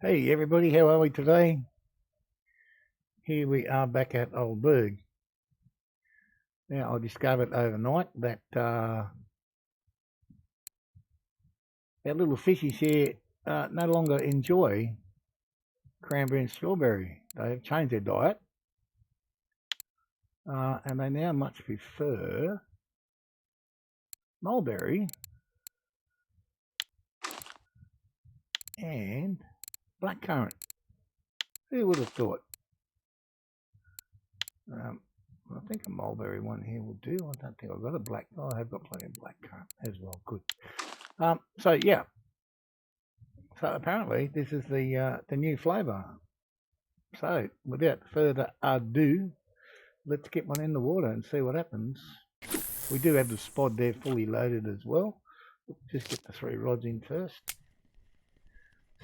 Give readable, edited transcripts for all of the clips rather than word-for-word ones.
Hey everybody, how are we today? Here we are back at old Burg. Now I discovered overnight that our little fishies here no longer enjoy cranberry and strawberry. They have changed their diet and they now much prefer mulberry and blackcurrant. Who would have thought? I think a mulberry one here will do. I don't think I've got a black. Oh, I have got plenty of blackcurrant as well. Good. So yeah. So apparently this is the new flavour. So without further ado, let's get one in the water and see what happens. We do have the spod there fully loaded as well. Just get the 3 rods in first.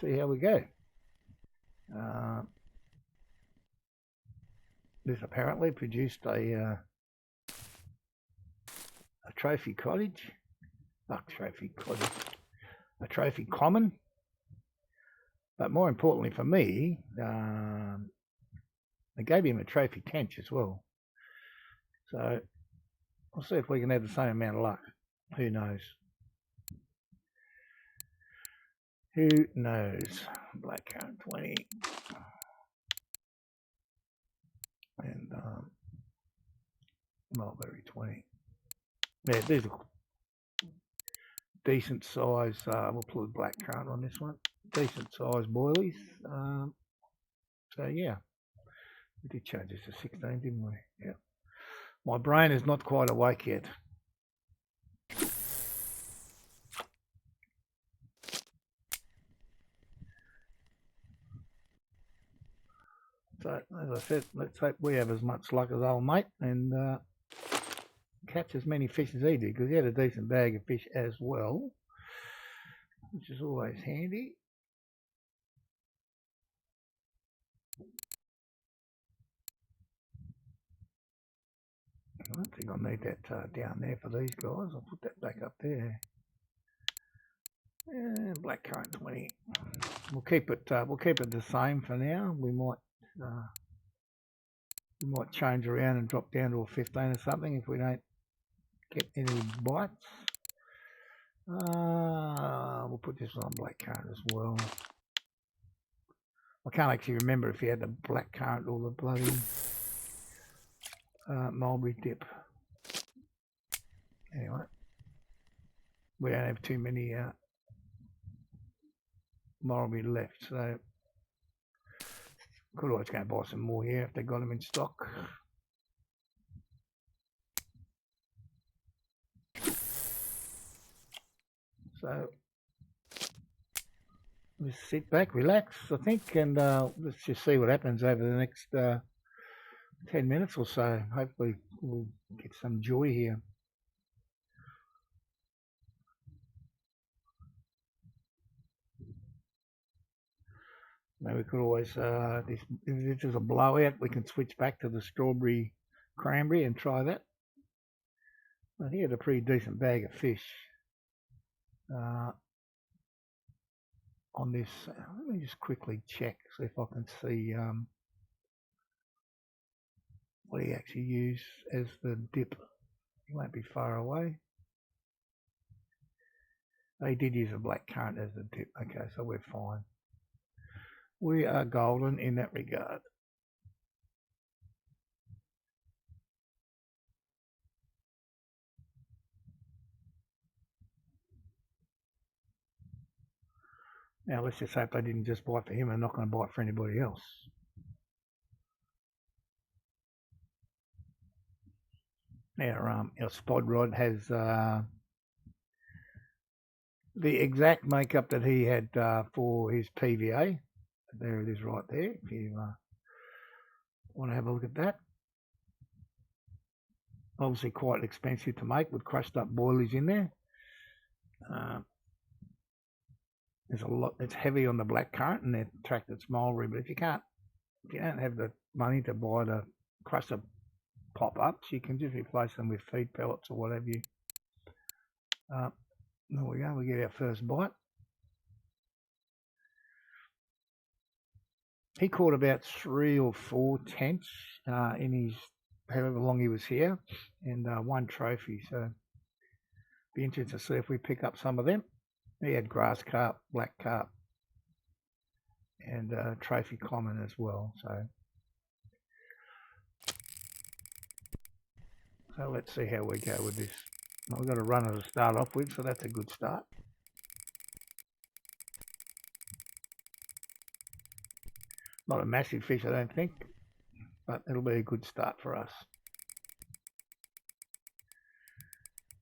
See how we go. This apparently produced a trophy cottage. Not trophy cottage. A trophy common. But more importantly for me, they gave him a trophy tench as well. So we'll see if we can have the same amount of luck. Who knows? Who knows? Black Carp 20 and mulberry 20. Yeah, these are decent size. We'll put a black currant on this one. Decent size boilies. So yeah, we did change this to 16, didn't we? Yeah. My brain is not quite awake yet. So as I said, let's hope we have as much luck as old mate and catch as many fish as he did, because he had a decent bag of fish as well, which is always handy. I don't think I'll need that down there for these guys. I'll put that back up there. And black currant 20. We'll keep it the same for now. We might change around and drop down to a 15 or something if we don't get any bites. We'll put this on black currant as well. I can't actually remember if he had the black currant or the bloody mulberry dip. Anyway, we don't have too many mulberry left, so could always go and buy some more here if they got them in stock. So just sit back, relax, I think, and let's just see what happens over the next 10 minutes or so. Hopefully we'll get some joy here. Now we could always, if this is a blowout, we can switch back to the strawberry cranberry and try that. I think he had a pretty decent bag of fish on this. Let me just quickly check, see if I can see what he actually used as the dip. He won't be far away. They did use a black currant as the dip. Okay, so we're fine. We are golden in that regard. Now let's just hope they didn't just bite for him and not going to bite for anybody else. Our spod rod has the exact makeup that he had for his PVA. There it is right there, if you want to have a look at that. Obviously quite expensive to make with crushed up boilies in there. There's a lot. It's heavy on the black currant and they're attracted mulberry, but if you don't have the money to buy the crushed up pop-ups, you can just replace them with feed pellets or whatever you. There we go, we get our first bite. he caught about 3 or 4 tench in his however long he was here, and 1 trophy. So be interested to see if we pick up some of them. He had grass carp, black carp, and trophy common as well. So let's see how we go with this. We've got a runner to start off with, so that's a good start. Not a massive fish, I don't think, but it'll be a good start for us.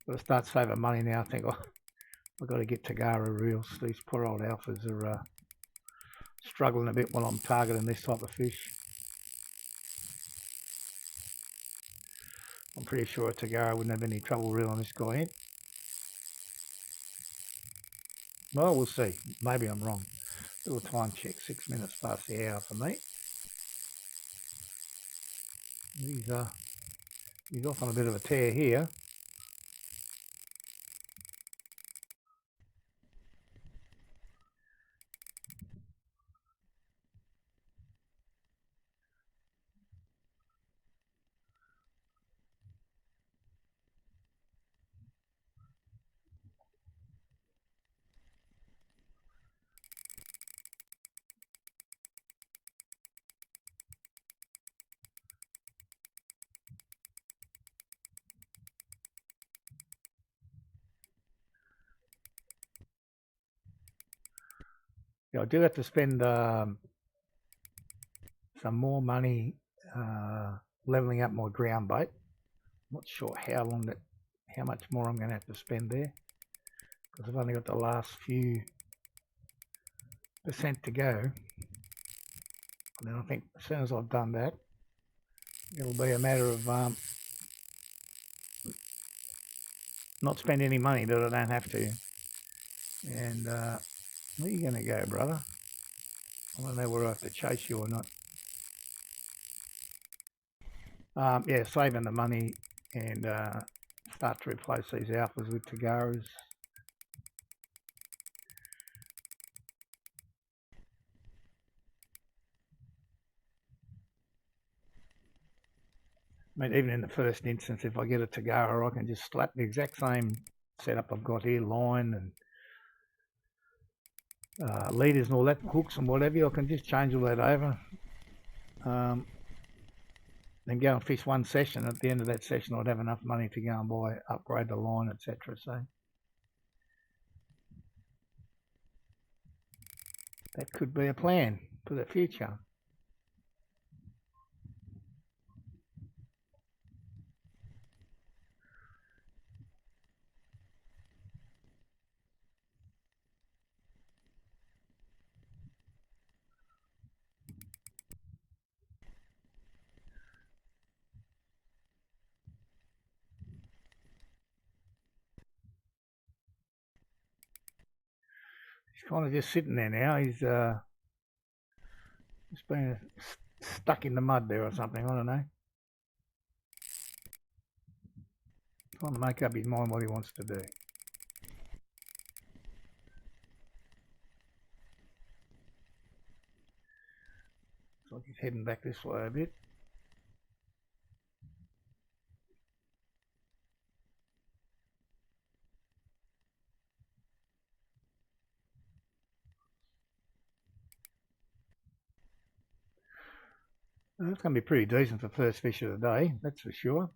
Got to start saving money now. I think I've got to get Tagara reels. These poor old alphas are struggling a bit while I'm targeting this type of fish. I'm pretty sure a Tagara wouldn't have any trouble reeling this guy in. Well, we'll see. Maybe I'm wrong. Little time check, 6 minutes past the hour for me. He's off on a bit of a tear here. Yeah, I do have to spend some more money leveling up my ground bait. I'm not sure how much more I'm going to have to spend there, because I've only got the last few percent to go. And then I think as soon as I've done that, it'll be a matter of not spend any money that I don't have to. And where are you going to go, brother? I don't know whether I have to chase you or not. Yeah, saving the money and start to replace these alphas with Tagaras. I mean, even in the first instance, if I get a Tagara, I can just slap the exact same setup I've got here, line and leaders and all that, hooks and whatever. I can just change all that over. Then go and fish one session. At the end of that session, I'd have enough money to go and upgrade the line, etc. So that could be a plan for the future. He's kind of just sitting there now. He's just been stuck in the mud there or something. I don't know. Trying to make up his mind what he wants to do. Looks like he's heading back this way a bit. Well, it's going to be pretty decent for first fish of the day, that's for sure.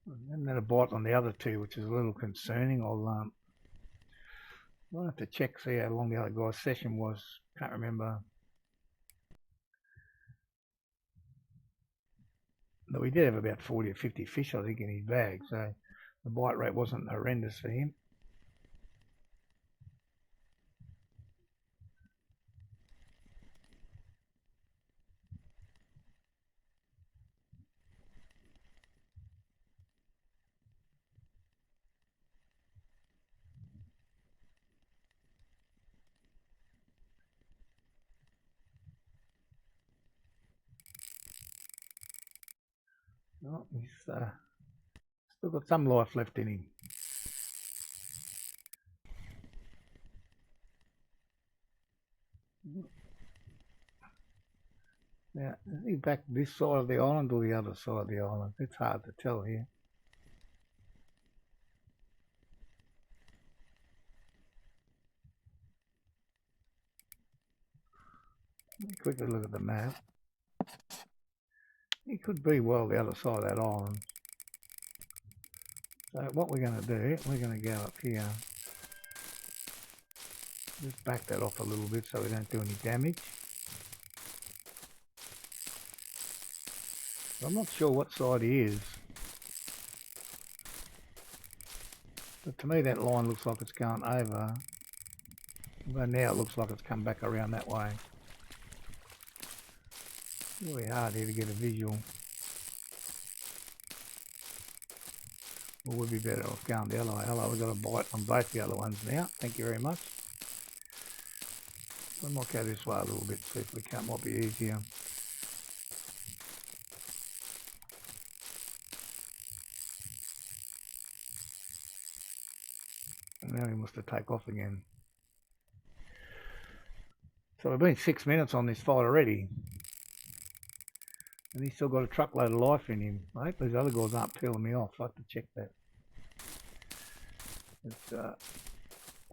I haven't had a bite on the other two, which is a little concerning. I'll have to check, see how long the other guy's session was. Can't remember. But we did have about 40 or 50 fish, I think, in his bag, so the bite rate wasn't horrendous for him. Oh, he's still got some life left in him. Now, is he back this side of the island or the other side of the island? It's hard to tell here. Let me quickly look at the map. He could be well the other side of that island. So what we're going to do, we're going to go up here. Just back that off a little bit so we don't do any damage. I'm not sure what side he is. But to me that line looks like it's going over. But now it looks like it's come back around that way. It's really hard here to get a visual. Well, we'd be better off going the other way. Hello, we've got a bite on both the other ones now. Thank you very much. We might go this way a little bit, see if we can. Might be easier. And now he must have taken off again. So we've been 6 minutes on this fight already. And he's still got a truckload of life in him. I hope these other guys aren't peeling me off. I have to check that. It's,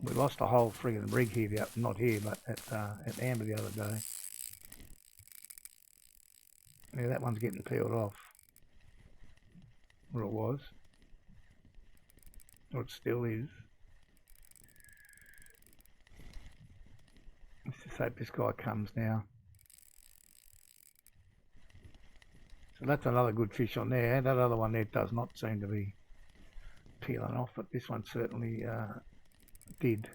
we lost a whole friggin' rig here, not here, but at Amber the other day. Yeah, that one's getting peeled off. Or it was. Or it still is. Let's just hope this guy comes now. So that's another good fish on there. That other one there does not seem to be peeling off, but this one certainly did.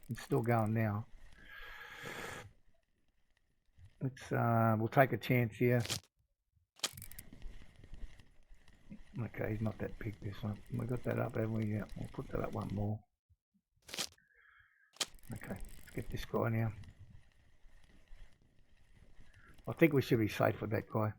It's still going now. We'll take a chance here. Okay, he's not that big, this one. We got that up, haven't we? Yeah, we'll put that up one more. Okay, let's get this guy now. I think we should be safe with that guy.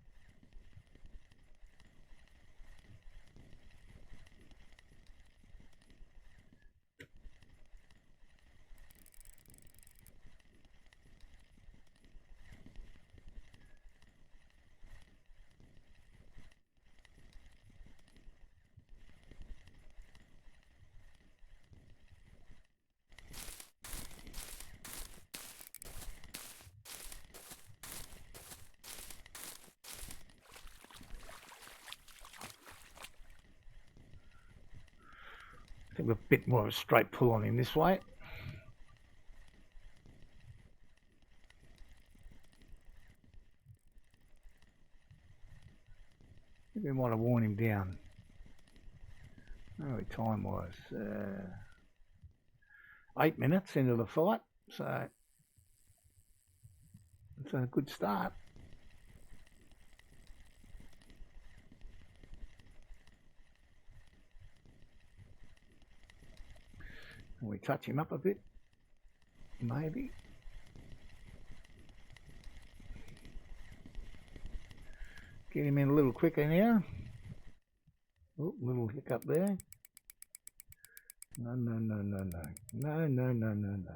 I think we're a bit more of a straight pull on him this way. I think we might have worn him down. How time was 8 minutes into the fight, so it's a good start. Can we touch him up a bit? Maybe. Get him in a little quicker now. Oh, little hiccup there. No, no, no, no, no. No, no, no, no, no.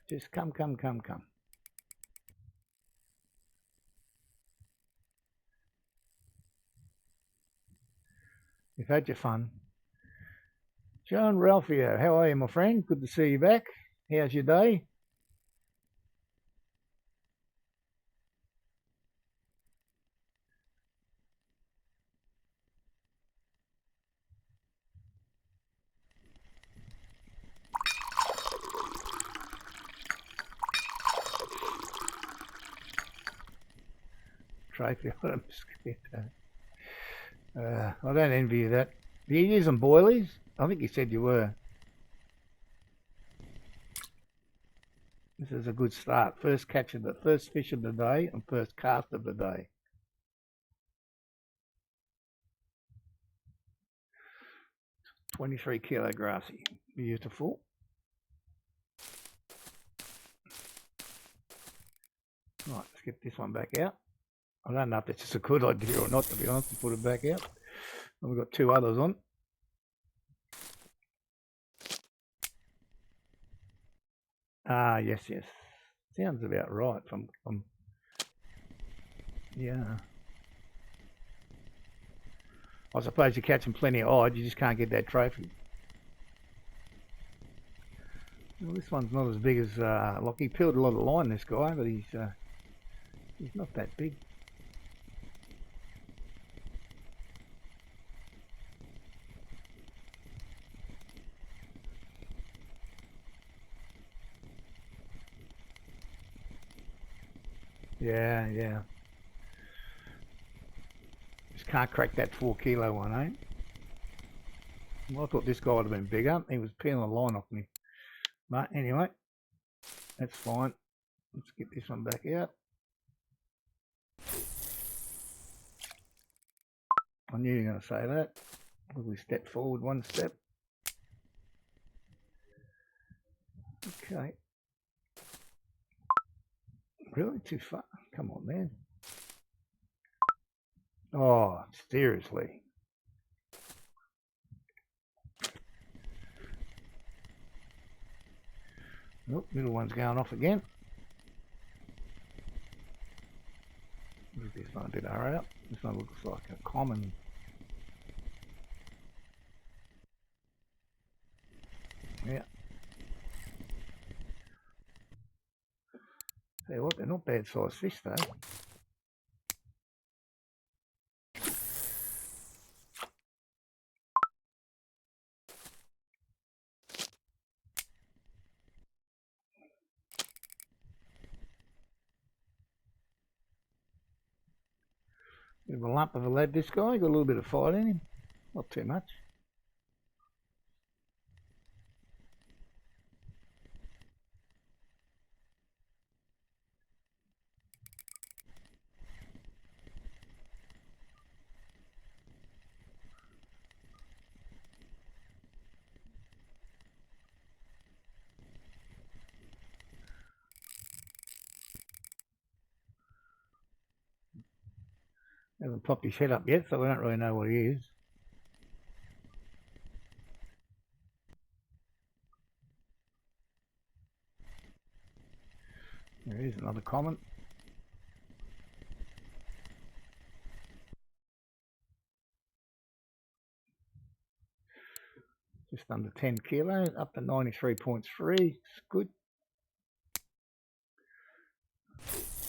Just come, come, come, come. You've had your fun. John Ralphio, how are you, my friend? Good to see you back. How's your day? Trophy on a mosquito. I don't envy you that. Are you using boilies? I think you said you were. This is a good start. First catch of the first fish of the day and first cast of the day. $23 kilo grassy. Beautiful. Right, let's get this one back out. I don't know if it's just a good idea or not, to be honest, to put it back out. And we've got 2 others on. Ah, yes. Sounds about right. Yeah. I suppose you're catching plenty of odd, you just can't get that trophy. Well, this one's not as big as, like he peeled a lot of line, this guy, but he's not that big. Yeah. Just can't crack that 4 kilo one, eh? Well, I thought this guy would have been bigger. He was peeling the line off me. But anyway, that's fine. Let's get this one back out. I knew you were going to say that. We step forward 1 step. Okay. Really? Too far? Come on, man. Oh, seriously. Nope, middle one's going off again. Look at this one a bit hurry up. This one looks like a common. Yeah. Tell you what, they're not bad sized fish though. Bit of a lump of a lad, this guy. Got a little bit of fight in him. Not too much. Hasn't popped his head up yet, so we don't really know what he is. There is another common. Just under 10 kilos, up to 93.3. It's good.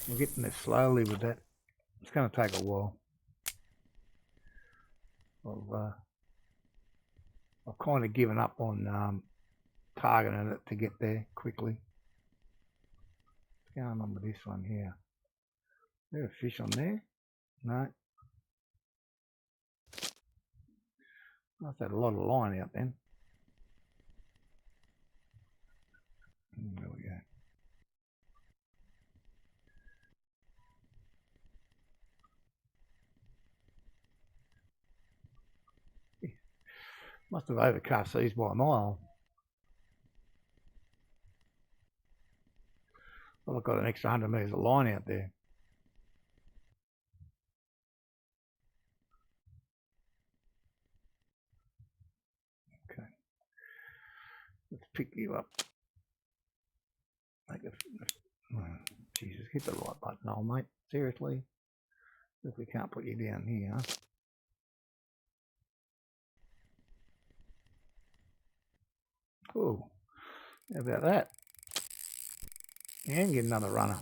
We're getting there slowly with that. It's going to take a while. I've kind of given up on targeting it to get there quickly. What's going on with this one here? Is there a fish on there? No. Must have had a lot of line out then. There we go. Must have overcast these by a mile. Well, I've got an extra 100 metres of line out there. Okay. Let's pick you up. Make it. Oh, Jesus, hit the right button, old mate. Seriously? If we can't put you down here. Oh, how about that? And get another runner.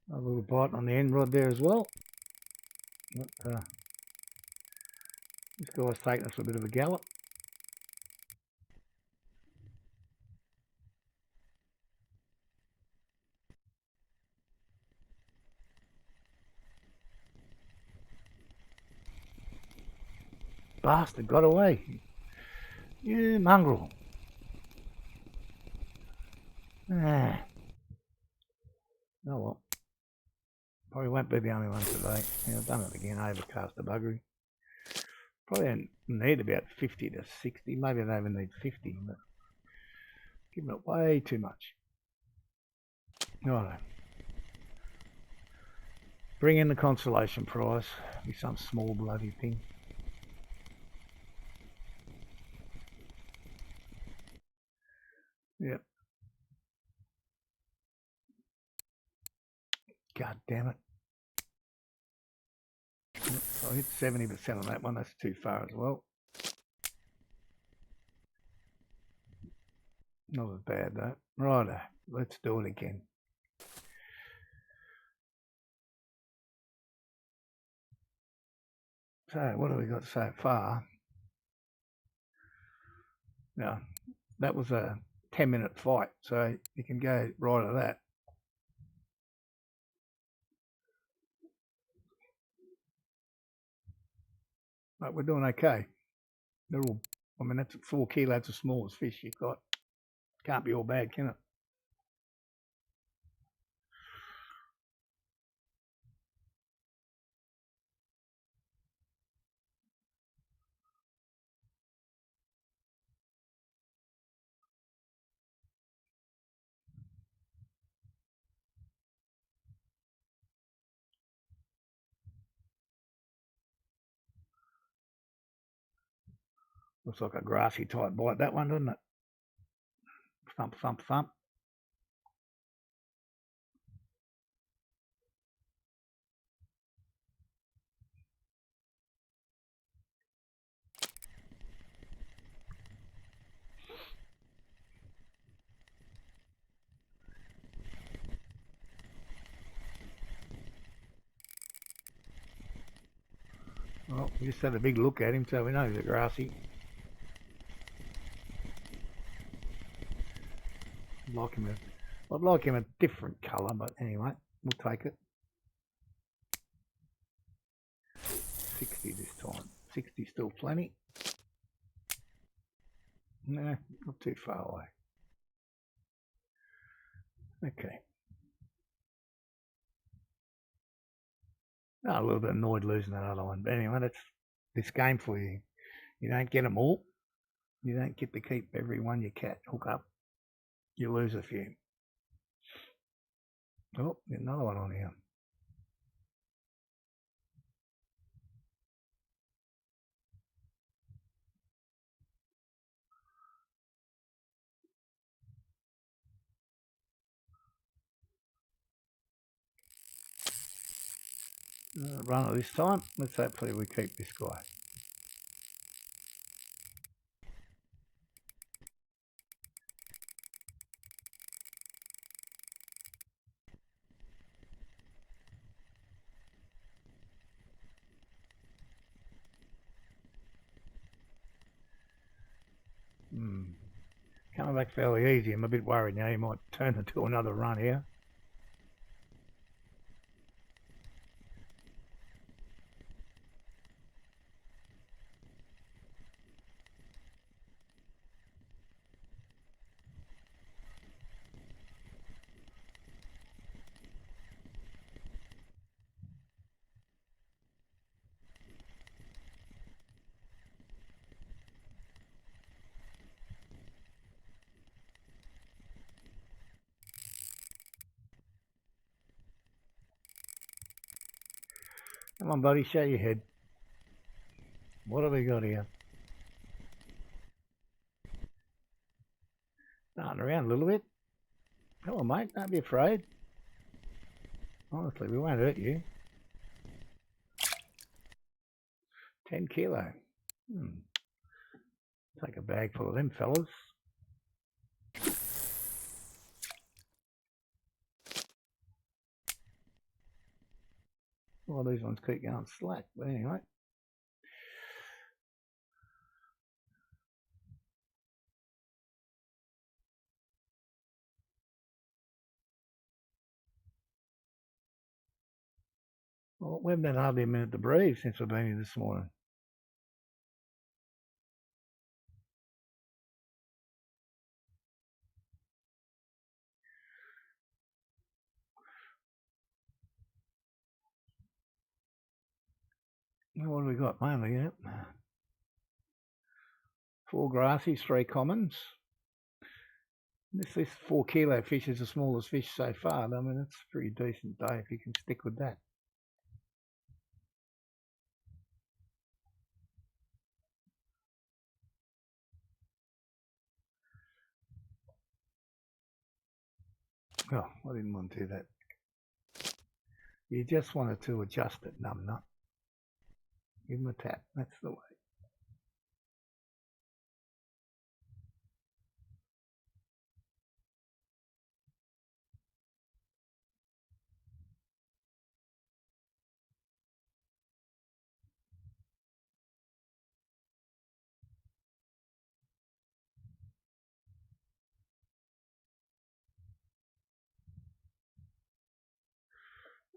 A little bite on the end rod there as well. But, this guy's taking us a bit of a gallop. Bastard got away. You mongrel. Ah. Oh well. Probably won't be the only one today. Yeah, I've done it again, overcast the buggery. Probably need about 50 to 60. Maybe I don't even need 50, but giving it way too much. Righto. Bring in the consolation prize. Be some small bloody thing. Yep. God damn it. I hit 70% on that one. That's too far as well. Not as bad though. Righto. Let's do it again. So what have we got so far? Now, that was a 10-minute fight, so you can go right at that. But we're doing okay. They're all, I mean, that's 4 kilos the smallest fish you've got. Can't be all bad, can it? Looks like a grassy type bite, that one, doesn't it? Thump, thump, thump. Well, we just had a big look at him, so we know he's a grassy. I'd like him a different colour, but anyway, we'll take it. 60 this time. 60 still plenty. No, not too far away. Okay. Oh, a little bit annoyed losing that other one. But anyway, that's this game for you. You don't get them all. You don't get to keep every one you hook up. You lose a few. Oh, get another one on here. Run it this time. Let's hopefully we keep this guy. Coming back fairly easy. I'm a bit worried now. He might turn into another run here. Come on, buddy, show your head. What have we got here? Starting around a little bit. Come on, mate, don't be afraid. Honestly, we won't hurt you. 10 kilo. Take a bag full of them fellas. Well, these ones keep going slack, but anyway. Well, we haven't had hardly a minute to breathe since we've been here this morning. What have we got mainly? Yeah. 4 grassies, 3 commons. This 4 kilo fish is the smallest fish so far. I mean, it's a pretty decent day if you can stick with that. Oh, I didn't want to do that. You just wanted to adjust it, numbnut. Give him a tap. That's the way.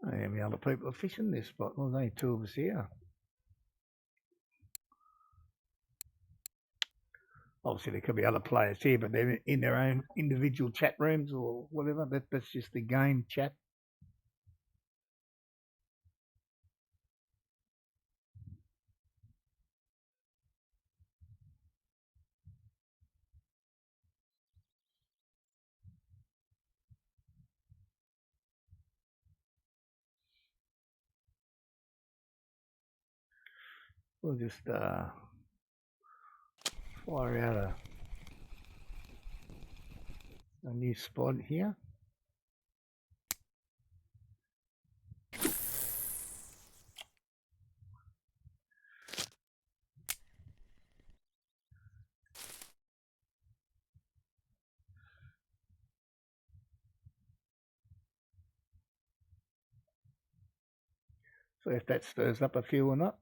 I don't know how many other people are fishing this spot. Well, there's only 2 of us here. Obviously, there could be other players here, but they're in their own individual chat rooms or whatever. That's just the game chat. We'll just fire out a new spot here. So if that stirs up a few or not.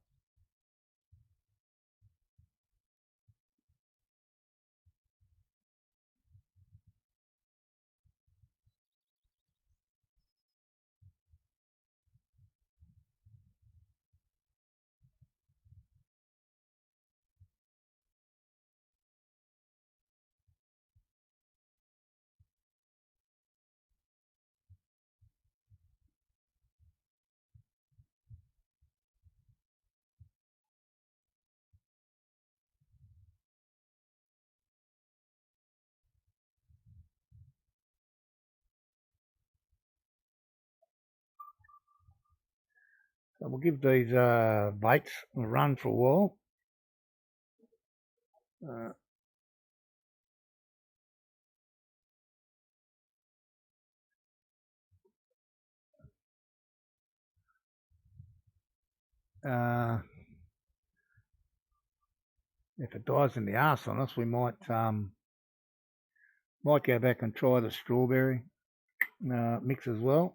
So we'll give these baits a run for a while. If it dies in the arse on us, we might go back and try the strawberry mix as well.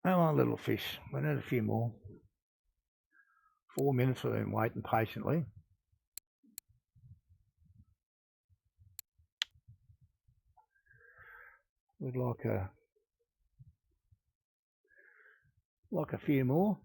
Come on, little fish. We need a few more. 4 minutes we've been waiting patiently. We'd like a few more.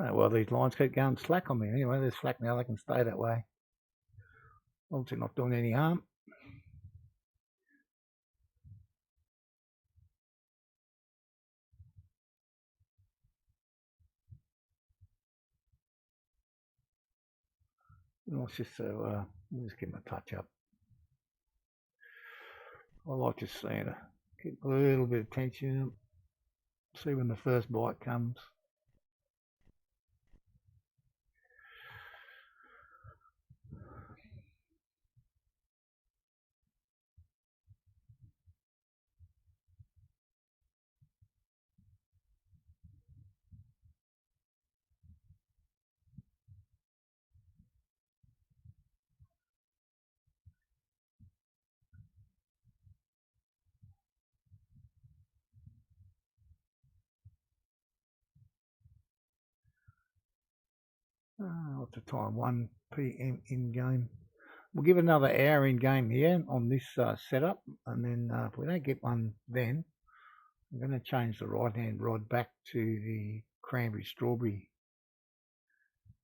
Oh, well, these lines keep going slack on me. Anyway, they're slack now. They can stay that way. Obviously not doing any harm. Let's just just give them a touch up. I like just seeing it. Keep a little bit of tension. See when the first bite comes. What's the time? 1 p.m. in game. We'll give it another hour in game here on this setup, and then if we don't get one, then I'm going to change the right-hand rod back to the cranberry strawberry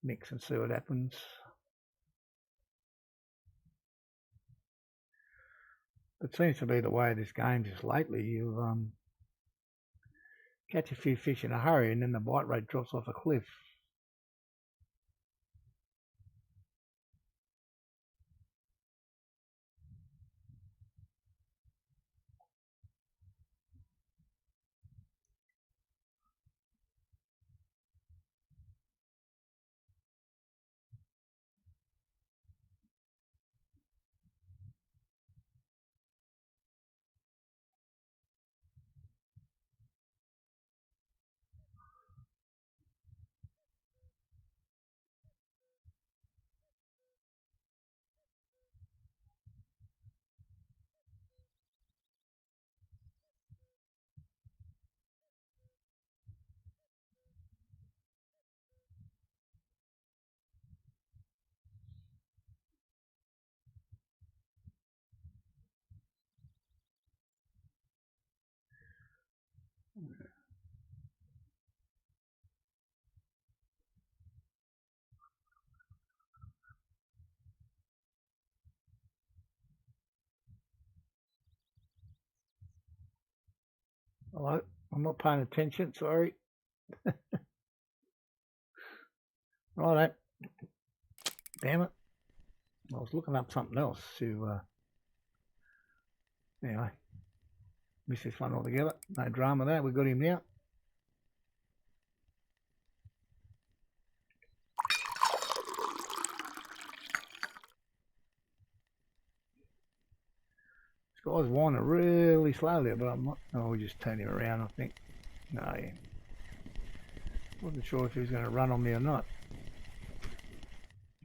mix and see what happens. It seems to be the way of this game just lately. You catch a few fish in a hurry, and then the bite rate drops off a cliff. Hello, I'm not paying attention, sorry. Righto. Damn it. I was looking up something else to, anyway, missed this one altogether. No drama there, we got him now. This guy's winding really slowly, but I'm not. Oh, we just turned him around, I think. No, yeah. Wasn't sure if he was going to run on me or not.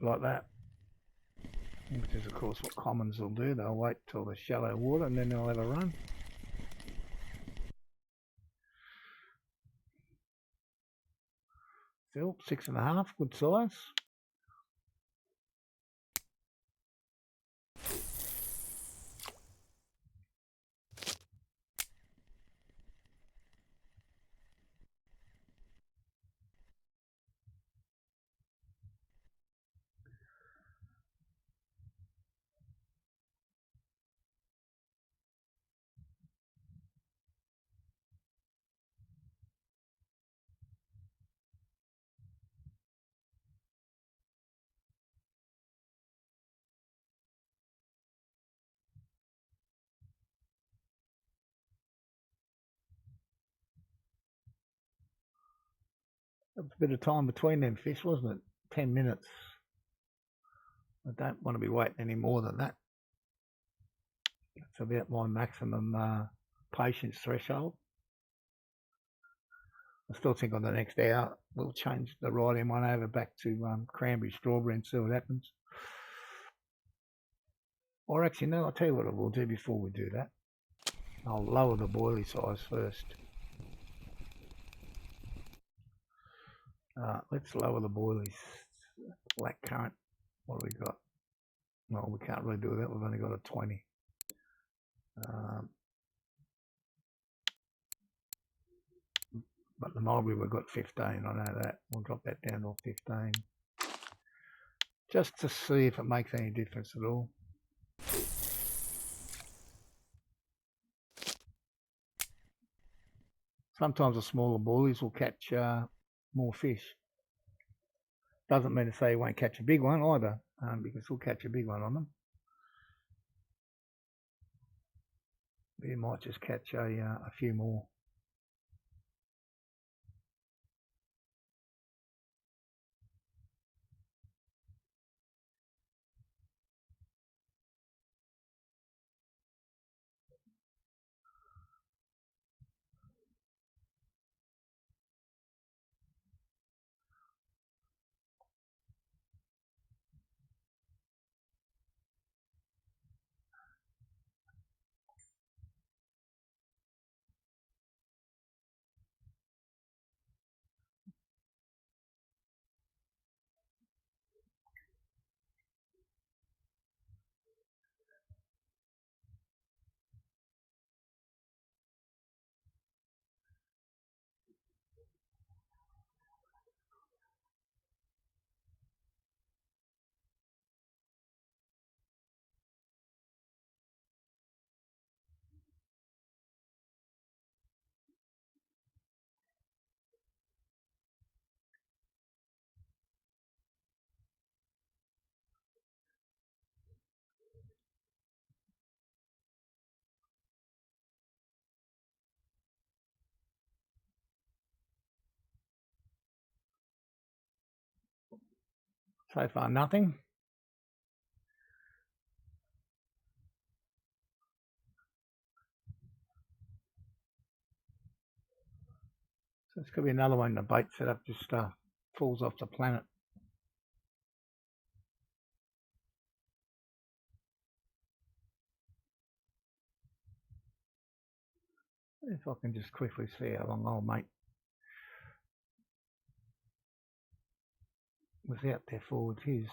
Like that. Which is, of course, what commons will do. They'll wait till the shallow water and then they'll have a run. Still, 6.5, good size. There was a bit of time between them fish, wasn't it? 10 minutes. I don't want to be waiting any more than that. That's about my maximum patience threshold. I still think on the next hour we'll change the right-hand one over back to cranberry strawberry and see what happens. Or actually, no, I'll tell you what I will do before we do that. I'll lower the boilie size first. Let's lower the boilies. Black currant. What have we got? No, we can't really do that. We've only got a 20. But the mulberry we've got 15, I know that. We'll drop that down to 15. Just to see if it makes any difference at all. Sometimes the smaller bullies will catch more fish. Doesn't mean to say you won't catch a big one either, because we'll catch a big one on them. You might just catch a few more. So far, nothing. So this could be another one. The bait setup just falls off the planet. If I can just quickly see how long old mate was out there forwards his.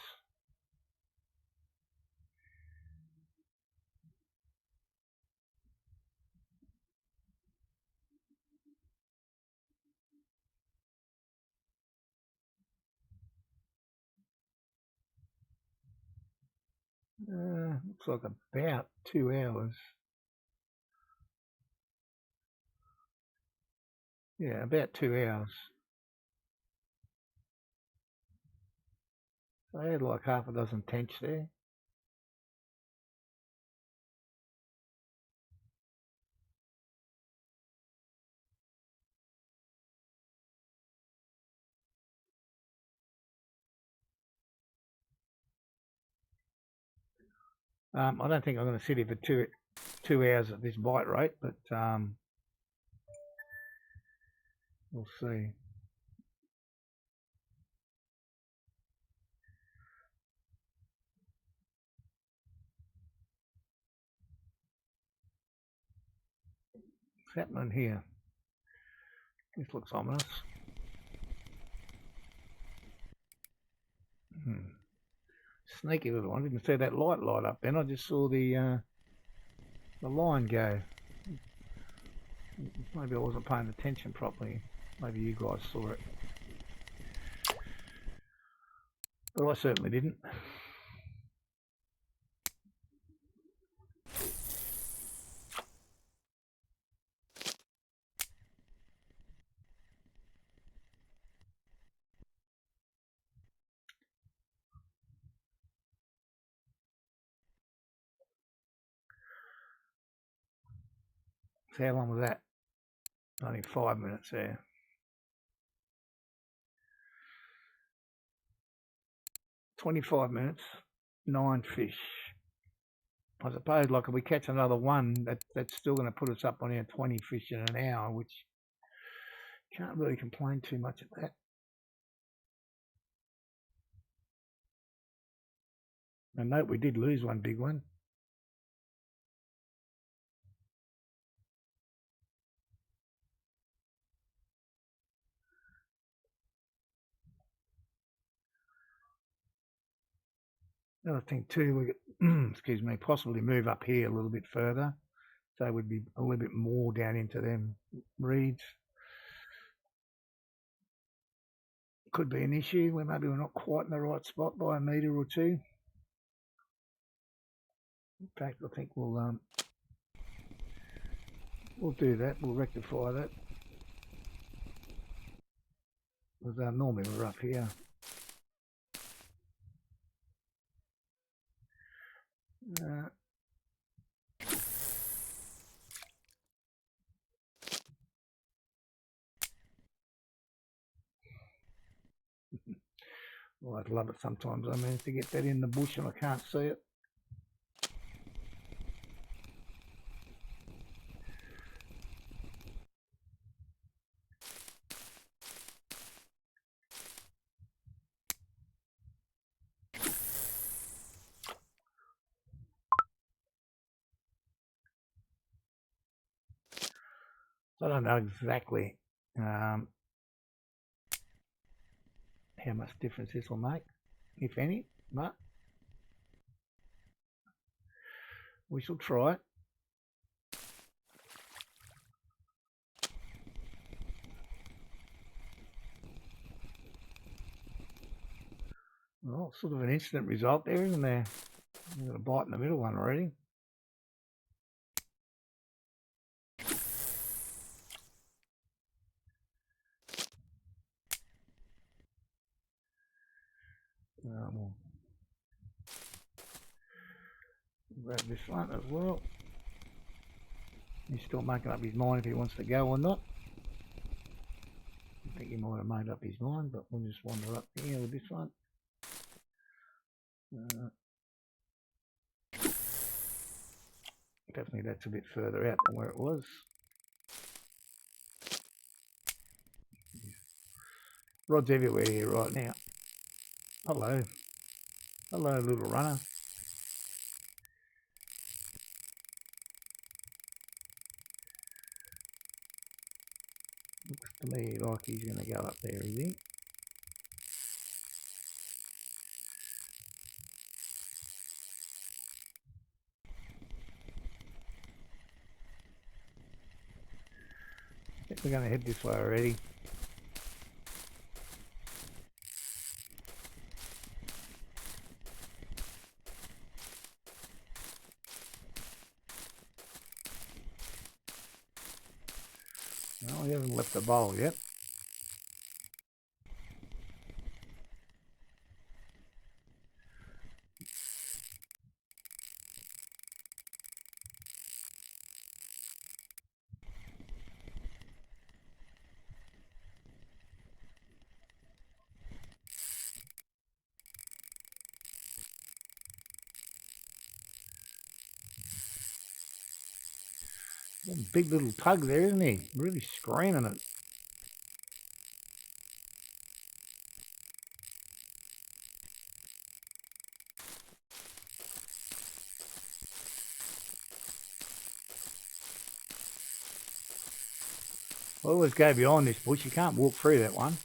Looks like about 2 hours. Yeah, about 2 hours. So I had like half a dozen tench there. I don't think I'm going to sit here for 2 hours at this bite rate, but we'll see. What's happening here? This looks ominous. Sneaky little one. I didn't see that light up then. I just saw the line go. Maybe I wasn't paying attention properly. Maybe you guys saw it. But I certainly didn't. So how long was that? Only 5 minutes there. 25 minutes, 9 fish. I suppose, like, if we catch another one, that's still going to put us up on our 20 fish in an hour, which can't really complain too much of that. And note we did lose one big one. Another thing too, we could, excuse me, possibly move up here a little bit further, so we'd be a little bit more down into them reeds. could be an issue where maybe we're not quite in the right spot by a metre or two. In fact, I think we'll do that. We'll rectify that. Because normally we're up here. Well, I'd love it sometimes. I manage to get that in the bush and I can't see it. I don't know exactly how much difference this will make, if any, but we shall try it. Well, sort of an instant result there, isn't there? We've got a bite in the middle one already. We'll grab this one as well. He's still making up his mind if he wants to go or not. I think he might have made up his mind, but we'll just wander up here with this one. Definitely that's a bit further out than where it was. Rod's everywhere here right now. Hello. Hello, little runner. Looks to me like he's going to go up there, is he? I think we're going to head this way already. Well, he hasn't left the bowl yet. Big little tug there, isn't he? Really screaming it. I always go behind this bush. You can't walk through that one.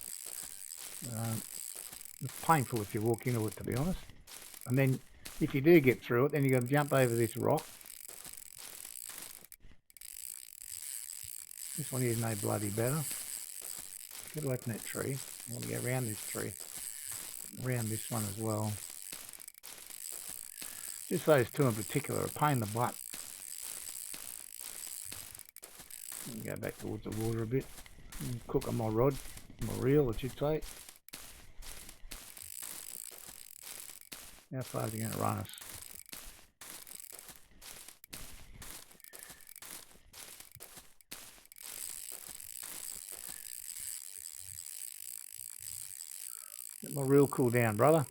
It's painful if you walk into it, to be honest. And then if you do get through it, then you've got to jump over this rock. This one here's no bloody better. Get away from that tree. I want to go around this tree. Around this one as well. Just those two in particular are a pain in the butt. Go back towards the water a bit. Cook on my rod. My reel, I should say. How far is he going to run us? Let my reel cool down, brother.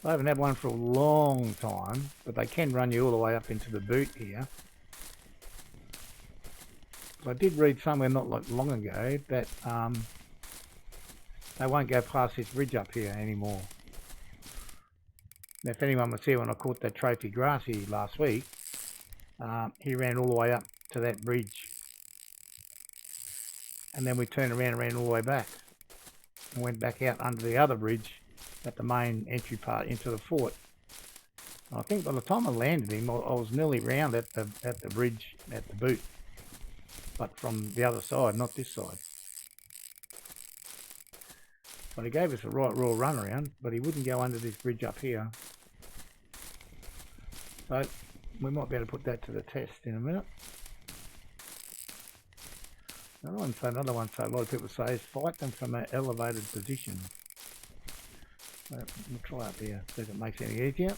I haven't had one for a long time, but they can run you all the way up into the boot here. I did read somewhere not long ago that they won't go past this bridge up here anymore. Now, if anyone was here when I caught that trophy grassy last week, he ran all the way up to that bridge. And then we turned around and ran all the way back. And went back out under the other bridge at the main entry part into the fort. I think by the time I landed him, I was nearly round at the bridge at the boot, but from the other side, not this side. But he gave us a right raw run around, but he wouldn't go under this bridge up here. So we might be able to put that to the test in a minute. Another one, so a lot of people say, is fight them from an elevated position. So we'll try up here, see if it makes it any easier.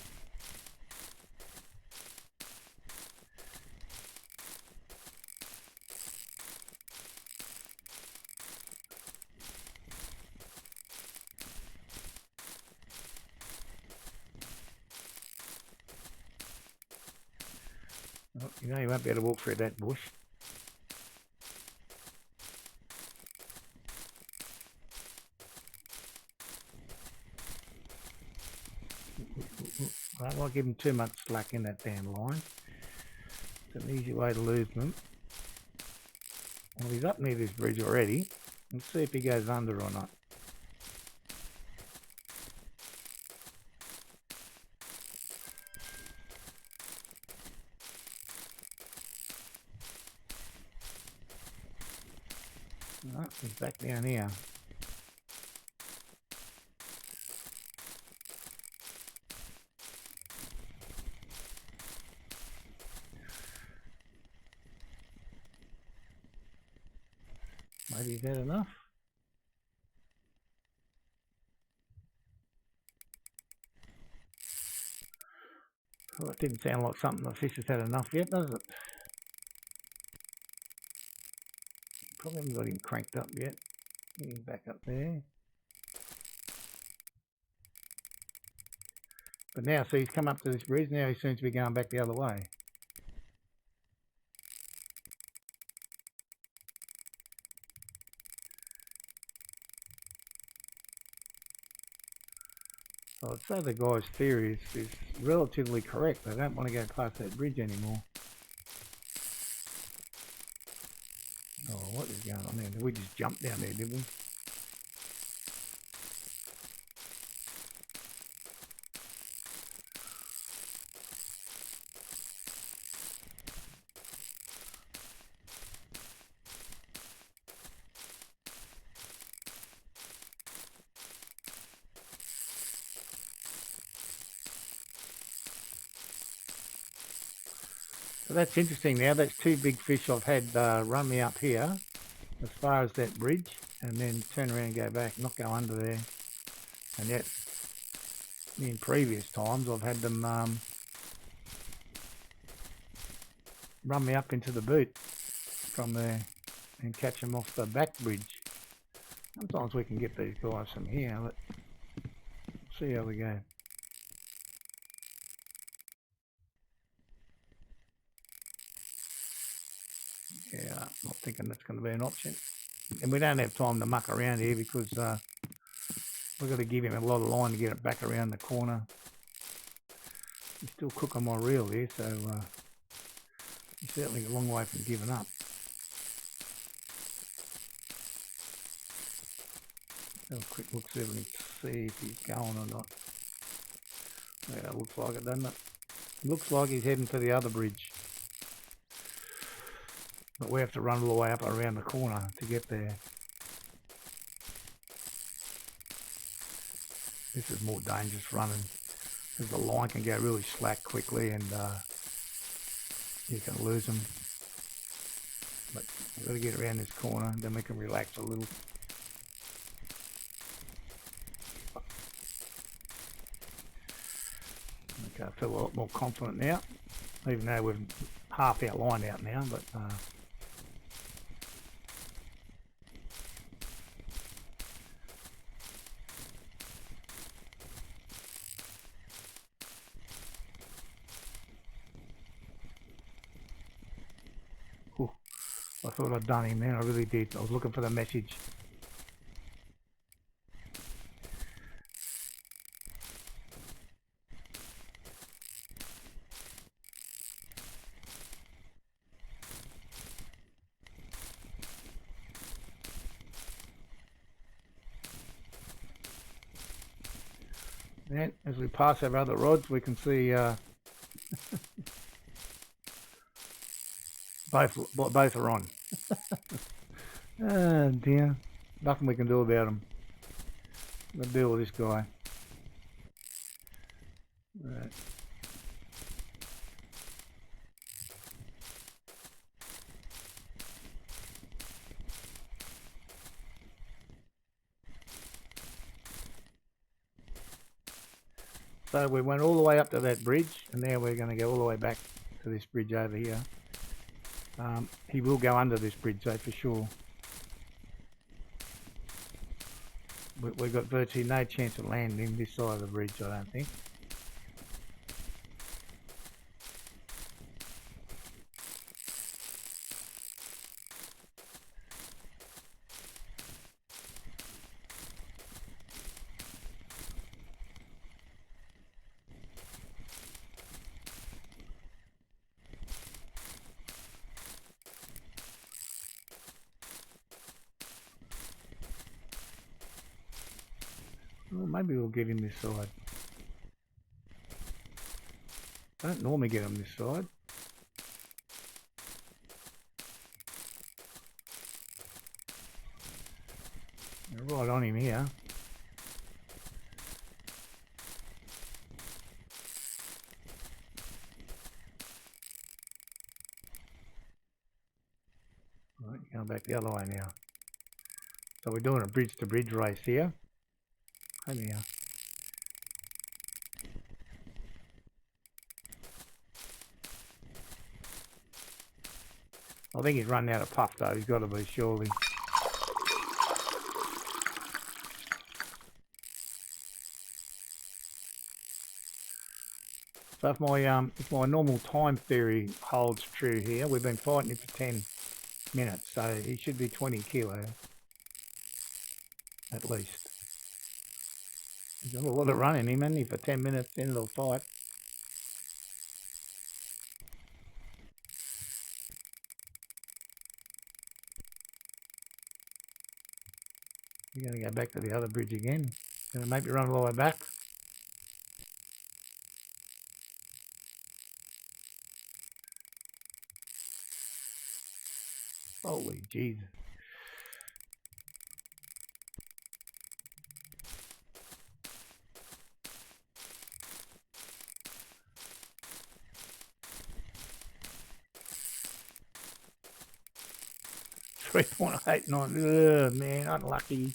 Oh, you know you won't be able to walk through that bush. I don't want to give them too much slack in that damn line. It's an easy way to lose them. Well, he's up near this bridge already. Let's see if he goes under or not. No, he's back down here. Maybe he's had enough. Well, it didn't sound like something the fish has had enough yet, does it? Probably haven't got him cranked up yet. Get him back up there. But now, see, he's come up to this bridge. Now he seems to be going back the other way. So I'd say the guy's theory is relatively correct. They don't want to go past that bridge anymore. Oh, what is going on there? We just jumped down there, did we? So that's interesting now. That's two big fish I've had run me up here as far as that bridge and then turn around and go back, not go under there. And yet, in previous times, I've had them run me up into the boot from there and catch them off the back bridge. Sometimes we can get these guys from here, but see how we go. Yeah, not thinking that's going to be an option. And we don't have time to muck around here because we've got to give him a lot of line to get it back around the corner. He's still cooking my reel here, so he's certainly a long way from giving up. Have a quick look, see if he's going or not. Yeah, it looks like it, doesn't it? Looks like he's heading for the other bridge. But we have to run all the way up around the corner to get there. This is more dangerous running because the line can go really slack quickly and you can lose them. But we've got to get around this corner and then we can relax a little. Okay, I feel a lot more confident now, even though we've half our line out now, but I thought I'd done him there, I really did. I was looking for the message. And as we pass our other rods, we can see both are on. Oh dear, nothing we can do about them. We'll deal with this guy. Right. So we went all the way up to that bridge, and now we're going to go all the way back to this bridge over here. He will go under this bridge though, for sure. We've got virtually no chance of landing this side of the bridge, I don't think. Well, maybe we'll get him this side. Don't normally get him this side. They're right on him here. Right, going back the other way now. So we're doing a bridge to bridge race here. Anyhow. I think he's running out of puff though, he's got to be surely. So if my normal time theory holds true here, we've been fighting him for 10 minutes, so he should be 20 kilo at least. There's a lot of running him, isn't he, for 10 minutes into the fight. You're going to go back to the other bridge again. Going to make me run all the way back. Holy Jesus. $3.89. Ugh, man, unlucky.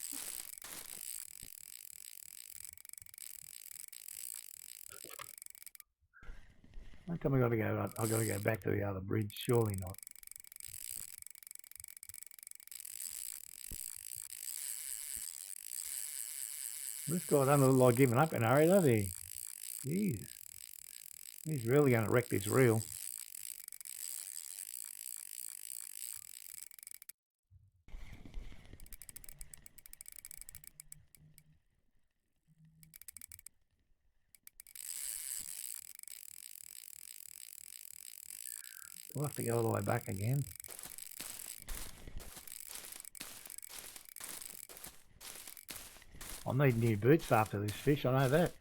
How come I've got to go back to the other bridge? Surely not. This guy doesn't look like giving up in a hurry, does he? Jeez. He's really going to wreck this reel. We'll have to go all the way back again. I'll need new boots after this fish, I know that.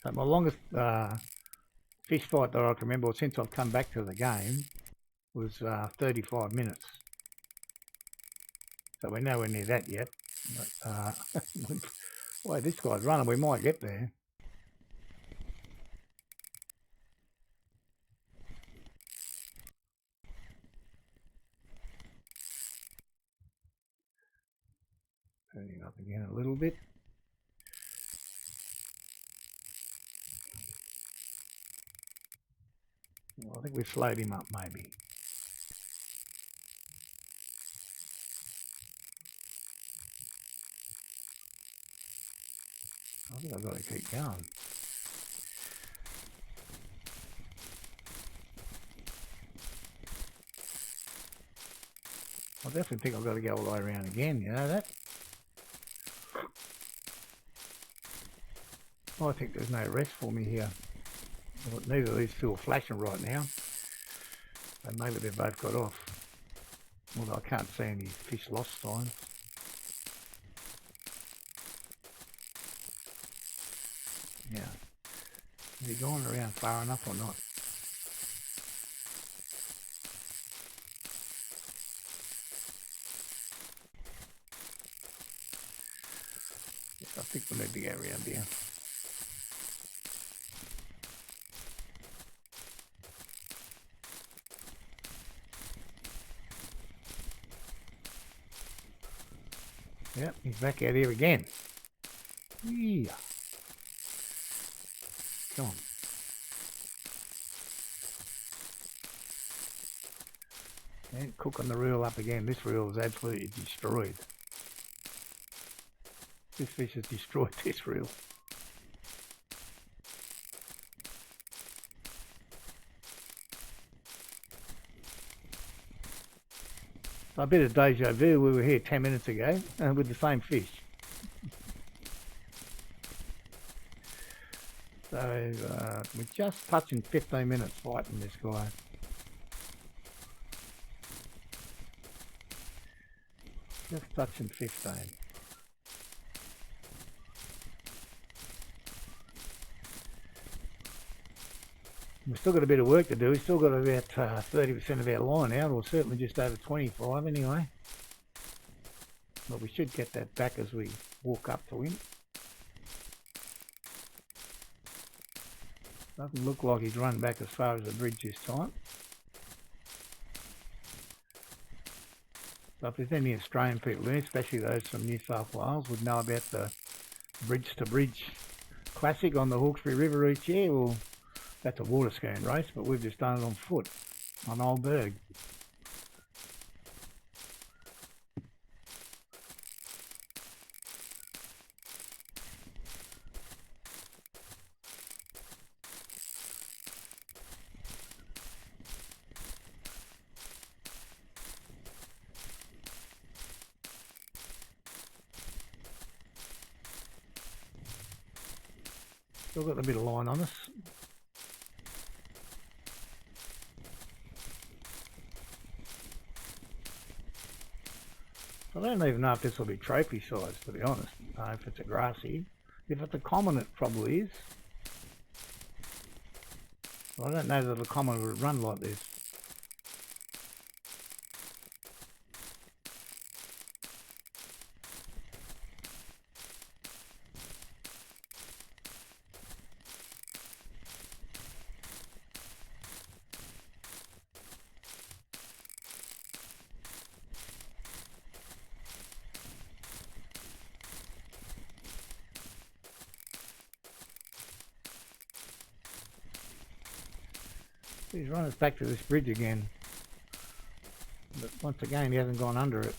So my longest fish fight that I can remember since I've come back to the game was 35 minutes. So we're nowhere near that yet. But, well, this guy's running, we might get there. Turning up again a little bit. Well, I think we've slowed him up maybe. I think I've got to keep going. I definitely think I've got to go all the way around again, you know that? I think there's no rest for me here. Well, neither of these two are flashing right now. So maybe they've both got off. Although I can't see any fish lost signs. Yeah. Is he going around far enough or not? I think we need to go around here. Yep, he's back out here again. Yeah. Come on. And cooking the reel up again. This reel is absolutely destroyed. This fish has destroyed this reel. A bit of deja vu. We were here 10 minutes ago with the same fish. So we're just touching 15 minutes fighting this guy. Just touching 15. We've still got a bit of work to do. We've still got about 30% of our line out, or certainly just over 25 anyway. But we should get that back as we walk up to him. Doesn't look like he's run back as far as the bridge this time. So if there's any Australian people in, especially those from New South Wales, would know about the bridge to bridge classic on the Hawkesbury River each year. Well, that's a water skiing race, but we've just done it on foot on Old Burg. Still got a bit of line on us. I don't even know if this will be trophy size, to be honest. If it's a grassy. If it's a common, it probably is. But I don't know that a common would run like this. He's run us back to this bridge again. But once again, he hasn't gone under it.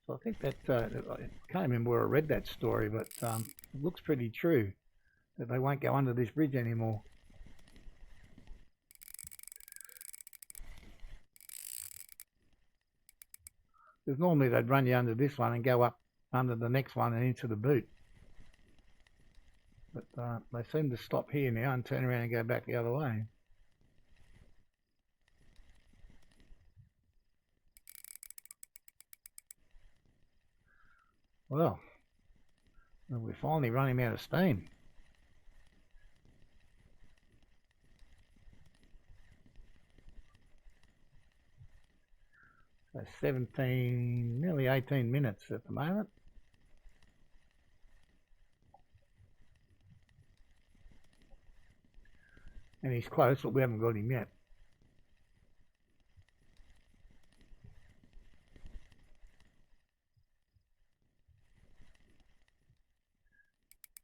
So I think that, I can't remember where I read that story, but it looks pretty true that they won't go under this bridge anymore. Because normally they'd run you under this one and go up under the next one and into the boot. But they seem to stop here now and turn around and go back the other way. Well, we finally run him out of steam. So 17, nearly 18 minutes at the moment. And he's close, but we haven't got him yet.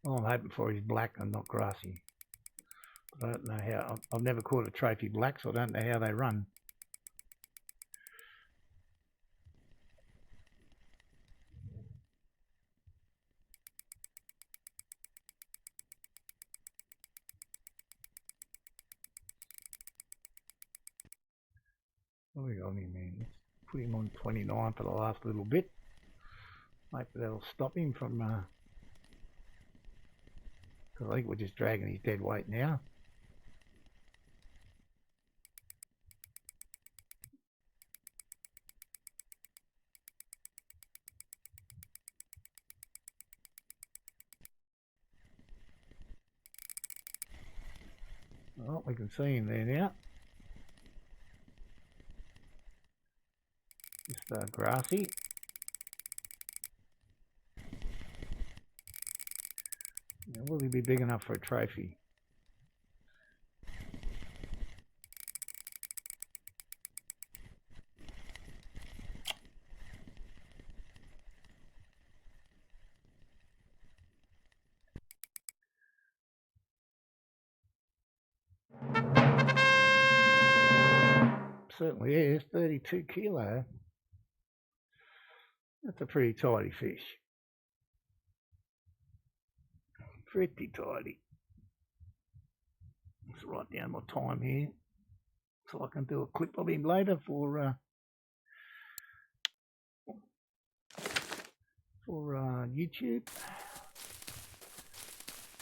All I'm hoping for is black and not grassy. But I don't know how. I've never caught a trophy black, so I don't know how they run. What have we got him in? Let's put him on 29 for the last little bit. Maybe that'll stop him from, because I think we're just dragging his dead weight now. Oh, we can see him there now. Just grassy. Now, will he be big enough for a trophy? Certainly is, 32 kilo. That's a pretty tidy fish. Pretty tidy. Let's write down my time here so I can do a clip of him later for YouTube.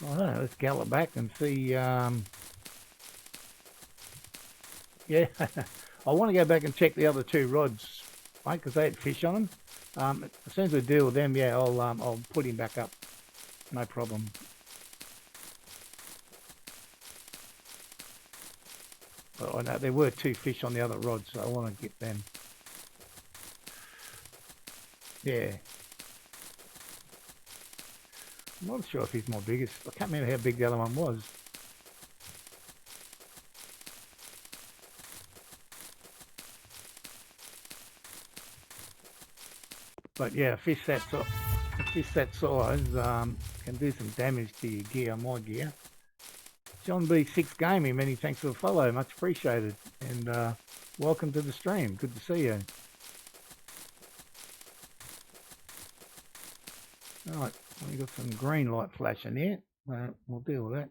I don't know, let's gallop back and see. Yeah, I want to go back and check the other two rods, mate, because they had fish on them. As soon as we deal with them, yeah, I'll put him back up. No problem. But I know there were two fish on the other rods, so I want to get them. Yeah. I'm not sure if he's my biggest. I can't remember how big the other one was. But yeah, a fish that size can do some damage to your gear, my gear. John B6 Gaming, many thanks for the follow, much appreciated. And welcome to the stream, good to see you. Alright, we've got some green light flashing here. We'll deal with that.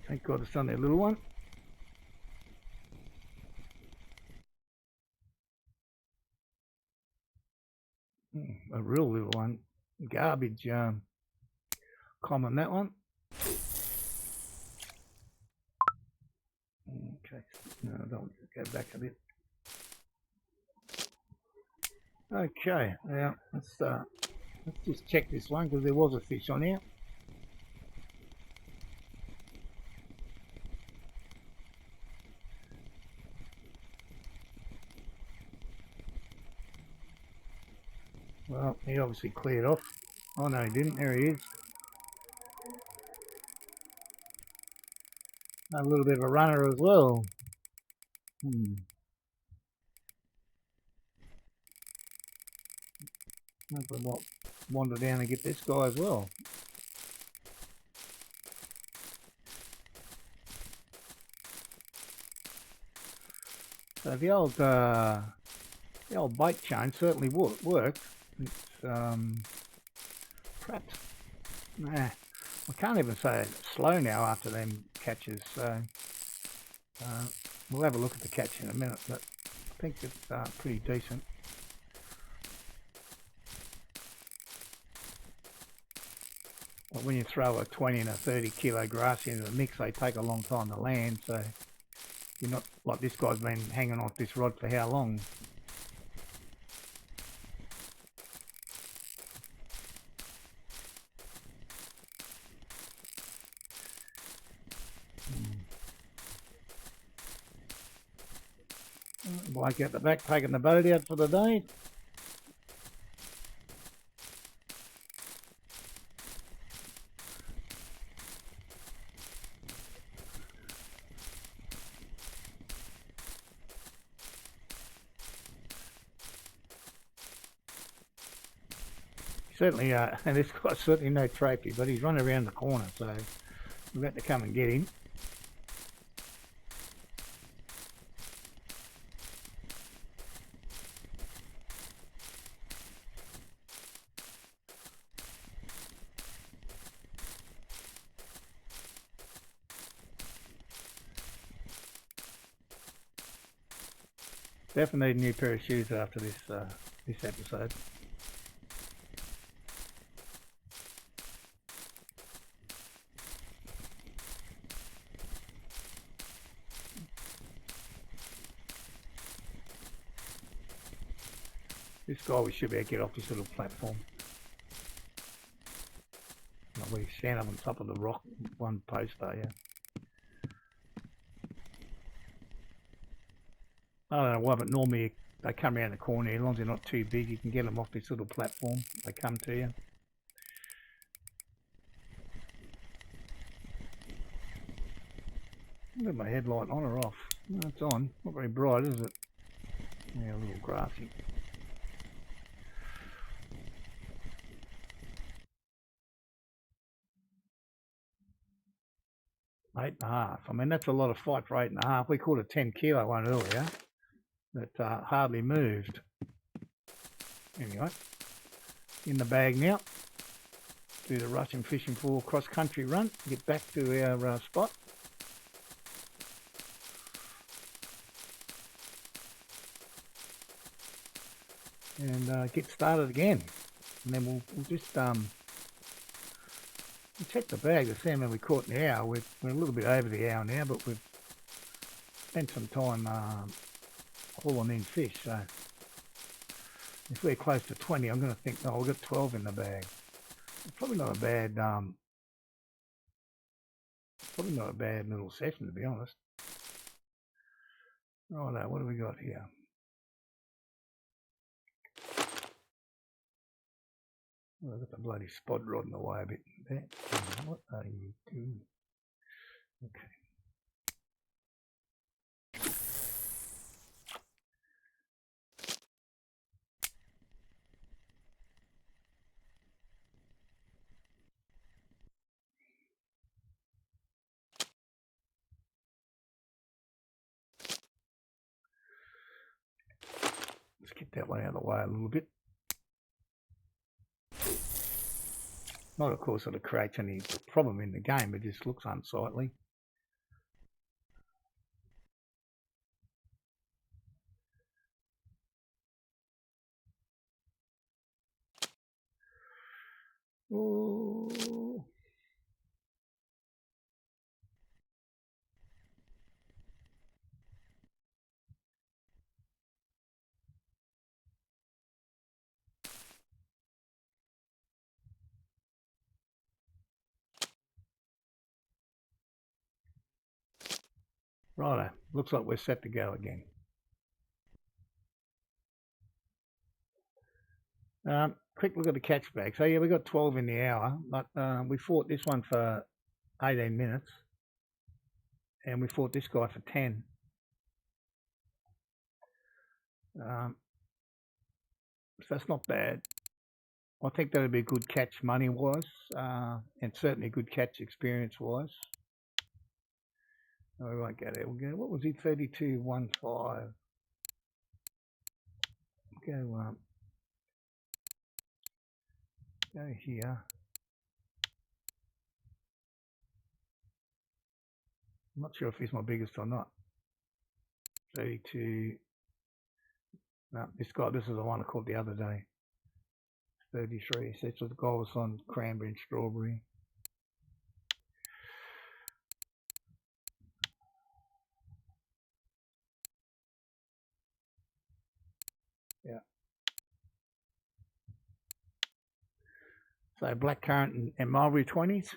Thank God it's only a little one. A real little one. Garbage common, that one. Okay, no, I don't want to go back a bit. Okay, now let's just check this one because there was a fish on here. Well, he obviously cleared off. Oh no, he didn't. There he is. A little bit of a runner as well. Maybe we'll wander down and get this guy as well. So the old bait chain certainly worked. It's perhaps, nah, I can't even say it's slow now after them catches. So we'll have a look at the catch in a minute, but I think it's pretty decent. But when you throw a 20 and a 30 kilo grass into the mix, they take a long time to land. So you're not like this guy's been hanging off this rod for how long? Blake out the back taking the boat out for the day. Certainly, and this guy's certainly no trophy, but he's running around the corner, so we've got to come and get him. Definitely need a new pair of shoes after this this episode. This guy, we should be able to get off this little platform. We stand up on top of the rock, one post there, yeah. I don't know why, but normally they come around the corner. As long as they're not too big, you can get them off this little platform. They come to you. Is my headlight on or off? No, it's on. Not very bright, is it? Yeah, a little grassy. Eight and a half. I mean, that's a lot of fight for 8.5. We caught a 10 kilo one earlier that hardly moved. Anyway, in the bag now. Do the Russian fishing for cross country run. Get back to our spot. And get started again. And then we'll just we'll check the bag. The salmon we caught in the hour. We're a little bit over the hour now, but we've spent some time hauling in fish. So if we're close to 20, I'm going to think, oh, we've got 12 in the bag. Probably not a bad little session, to be honest. Righto, what do we got here? Oh, I've got the bloody spot rod in the way a bit there. What are you doing? Okay. Let's get that one out of the way a little bit. Not, of course, that it creates any problem in the game, it just looks unsightly. Oh. Righto, looks like we're set to go again. Quick look at the catch bag. So yeah, we got 12 in the hour, but we fought this one for 18 minutes, and we fought this guy for 10. So that's not bad. I think that'd be a good catch money-wise, and certainly a good catch experience-wise. No, we won't go there. We'll go. What was he? 32.15. Go. Go here. I'm not sure if he's my biggest or not. 32. No, this is the one I caught the other day. 33. So it's the guy was on cranberry and strawberry. Yeah. So black currant and mulberry 20s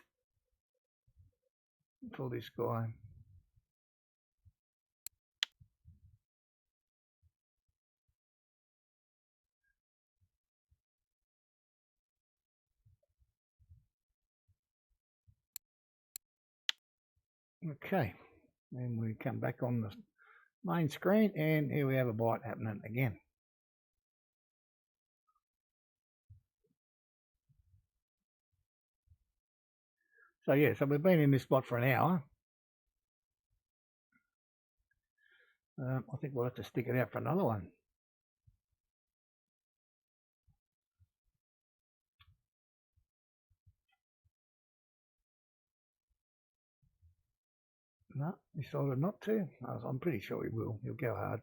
for this guy. Okay, and we come back on the main screen, and here we have a bite happening again. So yeah, so we've been in this spot for an hour. I think we'll have to stick it out for another one. No, decided not to. I'm pretty sure he will. He'll go hard.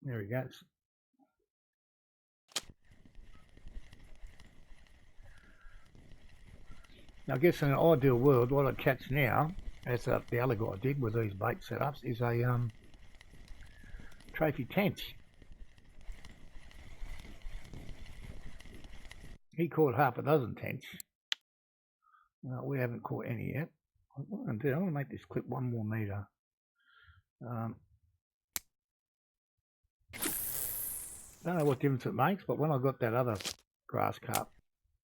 There he goes. Now, I guess in an ideal world, what I'd catch now, as the other guy did with these bait setups, is a trophy tench. He caught half a dozen tench. We haven't caught any yet. What I'm going to do, I'm going to make this clip 1 more metre. Don't know what difference it makes, but when I got that other grass carp,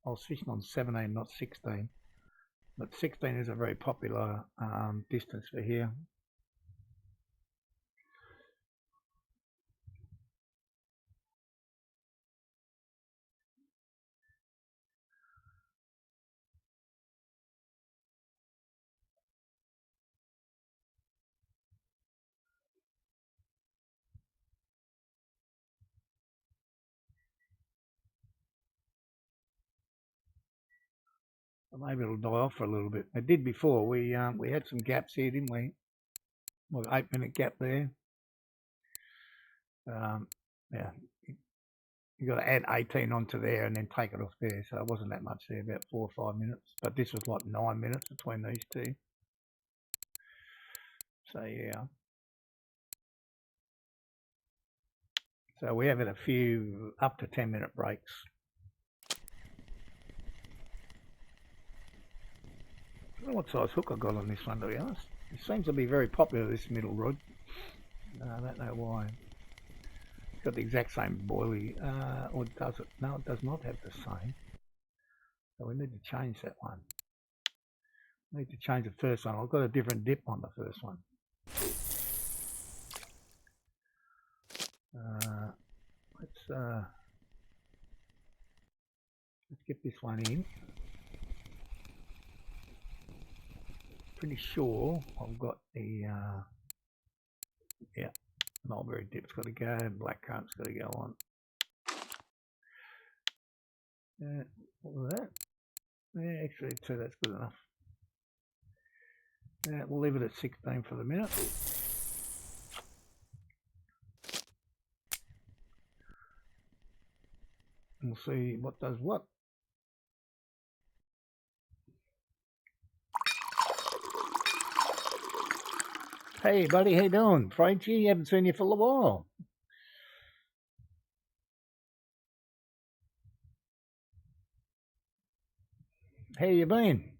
I was fishing on 17, not 16. But 16 is a very popular distance for here. Maybe it'll die off for a little bit. It did before. We had some gaps here, didn't we? Well, 8-minute gap there. Yeah, you got to add 18 onto there and then take it off there. So it wasn't that much there, about 4 or 5 minutes. But this was like 9 minutes between these two. So yeah. So we have had a few up to 10-minute breaks. I don't know what size hook I got on this one, to be honest. It seems to be very popular, this middle rod. I don't know why. It's got the exact same boilie, or does it? No, it does not have the same. So we need to change that one. We need to change the first one. I've got a different dip on the first one. Let's get this one in. Pretty sure I've got the yeah, mulberry dip's got to go, black carp's got to go on. What was that? Yeah, actually 2, that's good enough. Yeah, we'll leave it at 16 for the minute. And we'll see what does what. Hey buddy, how you doing? Frigey, haven't seen you for a while. How you been?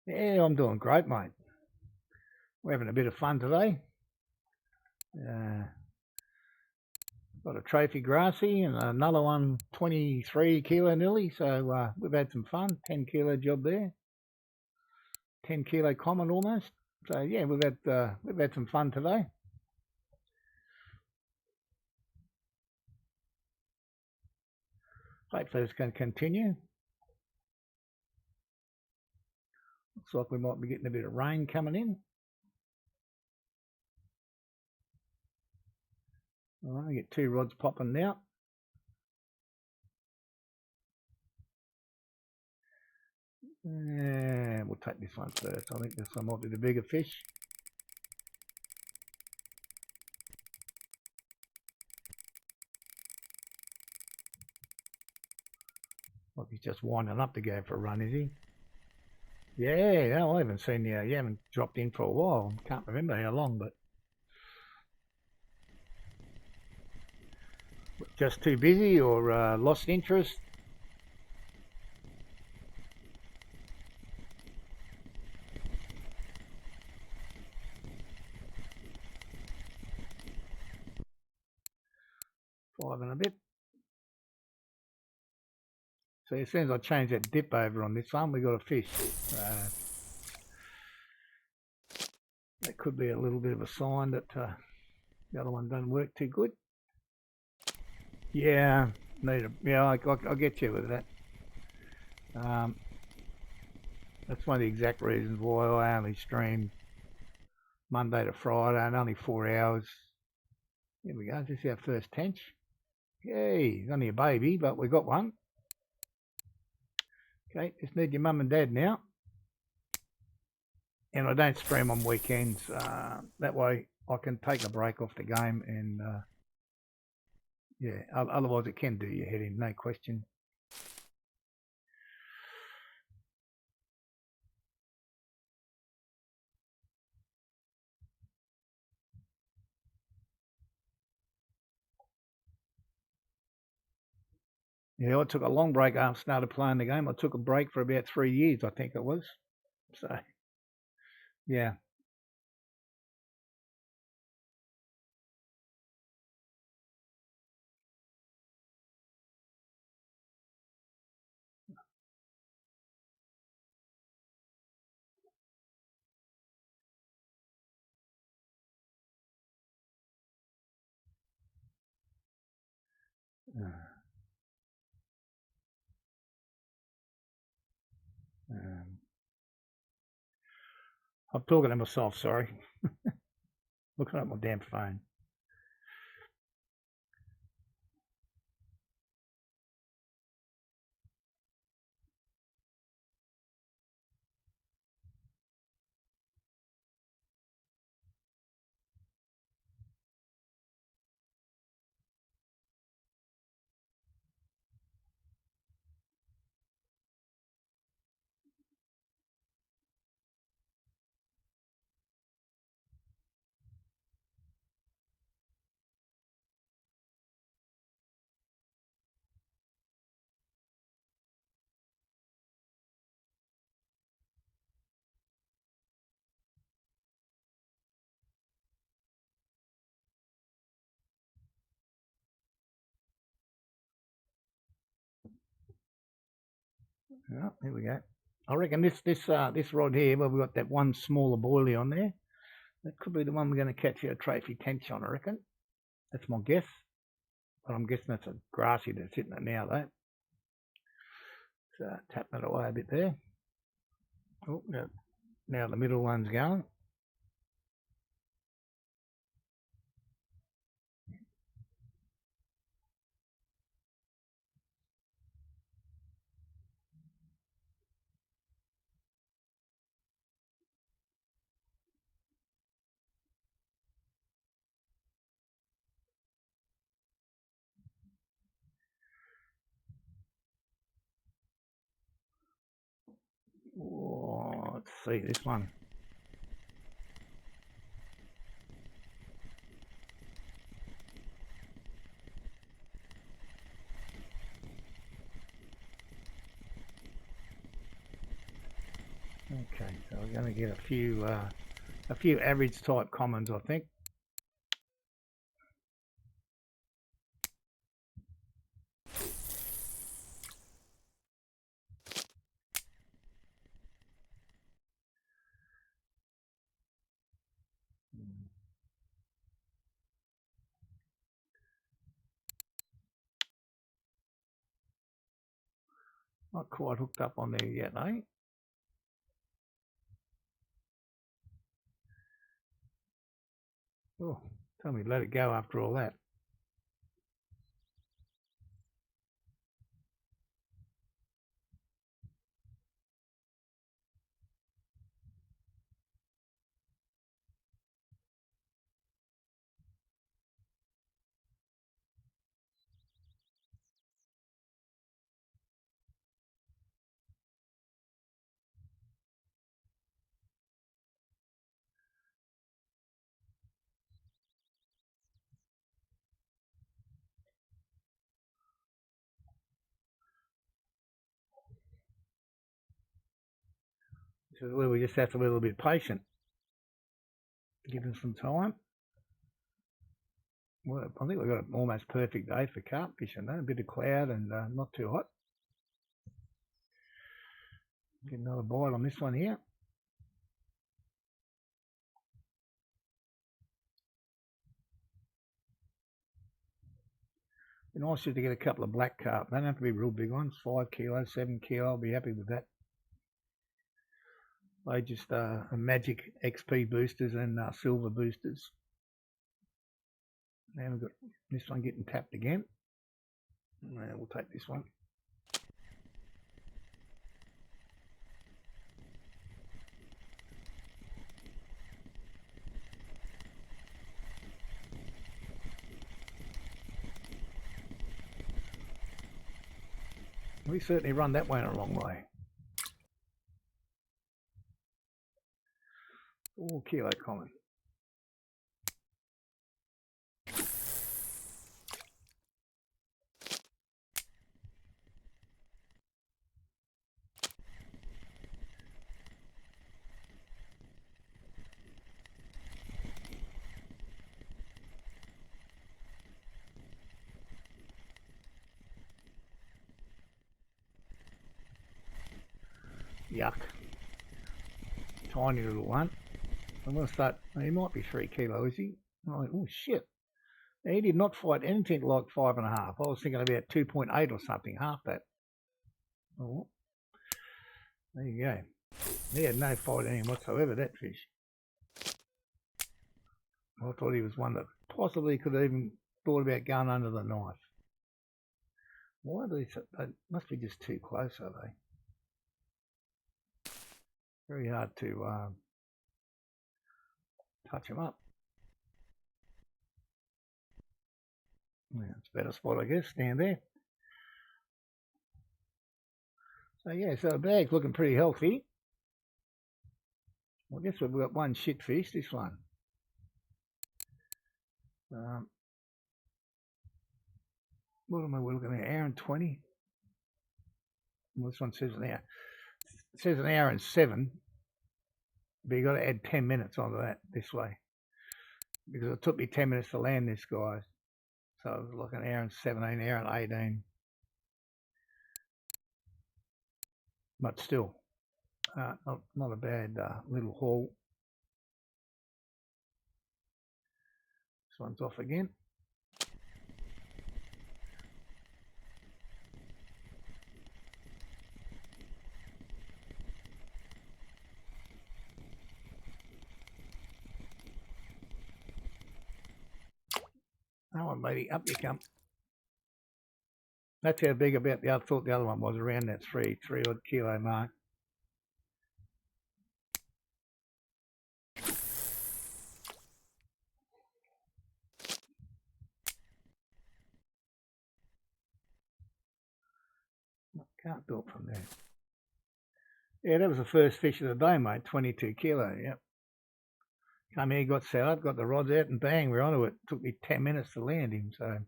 Yeah, I'm doing great, mate. We're having a bit of fun today. Got a trophy grassy and another one 23 kilo nearly, so we've had some fun. 10 kilo job there, 10 kilo common almost. So yeah, we've had some fun today. Hopefully it's going to continue. Looks like we might be getting a bit of rain coming in. All right, get 2 rods popping now. Yeah, we'll take this one first. I think this one might be the bigger fish. Like he's just winding up to go for a run, is he? Yeah, no, I haven't seen you. You haven't dropped in for a while. Can't remember how long, but just too busy or lost interest. Five and a bit. So as soon as I change that dip over on this one, we got a fish. That could be a little bit of a sign that the other one doesn't work too good. Yeah, I'll get you with that. That's one of the exact reasons why I only stream Monday to Friday and only 4 hours. Here we go. This is our first tench. Yay, he's only a baby, but we got one. Okay, just need your mum and dad now. And I don't stream on weekends. That way I can take a break off the game and yeah, otherwise it can do your head in, no question. Yeah, I took a long break after I started playing the game. I took a break for about 3 years, I think it was. So, yeah. Um, I'm talking to myself, sorry. Looking at my damn phone. Oh, here we go. I reckon this rod here, where we've got that one smaller boilie on there, that could be the one we're going to catch our trophy tench on, I reckon. That's my guess. But I'm guessing that's a grassy that's hitting it now, though. So tapping it away a bit there. Oh, now the middle one's going. Oh, let's see this one. Okay, so we're going to get a few average type commons, I think. Not quite hooked up on there yet, eh? Oh, tell me, let it go after all that. This is where we just have to be a little bit patient. Give them some time. Well, I think we've got an almost perfect day for carp fishing, though. A bit of cloud and not too hot. Get another bite on this one here. Be nice just to get a couple of black carp. They don't have to be real big ones, 5 kilos, 7 kilo. I'll be happy with that. They just magic XP boosters and silver boosters. Now we've got this one getting tapped again. Yeah, we'll take this one. We certainly run that one a long way. 4 kilo common. Yuck. Tiny little one. I'm going to start. He might be 3 kilo, is he? Oh, shit. He did not fight anything like 5.5. I was thinking about 2.8 or something, half that. Oh, there you go. He had no fight in him whatsoever, that fish. I thought he was one that possibly could have even thought about going under the knife. Why are these? They must be just too close, are they? Very hard to touch them up. Yeah, it's a better spot, I guess. Stand there. So yeah, so the bag's looking pretty healthy. I guess we've got one shit fish, this one. What am I looking at? Hour and 20. Well, this one says an hour. It says an hour and 7, but you got to add 10 minutes onto that this way, because it took me 10 minutes to land this guy. So it was like an hour and 17, hour and 18. But still, not a bad little haul. This one's off again. Come on, lady, up you come. That's how big about the other. Thought the other one was around that three odd kilo mark. Can't do it from there. Yeah, that was the first fish of the day, mate. 22 kilo. Yep. Come here, got set up, got the rods out, and bang, we're onto it. Took me 10 minutes to land him. So,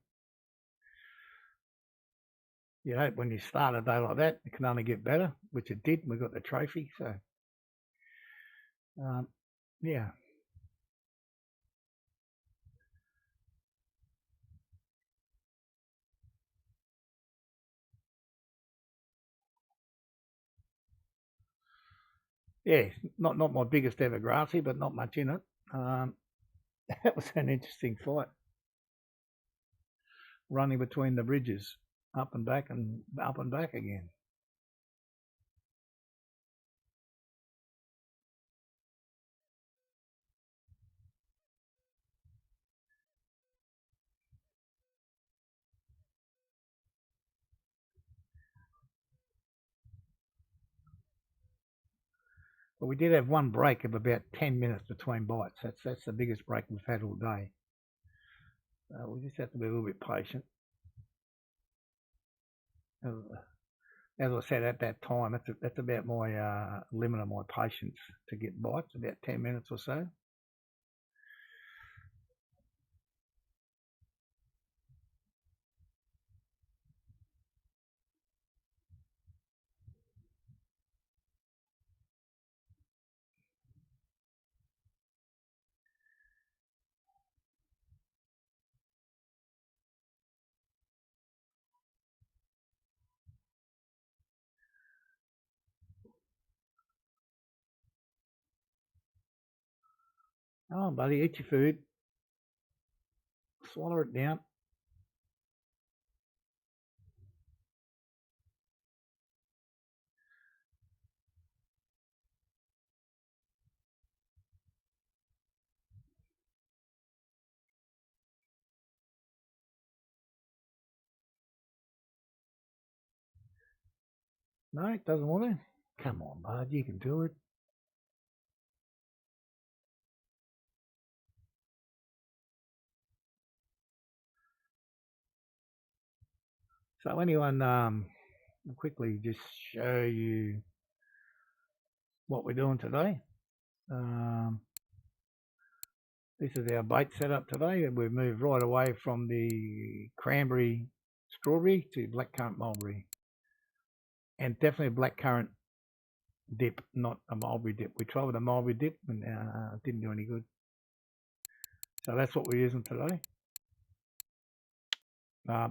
you know, when you start a day like that, it can only get better, which it did. We got the trophy. So, yeah. Yeah, not my biggest ever grassy, but not much in it. That was an interesting fight. Running between the bridges, up and back and up and back again. But we did have one break of about 10 minutes between bites. That's the biggest break we've had all day. We just have to be a little bit patient. As I said at that time, that's about my limit of my patience to get bites, about 10 minutes or so. Oh, buddy, eat your food. Swallow it down. No, it doesn't want to. Come on, bud, you can do it. So anyone, I'll quickly just show you what we're doing today. This is our bait setup today. We've moved right away from the cranberry strawberry to blackcurrant mulberry. And definitely a blackcurrant dip, not a mulberry dip. We tried with a mulberry dip and it didn't do any good. So that's what we're using today.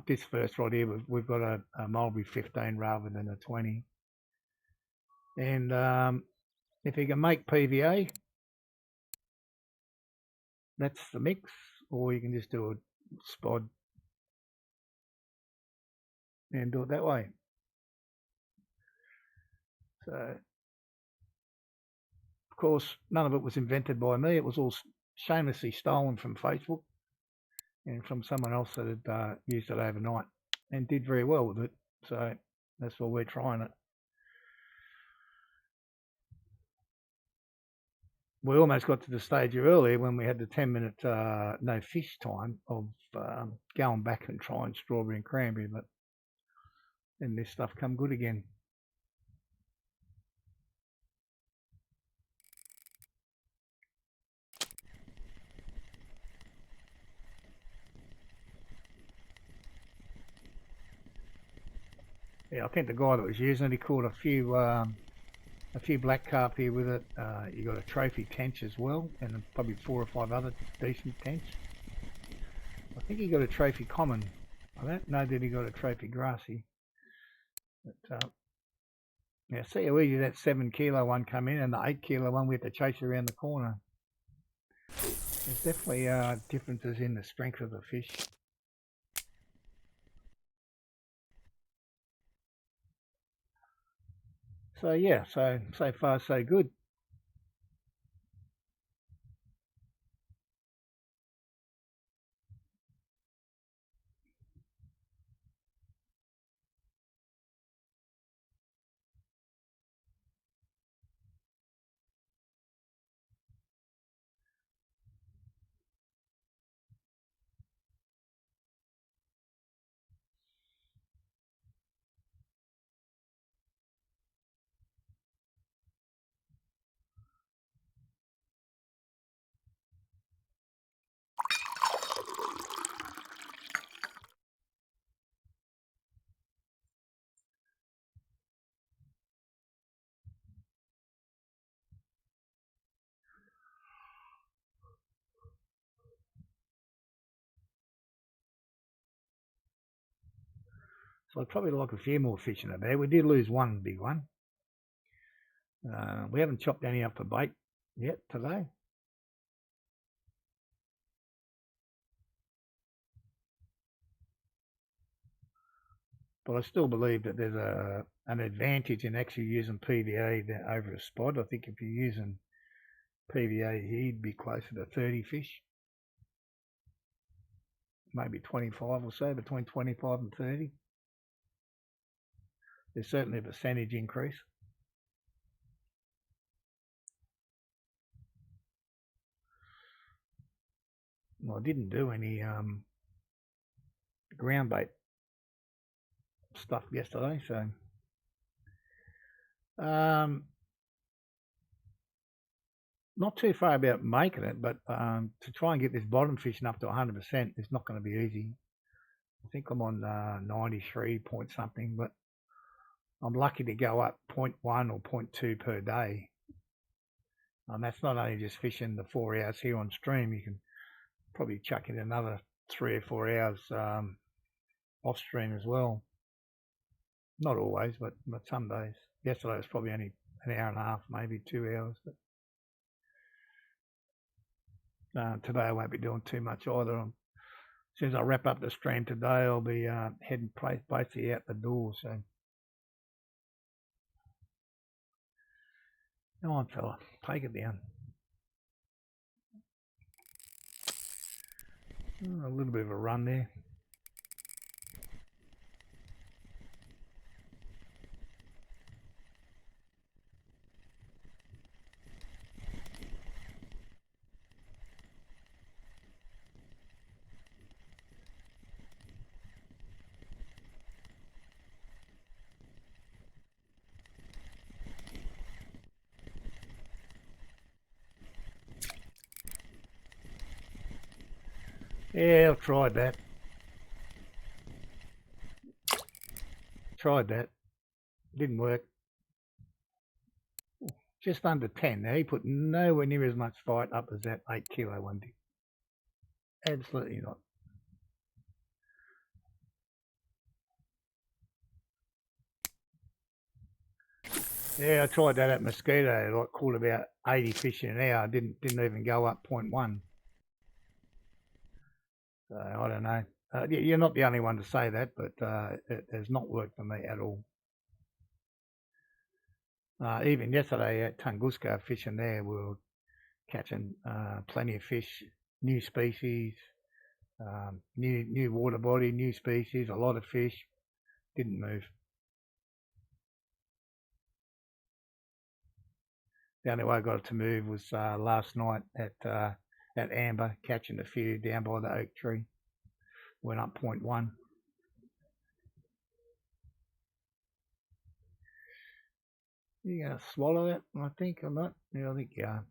This first right here, we've got a mulberry 15 rather than a 20. And if you can make PVA, that's the mix, or you can just do a spod and do it that way. So, of course, none of it was invented by me. It was all shamelessly stolen from Facebook and from someone else that had used it overnight and did very well with it. So that's why we're trying it. We almost got to the stage earlier when we had the 10-minute no fish time of going back and trying strawberry and cranberry, but then this stuff come good again. Yeah, I think the guy that was using it, he caught a few black carp here with it. You got a trophy tench as well, and probably 4 or 5 other decent tench. I think he got a trophy common. I don't know that he got a trophy grassy. But yeah, see how easy that 7 kilo one come in, and the 8 kilo one we had to chase around the corner. There's definitely differences in the strength of the fish. So yeah, so far so good. So I'd probably like a few more fish in the bag. We did lose one big one. We haven't chopped any up for bait yet today. But I still believe that there's an advantage in actually using PVA over a spot. I think if you're using PVA here, you'd be closer to 30 fish. Maybe 25 or so, between 25 and 30. There's certainly a percentage increase. Well, I didn't do any ground bait stuff yesterday, so not too far about making it, but to try and get this bottom fishing up to 100% is not going to be easy. I think I'm on 93 point something, but I'm lucky to go up 0.1 or 0.2 per day. And that's not only just fishing the 4 hours here on stream, you can probably chuck in another 3 or 4 hours off stream as well. Not always, but some days. Yesterday was probably only an hour and a half, maybe 2 hours. But today I won't be doing too much either. As soon as I wrap up the stream today, I'll be heading basically out the door. So, come on, fella, take it down. A little bit of a run there. Yeah, I've tried that. Tried that. Didn't work. Just under 10. Now he put nowhere near as much fight up as that 8 kilo one did. Absolutely not. Yeah, I tried that at Mosquito. Like caught about 80 fish in an hour. Didn't even go up 0.1. So I don't know. You're not the only one to say that, but it has not worked for me at all. Even yesterday at Tunguska, fishing there, we were catching plenty of fish, new species, new water body, new species, a lot of fish. Didn't move. The only way I got it to move was last night at Amber, catching a few down by the oak tree. Went up 0.1. You gonna swallow that? I think or not? Yeah, I think you are.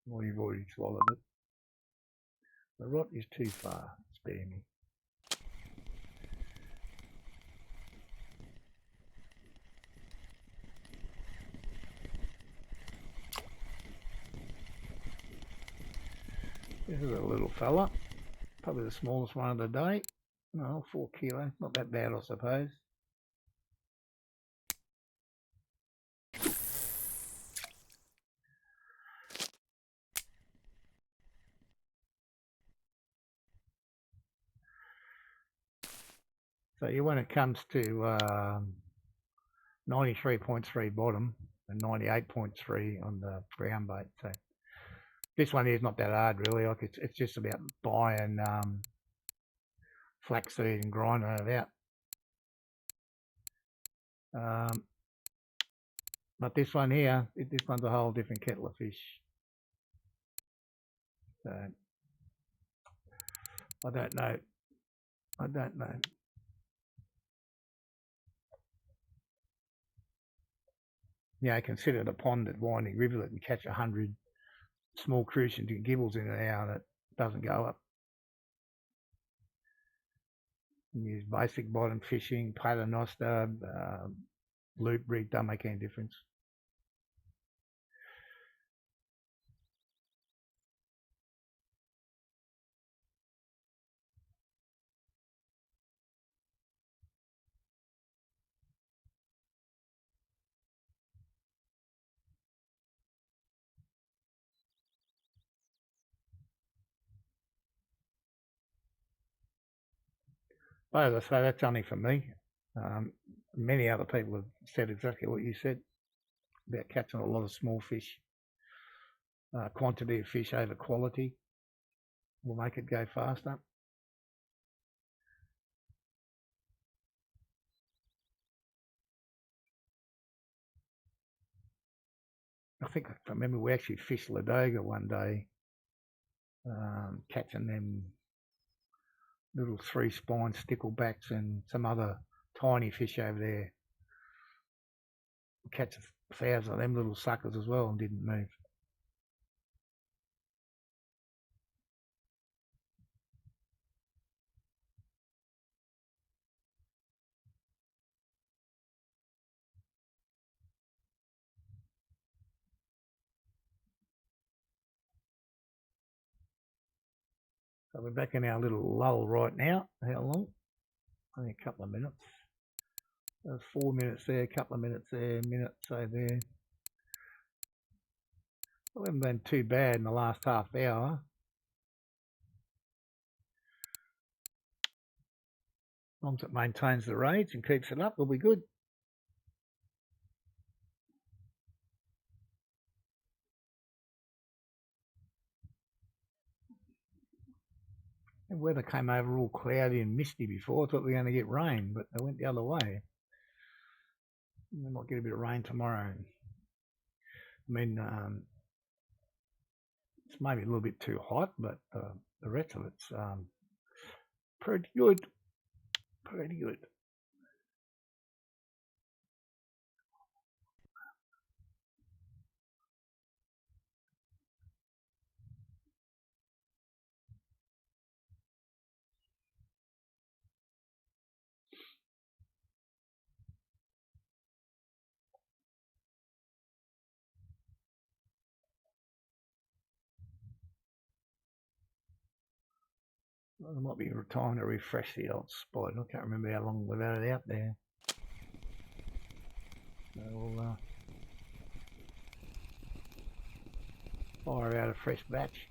Well, you've already swallowed it. The rot is too far. Spare me. This is a little fella. Probably the smallest one of the day. No, 4 kilo. Not that bad, I suppose. So when it comes to 93.3 bottom and 98.3 on the ground bait. So this one here is not that hard really. Like it's just about buying flaxseed and grinding it out. But this one here, this one's a whole different kettle of fish. So I don't know. Consider the pond at Winding Rivulet and catch 100 small crucians and gibbles in an hour that doesn't go up. You use basic bottom fishing, paternoster, loop rig, don't make any difference. But as I say, that's only for me. Many other people have said exactly what you said about catching a lot of small fish. Quantity of fish over quality will make it go faster. I think I remember we actually fished Ladoga one day, catching them little 3-spine sticklebacks and some other tiny fish over there. Catch 1,000 of them little suckers as well and didn't move. So we're back in our little lull right now. How long? Only a couple of minutes. There's 4 minutes there, a couple of minutes there, a minute so there. We haven't been too bad in the last half hour. As long as it maintains the rage and keeps it up, we'll be good. The weather came over all cloudy and misty before. I thought we were going to get rain, but they went the other way. We might get a bit of rain tomorrow. I mean, it's maybe a little bit too hot, but the rest of it's pretty good. Pretty good. I might be time to refresh the old spot. I can't remember how long we've had it out there. So we'll fire out a fresh batch.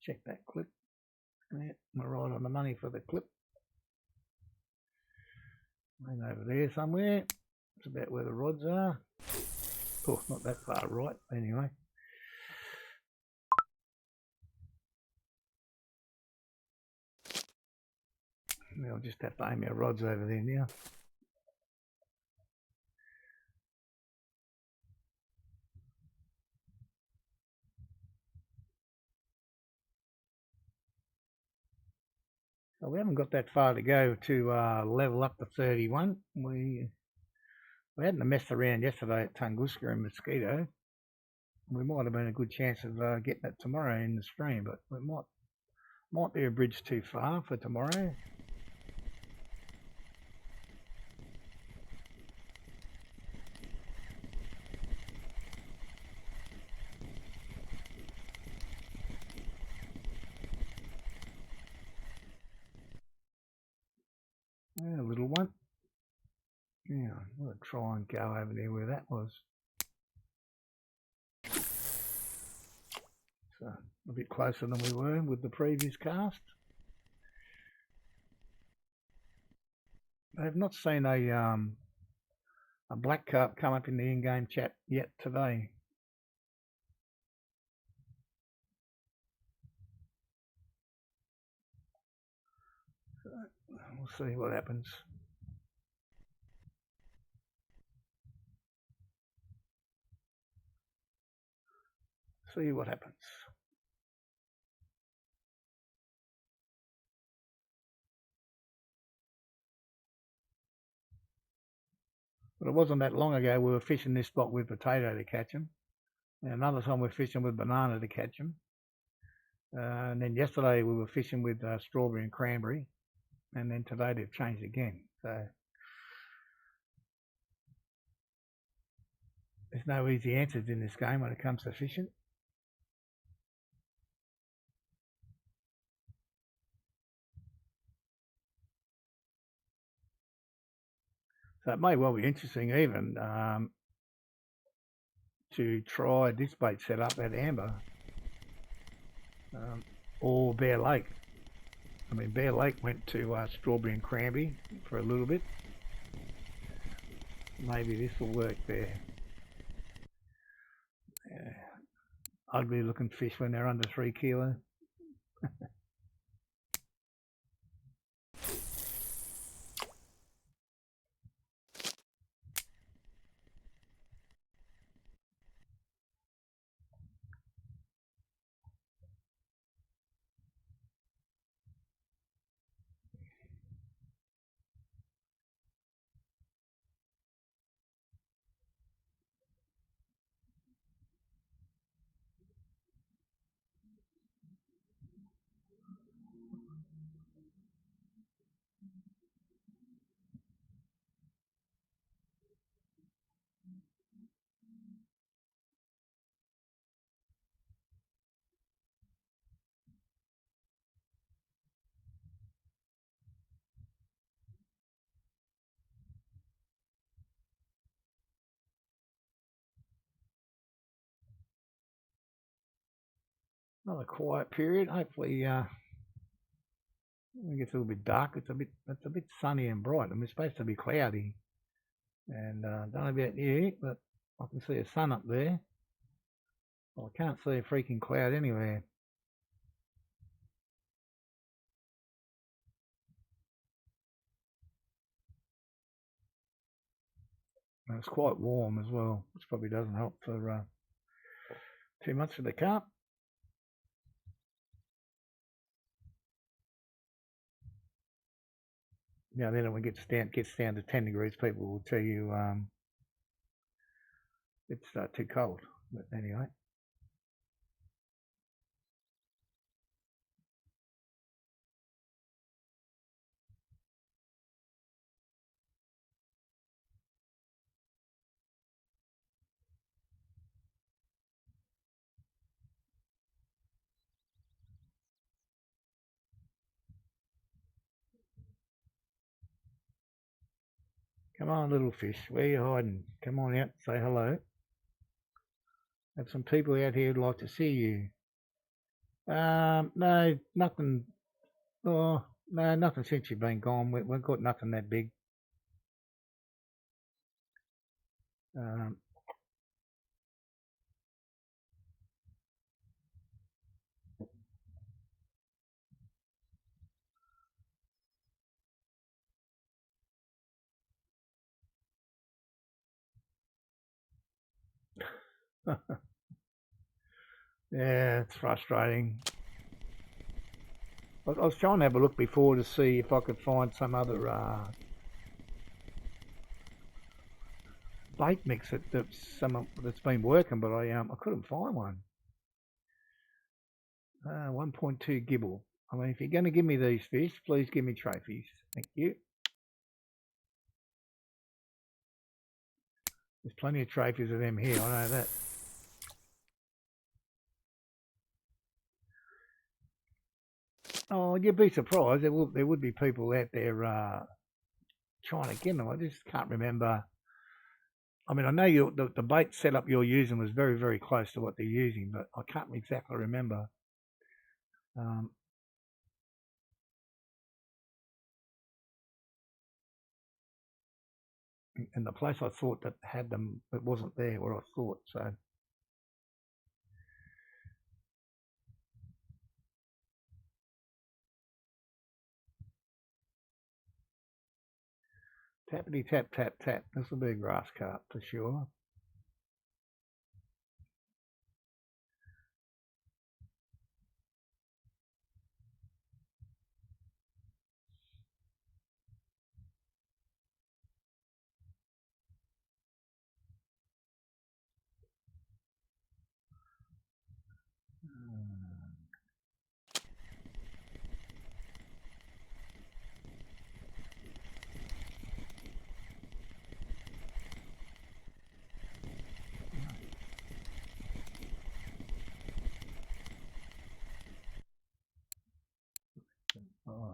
Check that clip. Yeah, we're right on the money for the clip. Hang over there somewhere. It's about where the rods are. Oh, not that far right, anyway. I'll just have to aim our rods over there now. So we haven't got that far to go to level up to 31. We hadn't messed around yesterday at Tunguska and Mosquito. We might have been a good chance of getting it tomorrow in the stream, but it might be a bridge too far for tomorrow. Yeah, a little one. Yeah, I'll try and go over there where that was. So a bit closer than we were with the previous cast. I've not seen a Black Carp come up in the in-game chat yet today. So we'll see what happens. See what happens. But it wasn't that long ago we were fishing this spot with potato to catch them. And another time we're fishing with banana to catch them. And then yesterday we were fishing with strawberry and cranberry. And then today they've changed again. So there's no easy answers in this game when it comes to fishing. So it may well be interesting even to try this bait setup at Amber or Bear Lake. I mean, Bear Lake went to strawberry and cranberry for a little bit. Maybe this will work there. Yeah. Ugly looking fish when they're under 3 kilo. Another quiet period. Hopefully, when it gets a little bit dark, it's a bit sunny and bright. I mean, it's supposed to be cloudy, and don't know about you, but I can see a sun up there. Well, I can't see a freaking cloud anywhere. And it's quite warm as well, which probably doesn't help for too much for the carp. Now then, when it gets down to 10 degrees, people will tell you it's too cold. But anyway. Come on, little fish. Where you hiding? Come on out. Say hello. Have some people out here who'd like to see you. No, nothing. Oh, no, nothing since you've been gone. We've got nothing that big. Um, yeah, it's frustrating. I was trying to have a look before to see if I could find some other bait mix that's been working, but I couldn't find one. 1.2 gibble. I mean, if you're going to give me these fish, please give me trophies. Thank you. There's plenty of trophies of them here. I know that. Oh, you'd be surprised. There would be people out there trying to get them. I just can't remember. I mean, I know the bait setup you're using was very, very close to what they're using, but I can't exactly remember. And the place I thought that had them, it wasn't there where I thought. So tappity tap tap tap. This will be a grass carp for sure. Oh,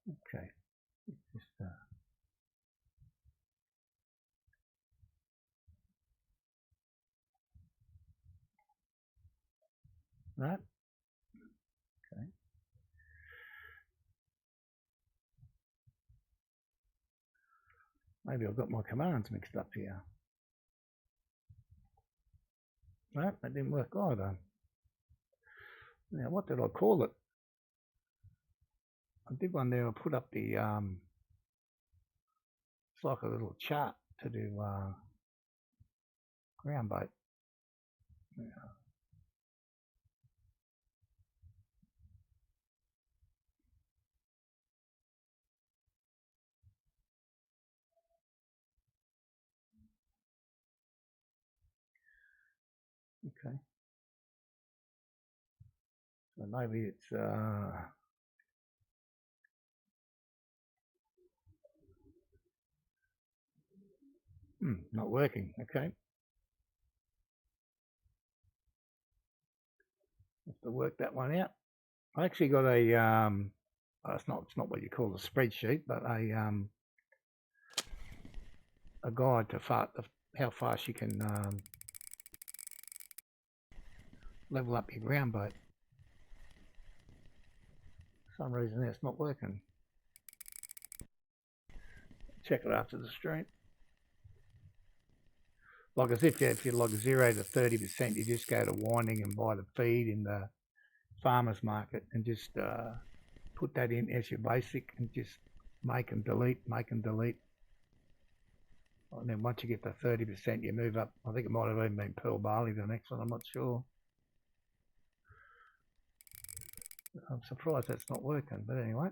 okay. Just right. Okay. Maybe I've got my commands mixed up here. No, that didn't work either. Now, what did I call it? I did one there. I put up the it's like a little chart to do ground bait. Yeah. Okay. So maybe it's not working. Okay. Have to work that one out. I actually got a it's not what you call a spreadsheet, but a guide to how fast you can level up your ground bait. For some reason it's not working. Check it after the stream. Like as if you're like 0 to 30%, you just go to winding and buy the feed in the farmer's market and just put that in as your basic and just make and delete. And then once you get to 30%, you move up. I think it might have even been pearl barley the next one, I'm not sure. I'm surprised that's not working, but anyway.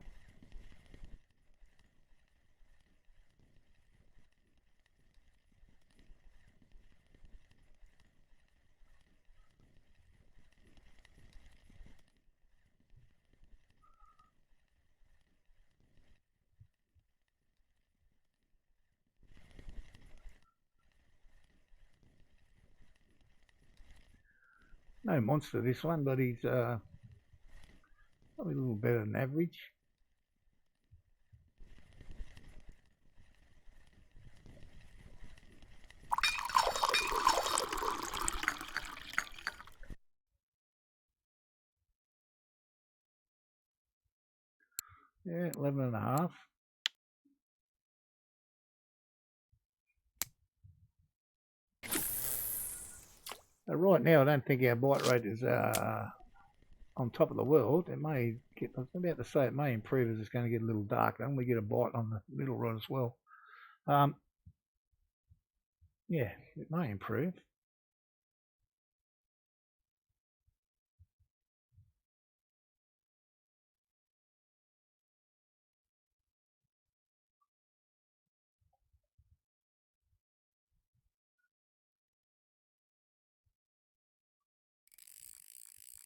No monster this one, but he's probably a little better than average. Yeah, 11.5. Right now, I don't think our bite rate is on top of the world. It may get, I was about to say, it may improve as it's going to get a little darker and we get a bite on the middle rod as well. Yeah, it may improve.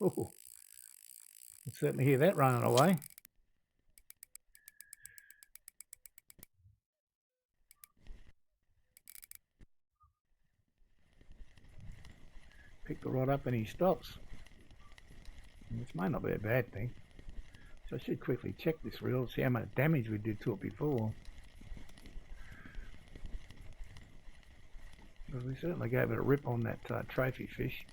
Oh, I certainly hear that running away. Pick the rod up and he stops. This may not be a bad thing. So I should quickly check this reel, see how much damage we did to it before. Because we certainly gave it a rip on that trophy fish.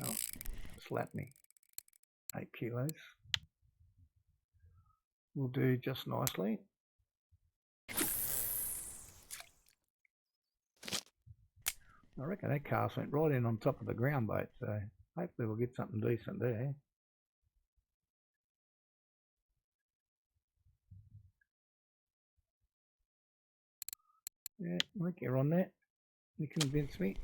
Oh, slapped me. 8 kilos. Will do just nicely. I reckon that cast went right in on top of the ground bait, so hopefully we'll get something decent there. Yeah, I think you're on that. You convinced me.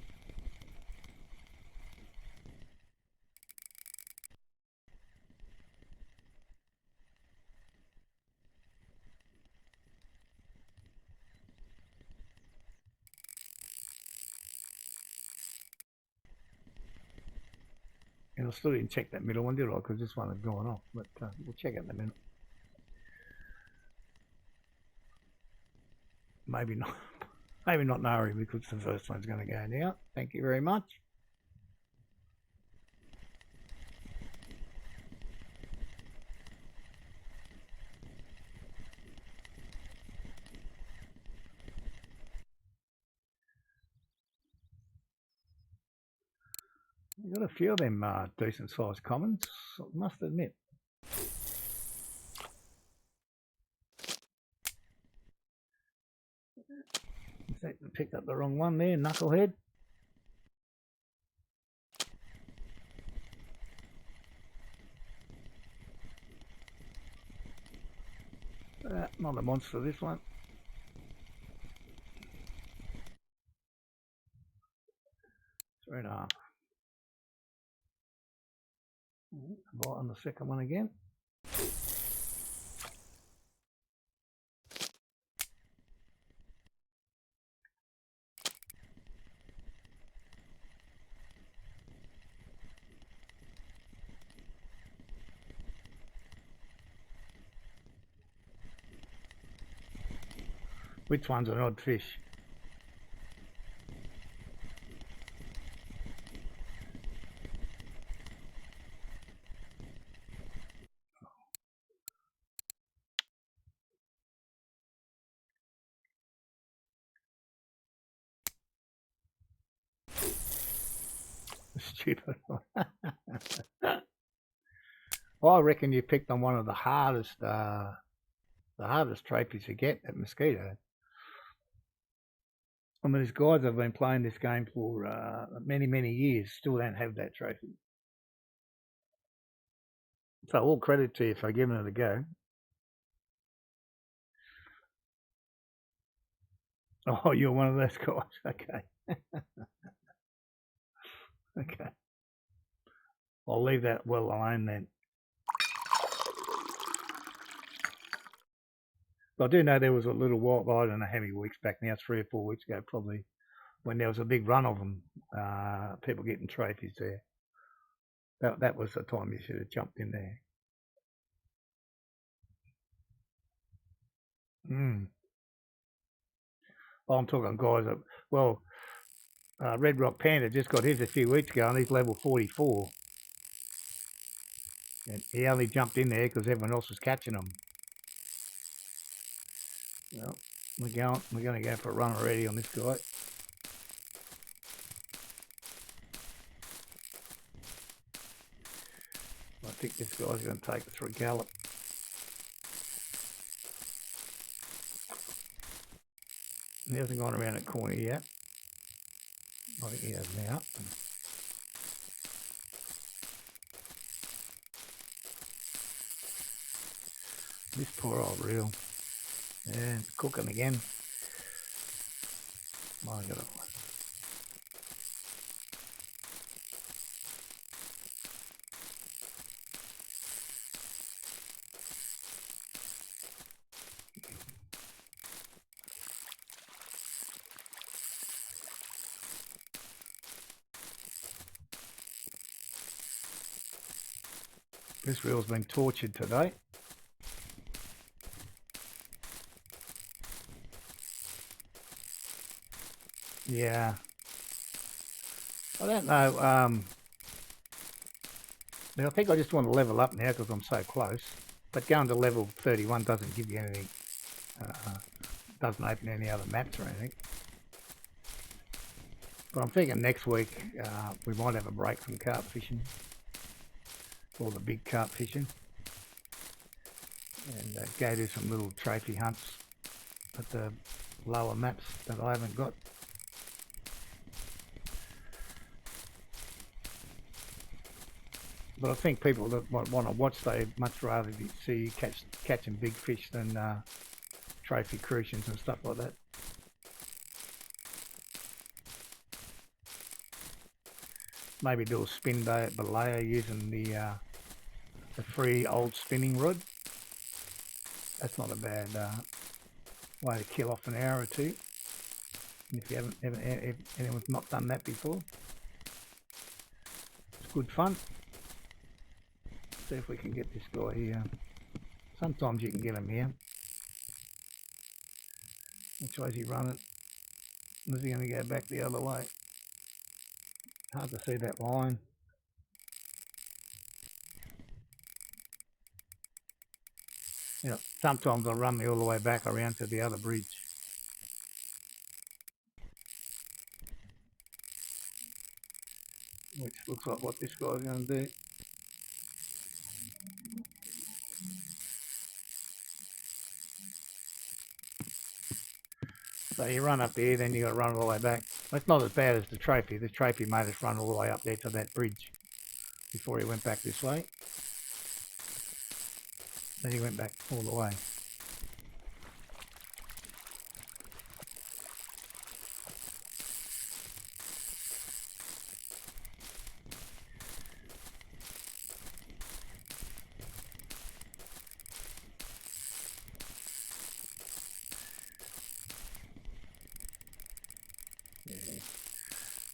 And I still didn't check that middle one, did I? Because this one had gone off. But we'll check it in a minute. Maybe not. Maybe not Nari because the first one's going to go now. Thank you very much. We've got a few of them decent sized commons, I must admit. Picked up the wrong one there, knucklehead. Not a monster, this one. Three and a half. Bite on the second one again. Which one's an odd fish? Stupid one. I reckon you picked on one of the hardest trophies to get at Mosquito. I mean, these guys have been playing this game for many, many years, still don't have that trophy. So all credit to you for giving it a go. Oh, you're one of those guys. Okay. Okay. I'll leave that well alone then. I do know there was a little while, I don't know how many weeks back now, 3 or 4 weeks ago, probably when there was a big run of them, people getting trophies there. That was the time you should have jumped in there. Oh, I'm talking guys that, well, Red Rock Panda just got his a few weeks ago and he's level 44. And he only jumped in there because everyone else was catching them. Well, we're going to go for a run already on this guy. I think this guy's going to take us for a gallop. He hasn't gone around the corner yet. I think he has now. This poor old reel. Yeah, it's cooking again. My God. This reel's been tortured today. Yeah. I don't know. I think I just want to level up now because I'm so close. But going to level 31 doesn't give you anything. Doesn't open any other maps or anything. But I'm thinking next week we might have a break from carp fishing. Or the big carp fishing. And go do some little trophy hunts at the lower maps that I haven't got. But I think people that want to watch, they'd much rather see you catching big fish than trophy crucians and stuff like that. Maybe do a spin day at Balea using the free old spinning rod. That's not a bad way to kill off an hour or two. And if you haven't, if anyone's not done that before, it's good fun. See if we can get this guy here. Sometimes you can get him here. Which way is he running? Is he going to go back the other way? Hard to see that line. Yeah, sometimes they'll run me all the way back around to the other bridge. Which looks like what this guy's going to do. So you run up there, then you got to run all the way back. It's not as bad as the trophy. The trophy made us run all the way up there to that bridge before he went back this way. Then he went back all the way.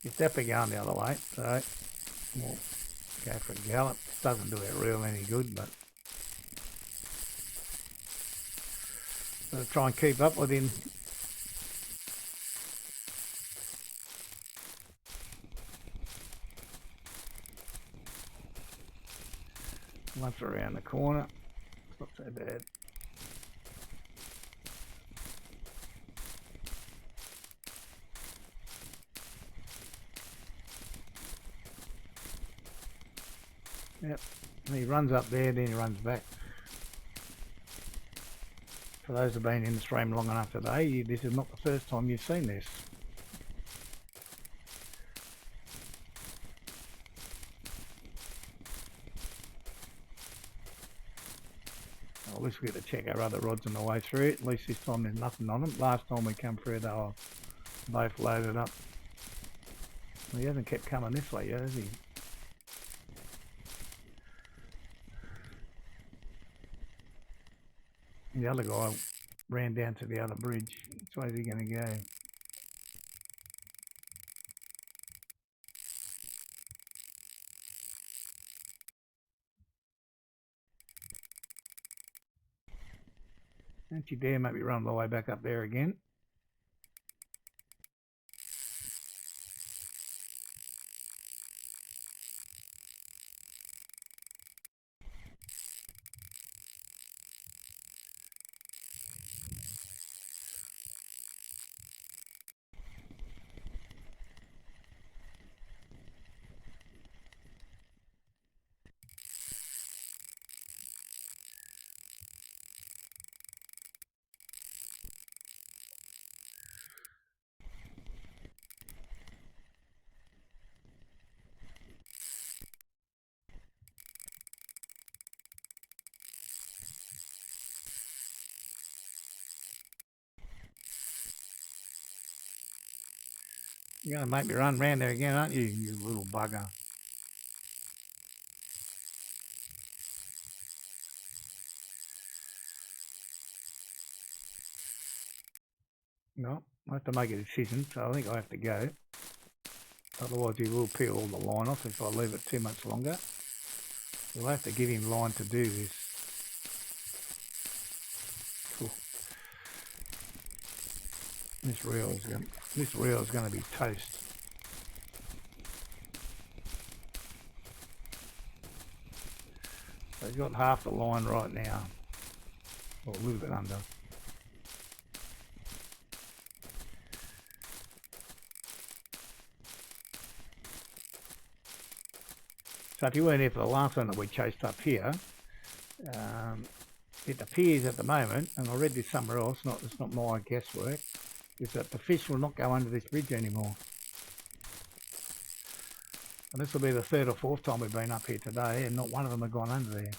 He's definitely going the other way, so we'll go for a gallop. Doesn't do our reel any good, but I'll try and keep up with him. Once around the corner, it's not so bad. Yep, and he runs up there, then he runs back. For those who've been in the stream long enough today, this is not the first time you've seen this. At least we get to check our other rods on the way through it. At least this time there's nothing on them. Last time we come through, they were both loaded up. Well, he hasn't kept coming this way yet, has he? The other guy ran down to the other bridge. Which way is he going to go? Don't you dare make me run my way back up there again. You're going to make me run round there again, aren't you, you little bugger? No, I have to make a decision, so I think I have to go. Otherwise he will peel all the line off if I leave it too much longer. We'll have to give him line to do this. Cool. This reel is going to be toast. So he's got half the line right now, or a little bit under. So if you weren't here for the last one that we chased up here, it appears at the moment, and I read this somewhere else, it's not my guesswork, is that the fish will not go under this bridge anymore. And this will be the third or fourth time we've been up here today, and not one of them have gone under there.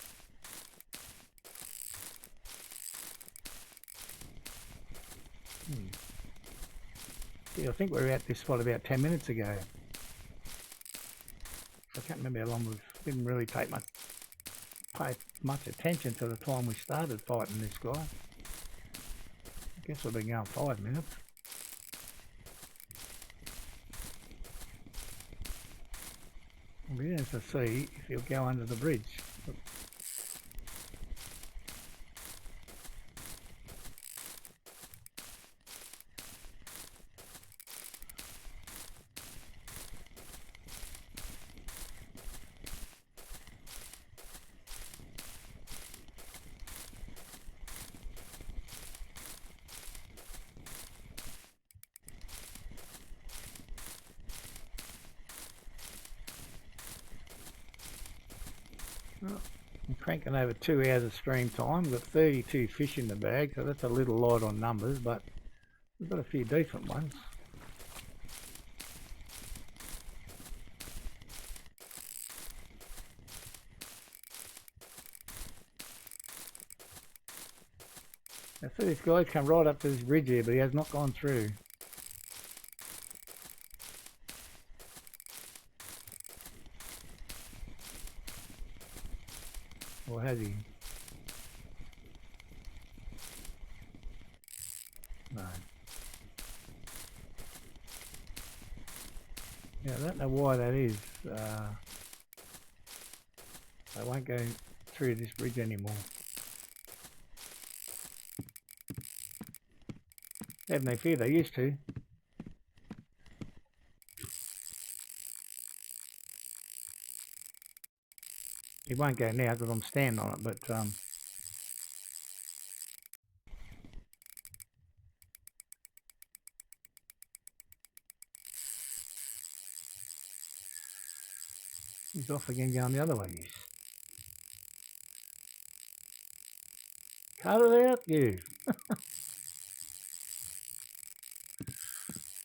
Yeah, I think we were at this spot about 10 minutes ago. I can't remember how long we didn't really pay much attention to the time we started fighting this guy. I guess we've been going 5 minutes. We'll be interested to see if he'll go under the bridge. I'm cranking over 2 hours of stream time. We've got 32 fish in the bag, so that's a little light on numbers, but we've got a few decent ones. I see this guy's come right up to this bridge here, but he has not gone through. Or has he? No. Yeah, I don't know why that is. They won't go through this bridge anymore. Have no fear, they used to. He won't go now because I'm standing on it, but he's off again going the other way. Cut it out, you.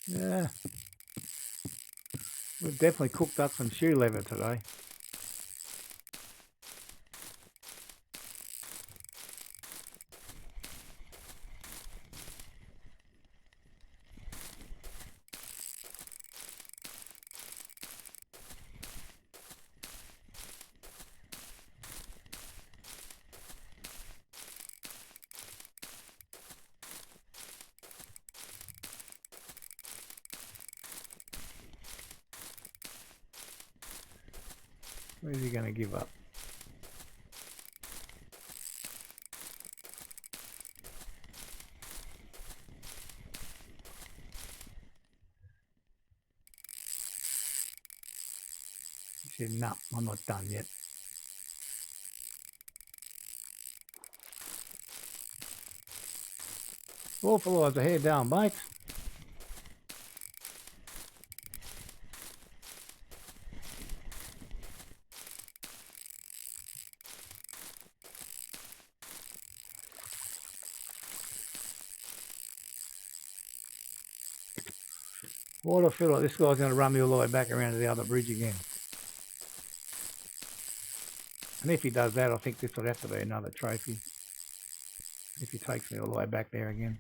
Yeah. We've definitely cooked up some shoe leather today. Where's he going to give up? said, no, I'm not done yet. Awful lots of hair down, mate. Why do I feel like this guy's going to run me all the way back around to the other bridge again? And if he does that, I think this would have to be another trophy. If he takes me all the way back there again.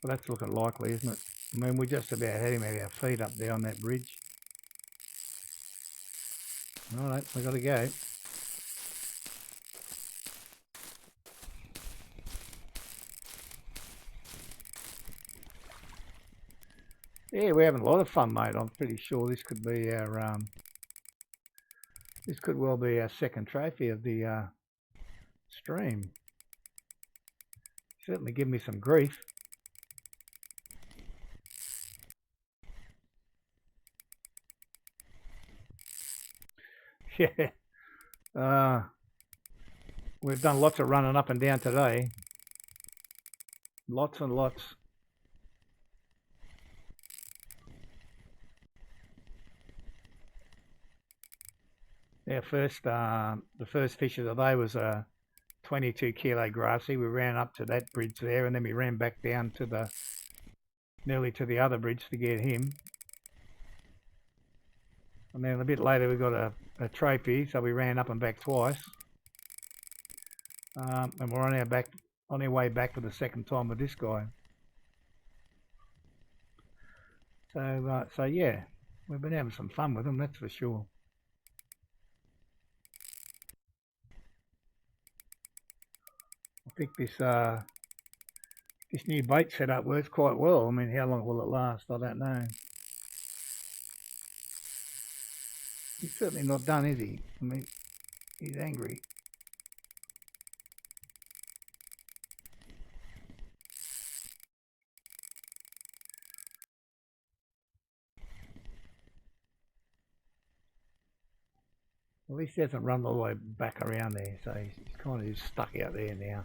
Well, that's looking likely, isn't it? I mean, we just about had him at our feet up there on that bridge. Alright, we got to go. Yeah, we're having a lot of fun, mate. I'm pretty sure this could be our this could well be our second trophy of the stream. Certainly give me some grief. Yeah. We've done lots of running up and down today. Lots and lots. Our first, the first fish of the day was a 22 kilo grassy. We ran up to that bridge there, and then we ran back down to the nearly to the other bridge to get him. And then a bit later we got a trophy, so we ran up and back twice. And we're on our way back for the second time with this guy. So yeah, we've been having some fun with him, that's for sure. I think this new bait setup works quite well. I mean, how long will it last? I don't know. He's certainly not done, is he? I mean, he's angry. At least he hasn't run all the way back around there, so he's kind of just stuck out there now.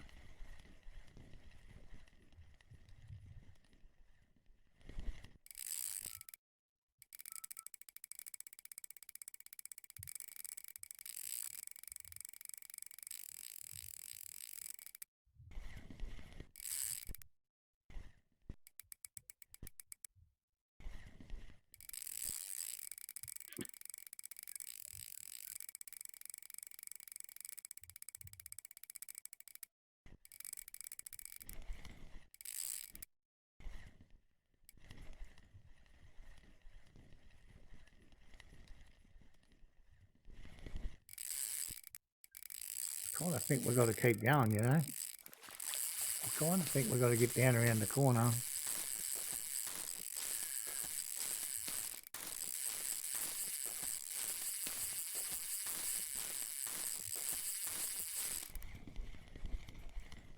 I kind of think we've got to keep going, you know. I kind of think we've got to get down around the corner.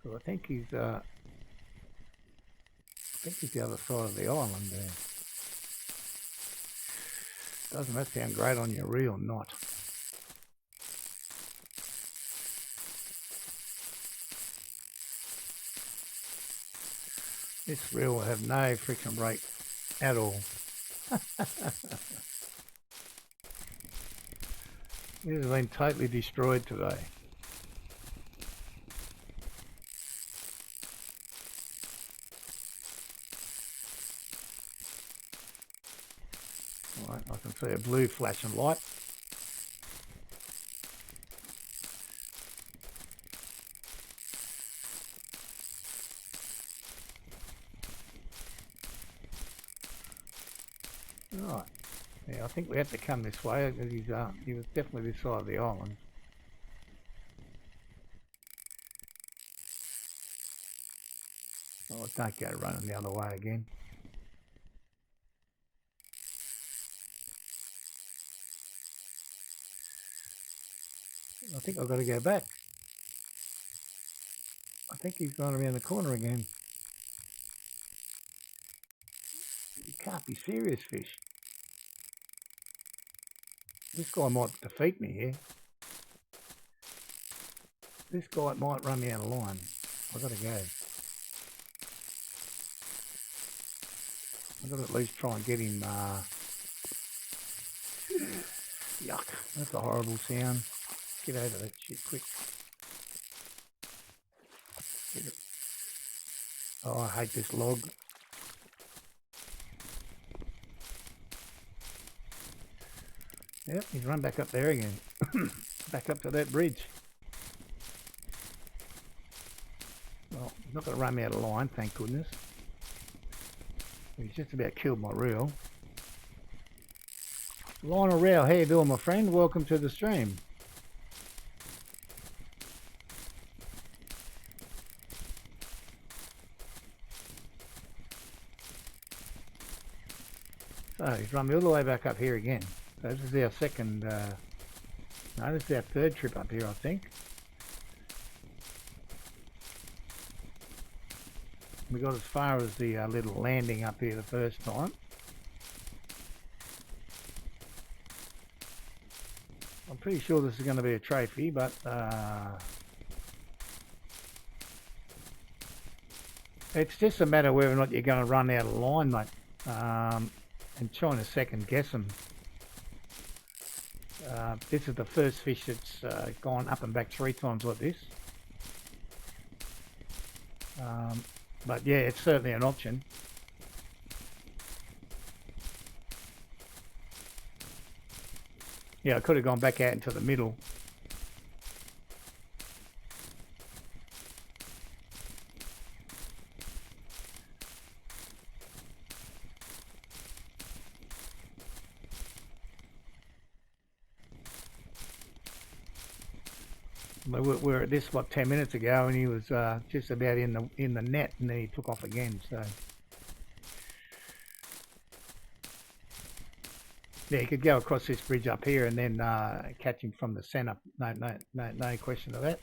So I think he's the other side of the island there. Doesn't that sound great on your reel? Not. This reel will have no friction brake at all. It has been totally destroyed today. Right, I can see a blue flashing light. Right, yeah, I think we have to come this way because he was definitely this side of the island. Oh, don't go running the other way again. I think I've got to go back. I think he's gone around the corner again. Can't be serious, fish. This guy might defeat me here. This guy might run me out of line. I've got to go. I've got to at least try and get him. Yuck. That's a horrible sound. Get over that shit quick. Oh, I hate this log. Yep, he's run back up there again. Back up to that bridge. Well, he's not going to run me out of line, thank goodness. He's just about killed my reel. Lionel Rao, how you doing, my friend? Welcome to the stream. So he's run me all the way back up here again. So this is our second, no, this is our third trip up here, I think. We got as far as the little landing up here the first time. I'm pretty sure this is going to be a trophy, but it's just a matter of whether or not you're going to run out of line, mate, and trying to second guess them. This is the first fish that's gone up and back 3 times like this. But yeah, it's certainly an option. Yeah, I could have gone back out into the middle. We were at this, what, 10 minutes ago, and he was just about in the net, and then he took off again. So yeah, he could go across this bridge up here and then catch him from the centre. No question of that.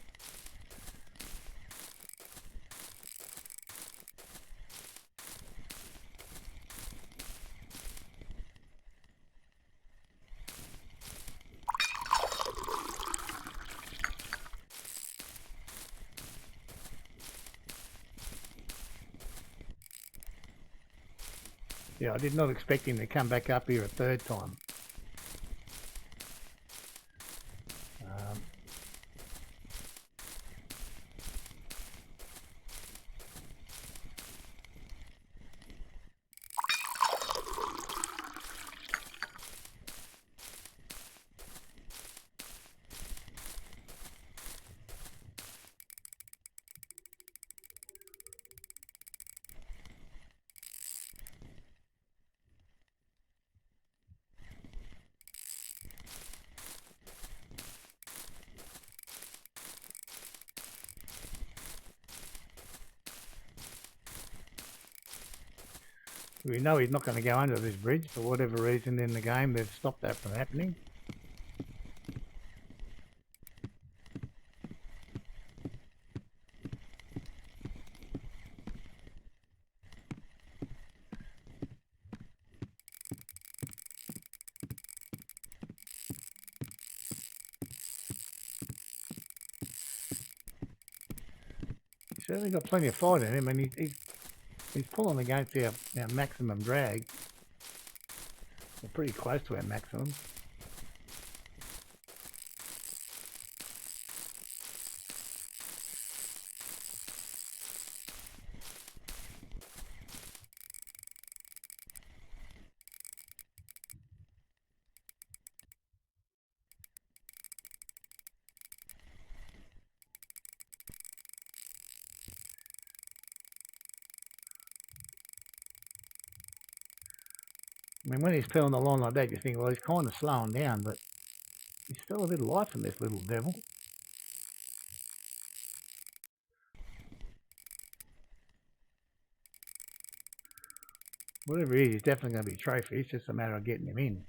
Yeah, I did not expect him to come back up here a third time. We know he's not going to go under this bridge for whatever reason in the game. They've stopped that from happening. He's certainly got plenty of fight in him, and he's pulling against our maximum drag. We're pretty close to our maximum. I mean, when he's pulling the line like that, you think, well, he's kind of slowing down, but he's still a bit of life in this little devil. Whatever he is, he's definitely going to be a trophy. It's just a matter of getting him in.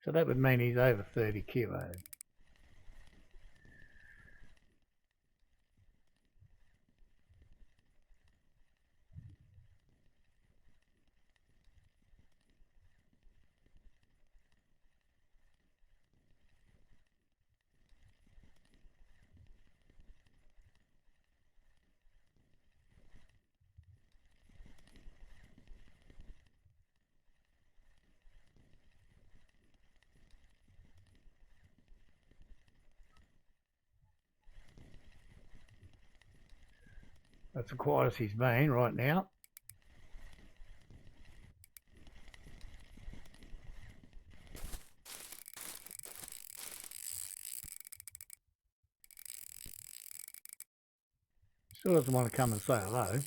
So that would mean he's over 30 kilos. That's the quietest he's been right now. Still doesn't want to come and say hello.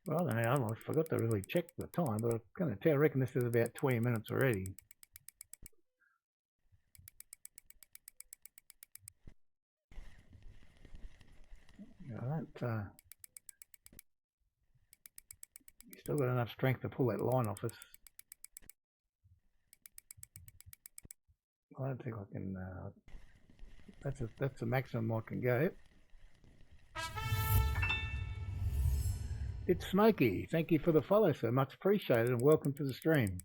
Well, I don't know, I forgot to really check the time, but I'm going to tell, I reckon this is about 20 minutes already. Still got enough strength to pull that line off us. I don't think I can, that's the maximum I can go. It's Smokey. Thank you for the follow, sir. Much appreciated, and welcome to the stream.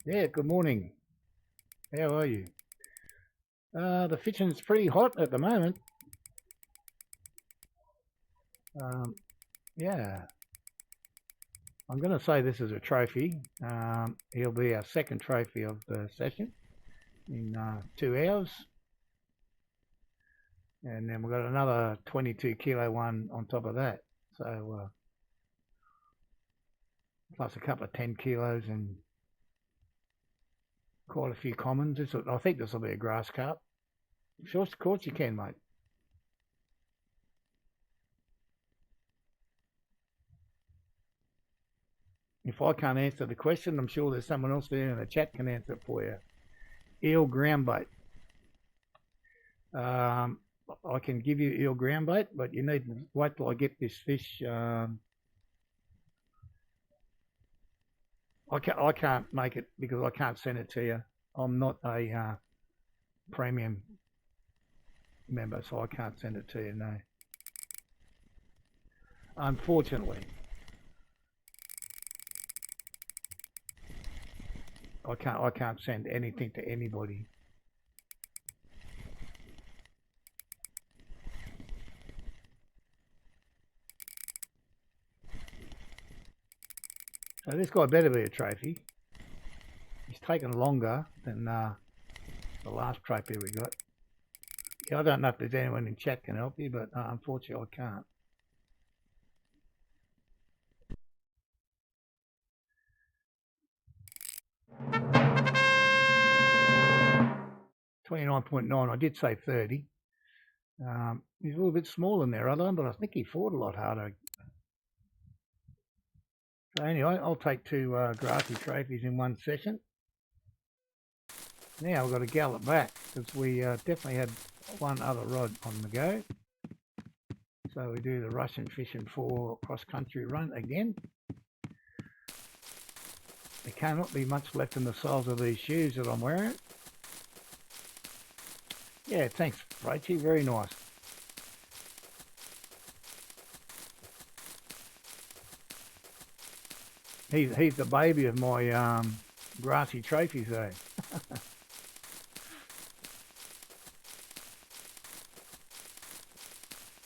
Yeah, good morning. How are you? The fishing's pretty hot at the moment. Yeah. I'm going to say this is a trophy. He'll be our second trophy of the session in 2 hours. And then we've got another 22 kilo one on top of that. So, plus a couple of 10 kilos and quite a few commons. I think this will be a grass carp. Sure, of course you can, mate. If I can't answer the question, I'm sure there's someone else there in the chat can answer it for you. Eel ground bait. I can give you eel ground bait, but you need to wait till I get this fish. I can't make it because I can't send it to you. I'm not a premium member, so I can't send it to you, no. Unfortunately. I can't send anything to anybody. So this guy better be a trophy. He's taken longer than the last trophy we got. Yeah, I don't know if there's anyone in chat can help you, but unfortunately I can't. $29.9. I did say 30. He's a little bit smaller than their other one, but I think he fought a lot harder. So anyway, I'll take 2 grassy trophies in one session. Now we've got to gallop back because we definitely had one other rod on the go. So we do the Russian fishing 4 cross-country run again. There cannot be much left in the soles of these shoes that I'm wearing. Yeah, thanks, Rachie. Very nice. He's the baby of my grassy trophies, though.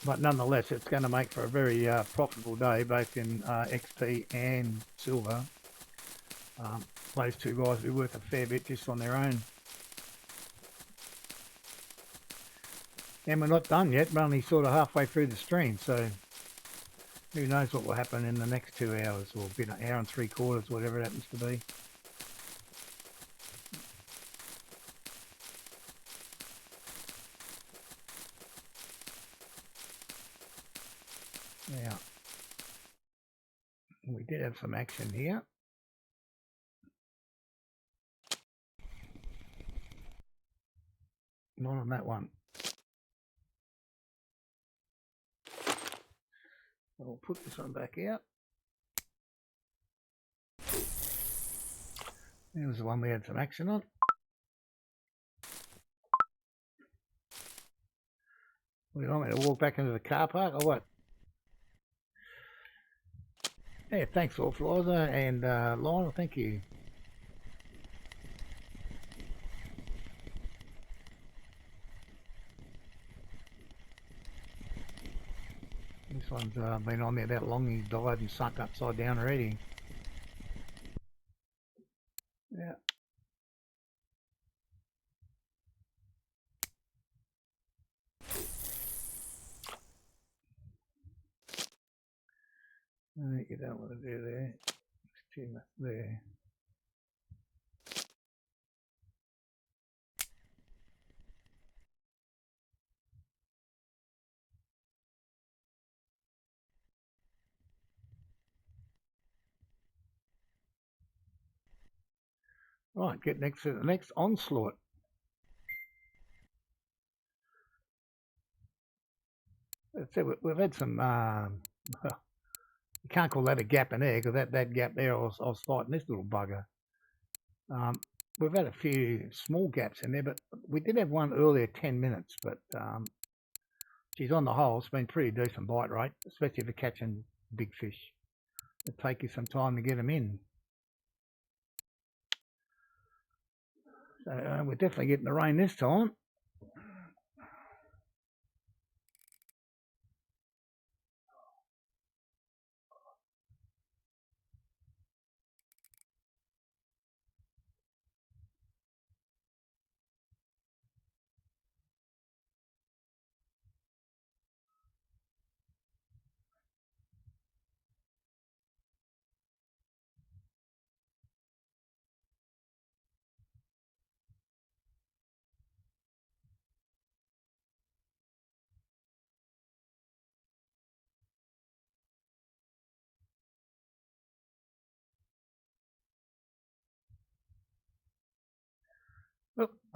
but nonetheless, it's going to make for a very profitable day, both in XP and silver. Those two guys will be worth a fair bit just on their own. And we're not done yet. We're only sort of halfway through the stream, so who knows what will happen in the next 2 hours, or an hour and 3/4, whatever it happens to be. Now, we did have some action here. Not on that one. I'll put this one back out. There was the one we had some action on. We want me to walk back into the car park or what? Yeah, thanks, Authorizer, and Lionel, thank you. This one's been on there that long, he's died and sunk upside down already. Yeah. You don't want to do there. It's too much there. Right, get next to the next onslaught. So we've had some, well, you can't call that a gap in there, because that gap there, I was fighting this little bugger. We've had a few small gaps in there, but we did have one earlier, 10 minutes, but geez, on the whole, it's been pretty decent bite rate, especially for catching big fish. It'll take you some time to get them in. So we're definitely getting the rain this time.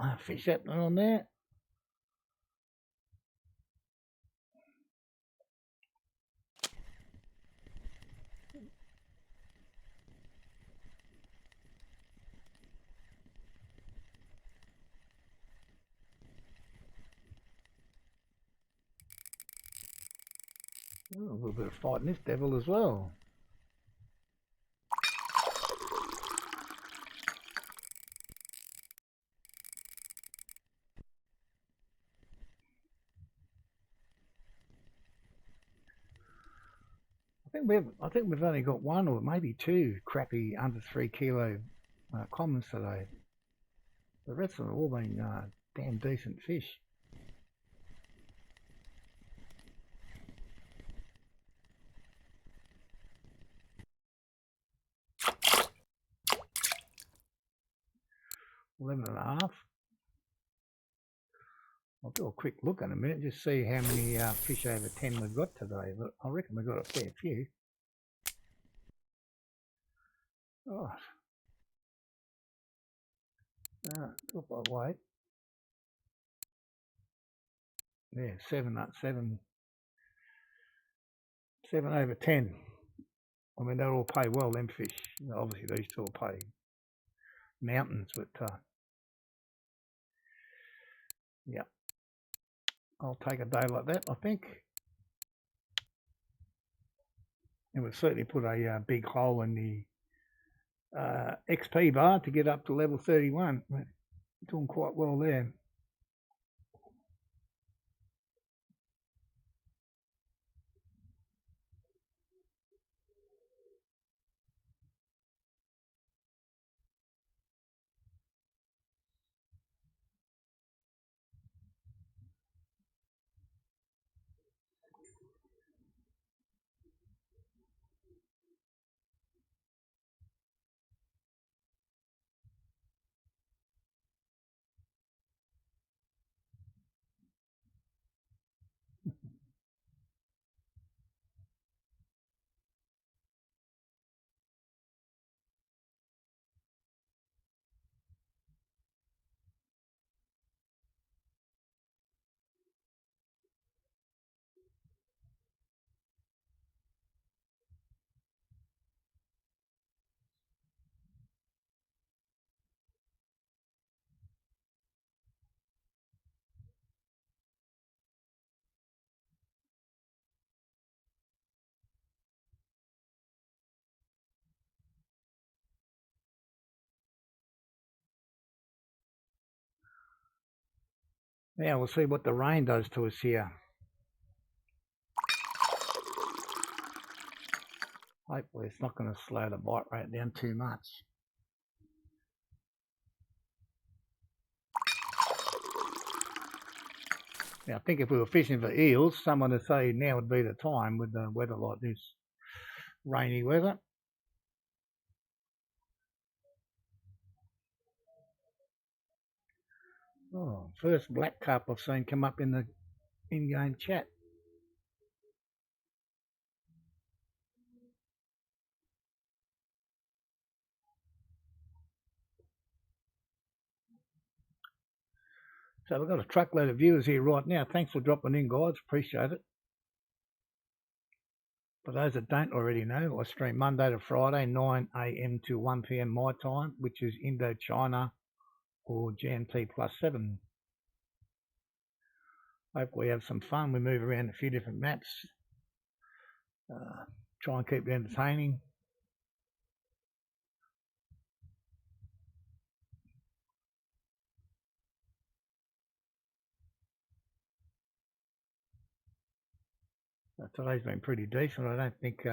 Oh, fish happening on there. Oh, a little bit of fighting this devil as well. I think we've only got one or maybe two crappy under 3 kilo commons today. The rest of them have all been damn decent fish. $11.5. I'll do a quick look in a minute, just see how many fish over 10 we've got today. But I reckon we've got a fair few. Oh, took my weight. Yeah, 7 over 10. I mean, they'll all pay well, them fish. Obviously, these two will pay mountains, but yeah, I'll take a day like that, I think. And we've certainly put a big hole in the XP bar to get up to level 31. We're doing quite well there. Now we'll see what the rain does to us here. Hopefully it's not going to slow the bite rate down too much. Now I think if we were fishing for eels, someone would say now would be the time with the weather like this, rainy weather. Oh, first black carp I've seen come up in the in-game chat. So we've got a truckload of viewers here right now. Thanks for dropping in, guys. Appreciate it. For those that don't already know, I stream Monday to Friday, 9 AM to 1 PM my time, which is Indochina or GMT +7. Hopefully we have some fun. We move around a few different maps. Try and keep it entertaining. Today's been pretty decent. I don't think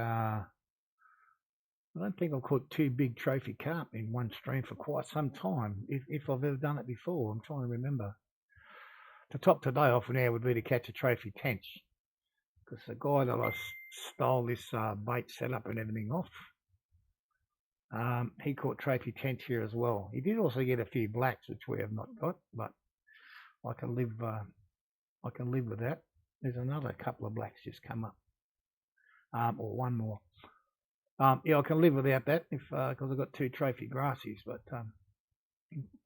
I've caught 2 big trophy carp in one stream for quite some time, if I've ever done it before. I'm trying to remember. The top today off now would be to catch a trophy tench, because the guy that I stole this bait setup and everything off, he caught trophy tench here as well. He did also get a few blacks, which we have not got, but I can live with that. There's another couple of blacks just come up, or one more. Yeah, I can live without that because I've got 2 trophy grassies, but a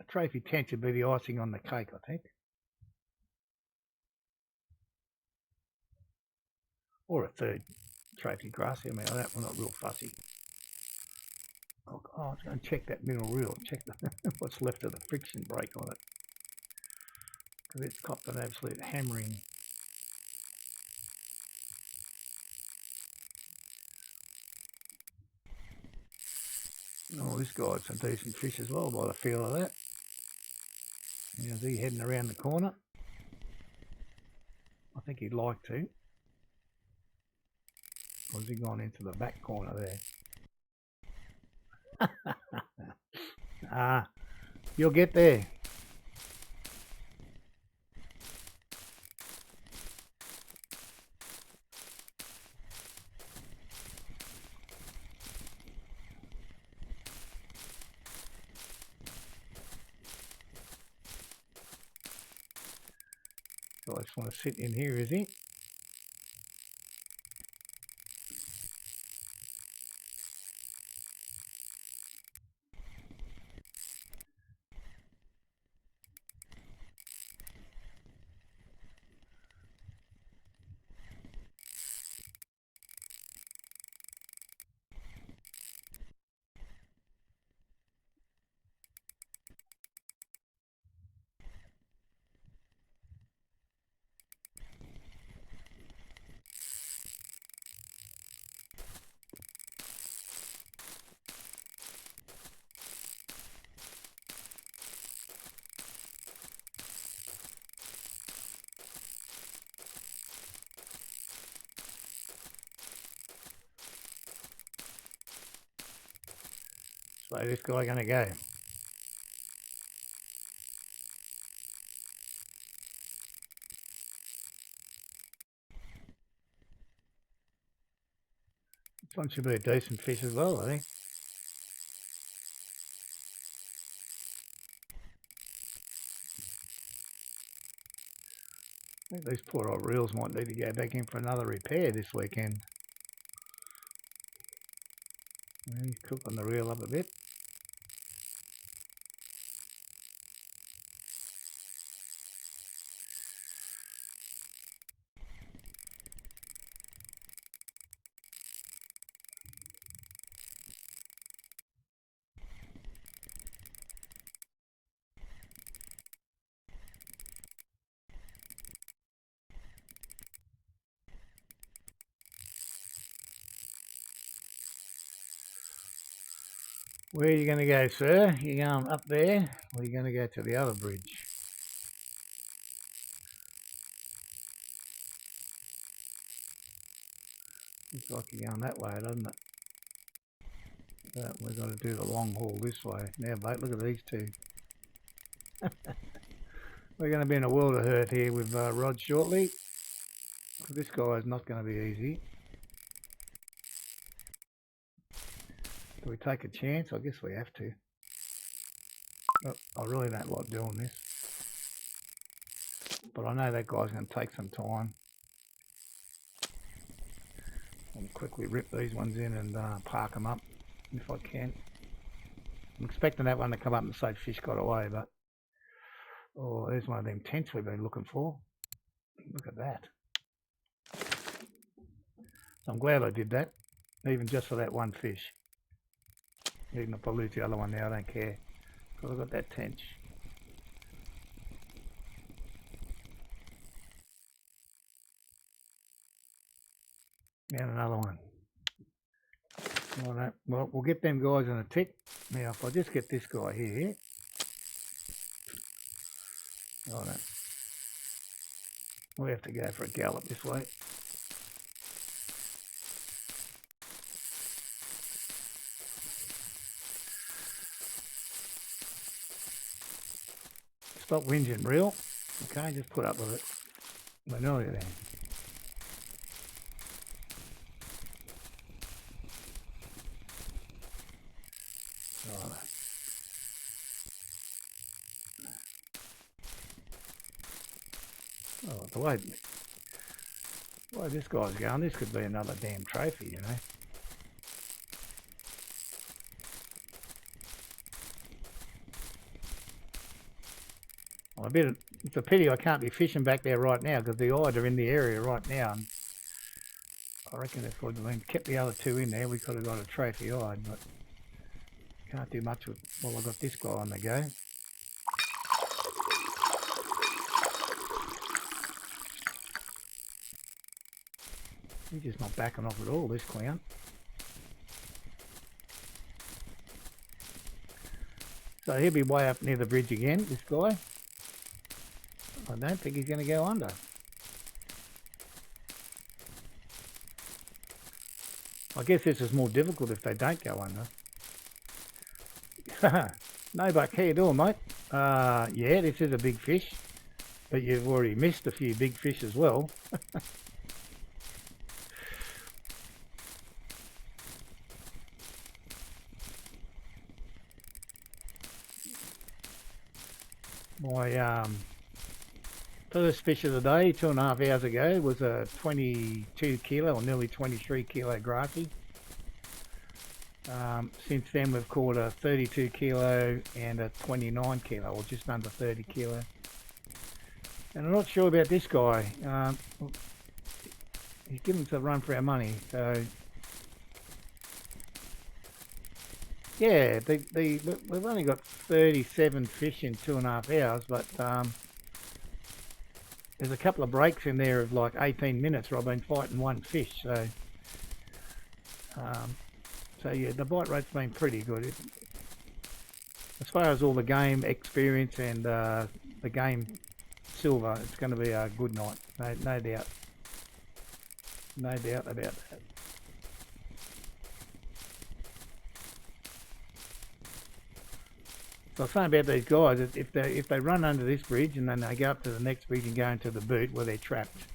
trophy tench would be the icing on the cake, I think. Or a 3rd trophy grassie. I mean, that one not real fussy. Oh, I was going to check that middle reel, check what's left of the friction brake on it, because it's copped an absolute hammering. Oh, this guy had some decent fish as well by the feel of that. Is he heading around the corner? I think he'd like to. Or has he gone into the back corner there? You'll get there. So I just want to sit in here, is he? So this guy going to go. This one should be a decent fish as well, I think. I think these poor old reels might need to go back in for another repair this weekend. He's cooking the reel up a bit. Where are you going to go, sir? You going up there, or are you going to go to the other bridge? Looks like you're going that way, doesn't it? But we've got to do the long haul this way. Now, mate, look at these two. We're going to be in a world of hurt here with Rod shortly. This guy is not going to be easy. Do we take a chance? I guess we have to. Oh, I really don't like doing this. But I know that guy's going to take some time. I'll quickly rip these ones in and park them up if I can. I'm expecting that one to come up and say fish got away, but... Oh, there's one of them tench we've been looking for. Look at that. So I'm glad I did that, even just for that one fish. Even if I lose the other one now, I don't care. Because I've got that tench. And another one. Alright, well, we'll get them guys in a tick. Now, if I just get this guy here. Alright. We have to go for a gallop this way. Stop whinging, reel. Okay, just put up with it. We're nearly there. Right. Oh, the way this guy's going, this could be another damn trophy, you know. It's a pity I can't be fishing back there right now because the eyed are in the area right now. And I reckon if we'd kept the other two in there, we could have got a trophy eyed, but can't do much with, well, I've got this guy on the go. He's just not backing off at all, this clown. So he'll be way up near the bridge again, this guy. I don't think he's going to go under. I guess this is more difficult if they don't go under. No, but how you doing, mate? Yeah, this is a big fish, but you've already missed a few big fish as well. My first fish of the day 2.5 hours ago was a 22 kilo or nearly 23 kilo grassy. Since then we've caught a 32 kilo and a 29 kilo, or just under 30 kilo. And I'm not sure about this guy. He's giving us a run for our money. So yeah, we've only got 37 fish in 2.5 hours, but there's a couple of breaks in there of like 18 minutes where I've been fighting one fish. So yeah, the bite rate's been pretty good. As far as all the game experience and the game silver, it's going to be a good night, no doubt. No doubt about that. So I was saying about these guys, if they run under this bridge and then they go up to the next bridge and go into the boot where they're trapped,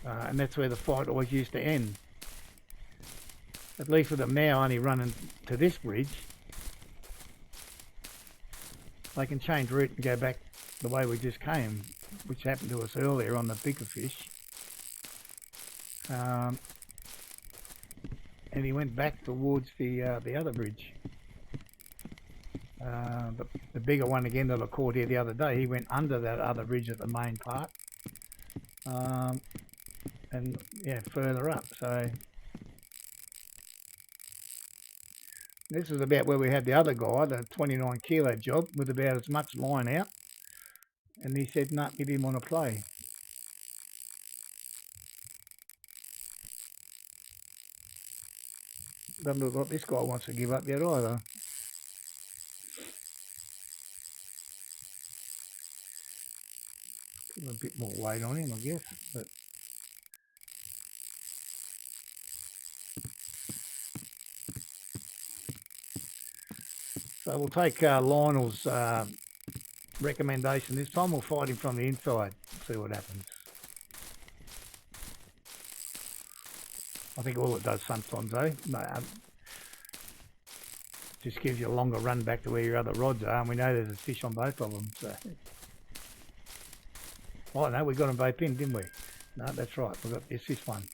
and that's where the fight always used to end. At least with them now only running to this bridge, they can change route and go back the way we just came, which happened to us earlier on the bigger fish. And he went back towards the other bridge. The bigger one again that I caught here the other day, he went under that other bridge at the main part, and yeah, further up. So this is about where we had the other guy, the 29 kilo job, with about as much line out, and he said no, he didn't want to play. Doesn't look like this guy wants to give up yet either. Put a bit more weight on him, I guess, but So we'll take Lionel's recommendation this time. We'll fight him from the inside, see what happens. I think all it does sometimes, just gives you a longer run back to where your other rods are, and we know there's a fish on both of them. So, oh no, we got them both in, didn't we? No, that's right. We got this one.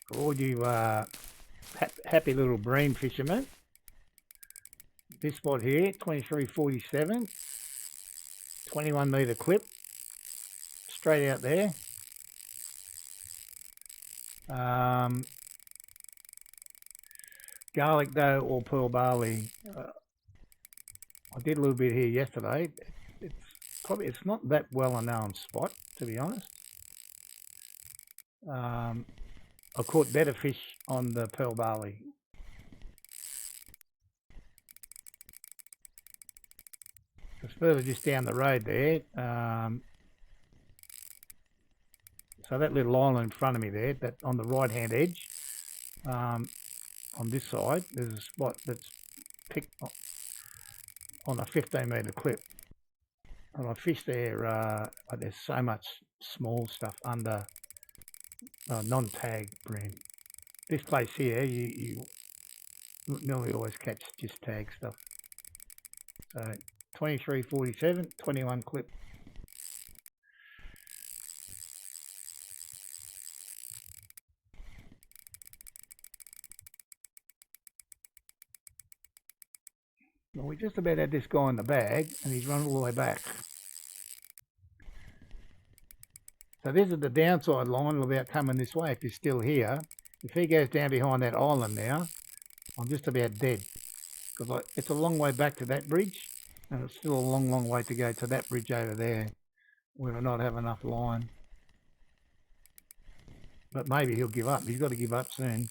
For all you happy little bream fishermen, this spot here, 2347, 21 metre clip, straight out there. Garlic dough or pearl barley. I did a little bit here yesterday. It's not that well a known spot, to be honest. I caught better fish on the pearl barley. It's further just down the road there. So that little island in front of me there, that on the right hand edge, on this side, there's a spot that's picked on a 15 metre clip. And I fished there, but there's so much small stuff under non-tag bream. This place here, you nearly always catch just tag stuff. So 2347, 21 clip. Well, we just about had this guy in the bag, and he's run all the way back. So this is the downside line about coming this way if he's still here. If he goes down behind that island now, I'm just about dead. Because it's a long way back to that bridge, and it's still a long, long way to go to that bridge over there, where I not have enough line. But maybe he'll give up. He's got to give up soon.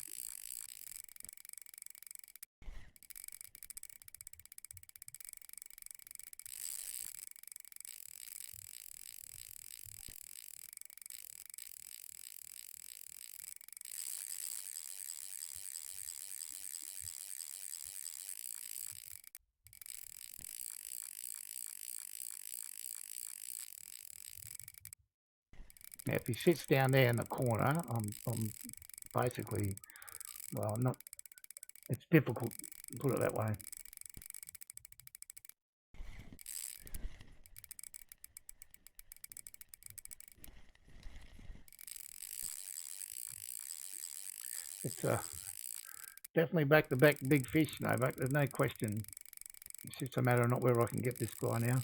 Now, if he sits down there in the corner, I'm basically, well, not. It's difficult to put it that way. It's definitely back-to-back big fish, no, but there's no question. It's just a matter of not where I can get this guy now.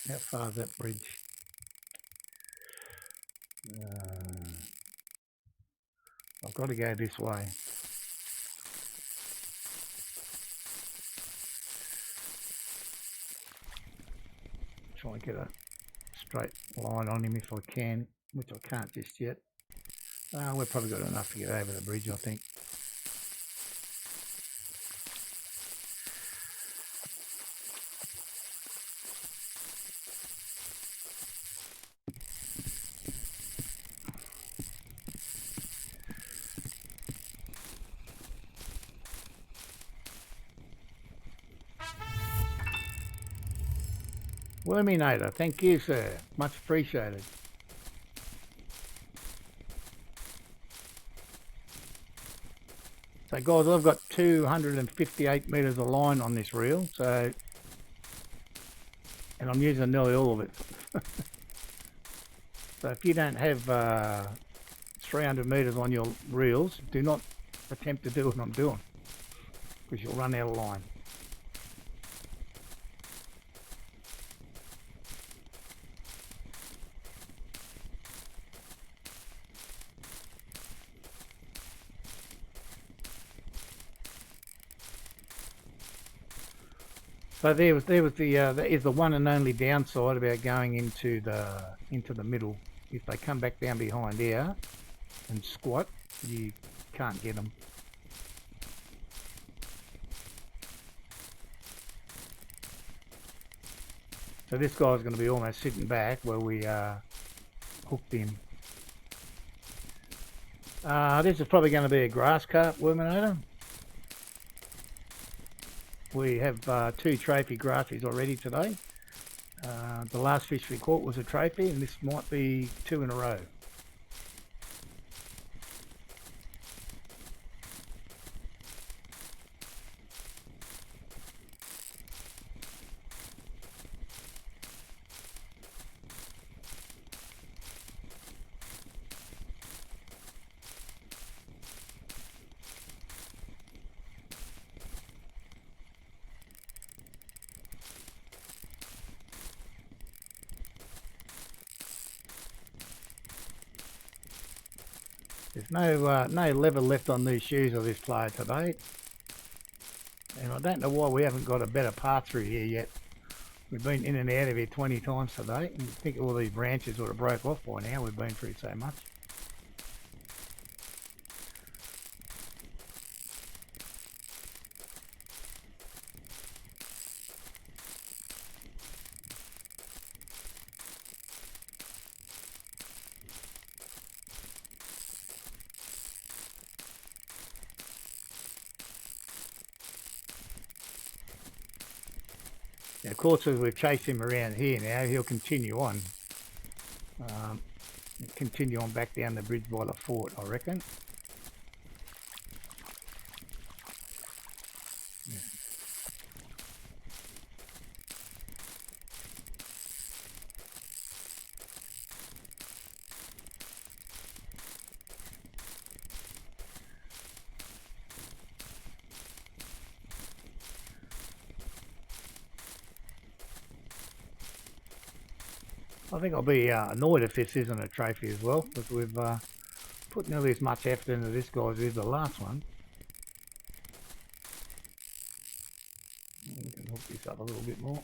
How far is that bridge? I've got to go this way. Try and get a straight line on him if I can, which I can't just yet. We've probably got enough to get over the bridge, I think. Worminator, thank you, sir. Much appreciated. So guys, I've got 258 metres of line on this reel, so, and I'm using nearly all of it. So if you don't have 300 metres on your reels, do not attempt to do what I'm doing, because you'll run out of line. So there was that is the one and only downside about going into the middle. If they come back down behind here and squat, you can't get them. So this guy's going to be almost sitting back where we hooked him. This is probably going to be a grass carp worminator. We have 2 trophy grassies already today. The last fish we caught was a trophy, and this might be 2 in a row. There's no leather left on these shoes of this player today, and I don't know why we haven't got a better path through here yet. We've been in and out of here 20 times today, and I think all these branches would have broke off by now. We've been through so much. Now, of course, as we've chased him around here now, he'll continue on. Continue on back down the bridge by the fort, I reckon. Yeah. I think I'll be annoyed if this isn't a trophy as well, because we've put nearly as much effort into this guy as is the last one. We can hook this up a little bit more.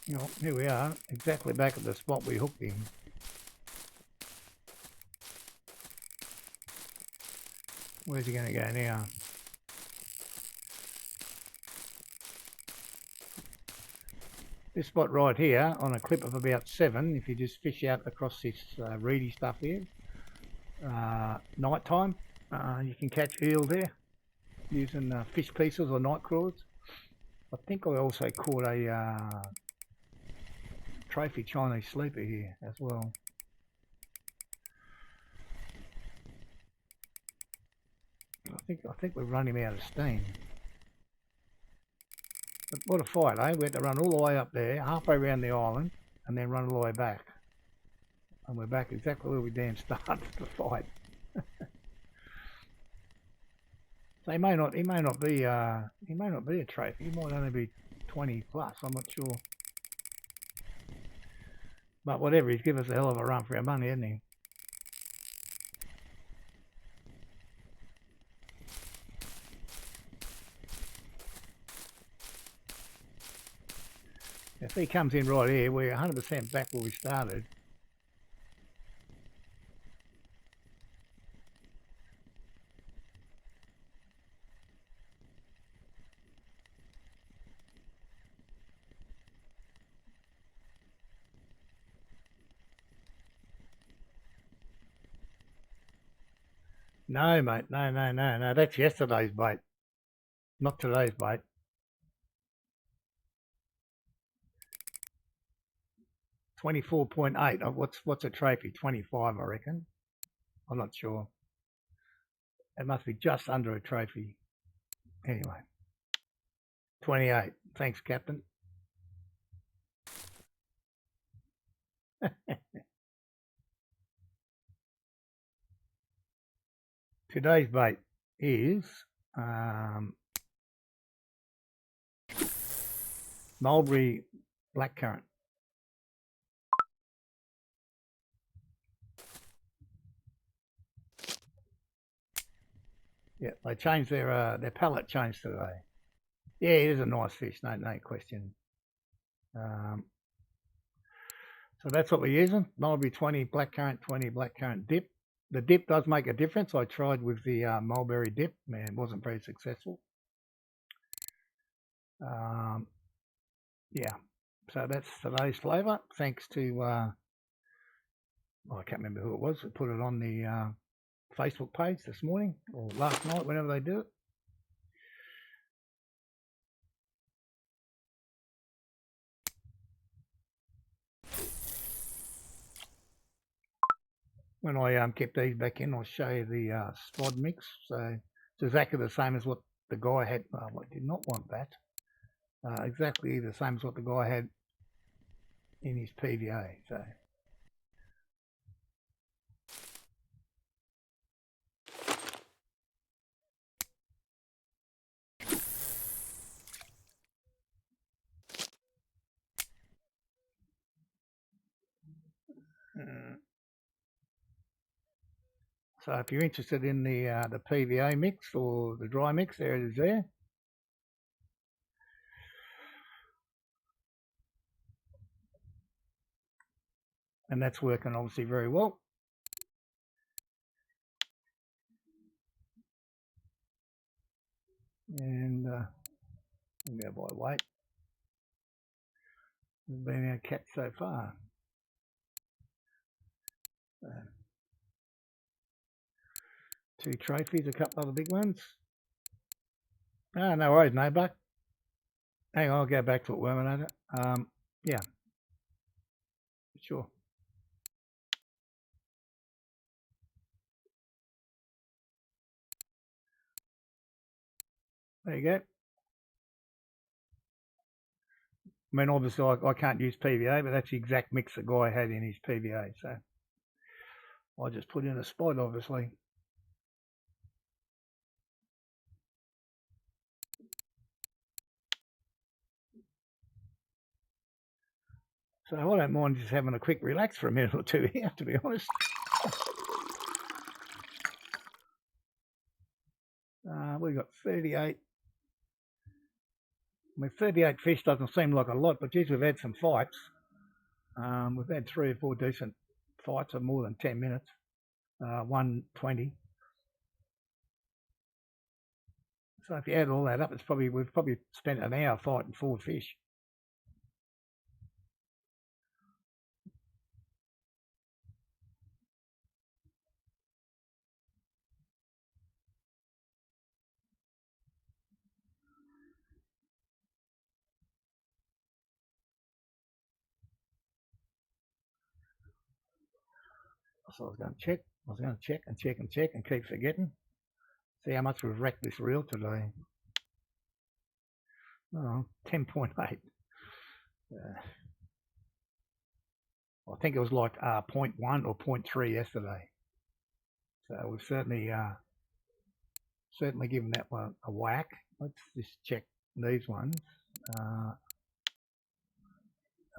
You know, here we are, exactly back at the spot we hooked him. Where's he going to go now? This spot right here, on a clip of about 7, if you just fish out across this reedy stuff here, night time, you can catch eel there using fish pieces or night crawlers. I think I also caught a trophy Chinese sleeper here as well. I think we've run him out of steam. But what a fight, eh? We had to run all the way up there, halfway around the island, and then run all the way back. And we're back exactly where we damn started the fight. So he may not be a trophy. He might only be 20 plus. I'm not sure. But whatever, he's given us a hell of a run for our money, hasn't he? If he comes in right here, we're 100% back where we started. No, mate, no. That's yesterday's bait, not today's bait. 24.8. What's a trophy? 25, I reckon. I'm not sure. It must be just under a trophy. Anyway, 28. Thanks, Captain. Today's bait is mulberry blackcurrant. Yeah, they changed their palette changed today. Yeah, it is a nice fish, no question. So that's what we're using. Mulberry 20 blackcurrant, 20 blackcurrant dip. The dip does make a difference. I tried with the mulberry dip, man, it wasn't very successful. Yeah, so that's today's flavour. Thanks to, I can't remember who it was that put it on the Facebook page this morning or last night, whenever they do it. When I kept these back in, I'll show you the spod mix. So it's exactly the same as what the guy had. I did not want that. Exactly the same as what the guy had in his PVA. So if you're interested in the PVA mix or the dry mix, there it is there. And that's working obviously very well. And I'll go by weight. Has been our catch so far. 2 trophies, a couple other big ones. No worries, no buck. Hang on, I'll go back to it, Worminator. Yeah, sure. There you go. I mean, obviously, I can't use PVA, but that's the exact mix the guy had in his PVA. So I just put in a spot, obviously. So I don't mind just having a quick relax for a minute or two here, to be honest. We've got 38. I mean, 38 fish doesn't seem like a lot, but geez, we've had some fights. We've had 3 or 4 decent fights of more than 10 minutes. 120. So if you add all that up, we've probably spent an hour fighting 4 fish. So I was going to check. I was going to check and check and check and keep forgetting. See how much we've wrecked this reel today. Oh, 10.8. I think it was like 0.1 or 0.3 yesterday. So we've certainly given that one a whack. Let's just check these ones. That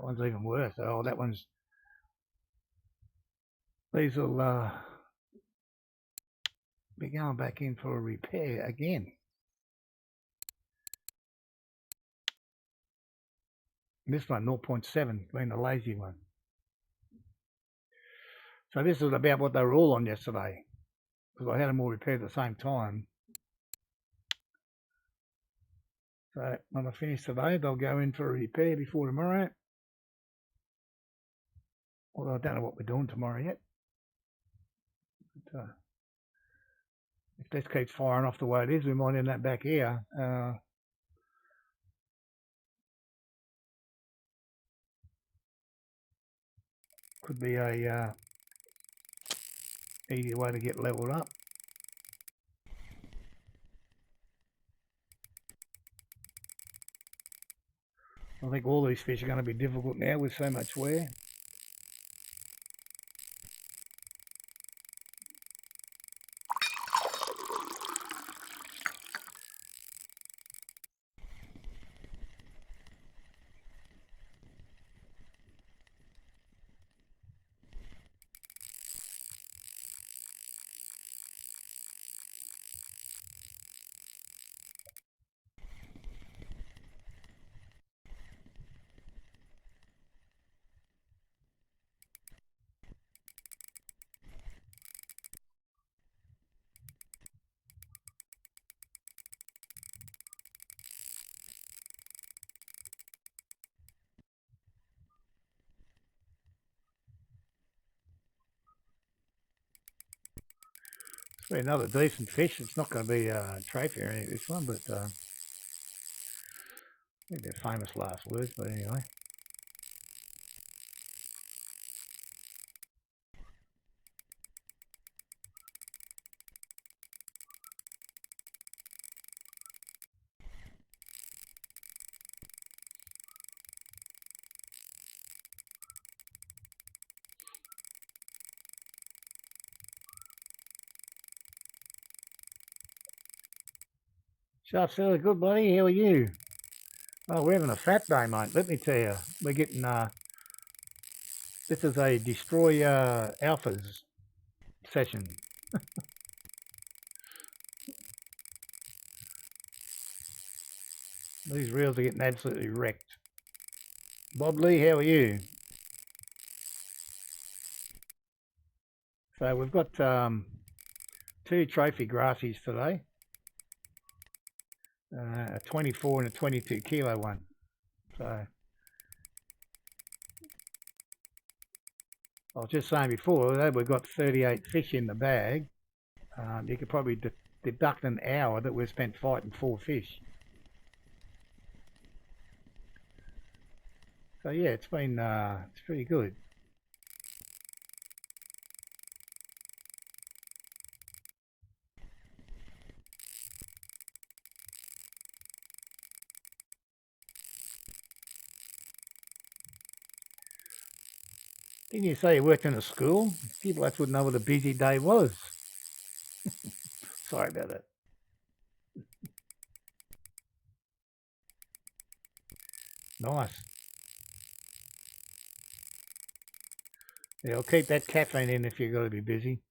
one's even worse. Oh, that one's. These will be going back in for a repair again. This one, 0.7, being the lazy one. So this is about what they were all on yesterday, because I had them all repaired at the same time. So when I finish today, they'll go in for a repair before tomorrow. Although I don't know what we're doing tomorrow yet. But, if this keeps firing off the way it is, we might end up back here. Could be a easy way to get leveled up. I think all these fish are going to be difficult now with so much wear. Be another decent fish. It's not going to be a trophy or anything, this one, but I think they're famous last words, but anyway. Sharp Seller, good buddy, how are you? Oh, we're having a fat day, mate. Let me tell you, we're getting, this is a destroy alphas session. These reels are getting absolutely wrecked. Bob Lee, how are you? So we've got 2 trophy grassies today. A 24 and a 22 kilo one. So I was just saying before that we've got 38 fish in the bag. You could probably deduct an hour that we've spent fighting 4 fish. So yeah, it's been it's pretty good. Didn't you say you worked in a school? People that would know what a busy day was. Sorry about that. Nice. Yeah, I'll keep that caffeine in if you've got to be busy.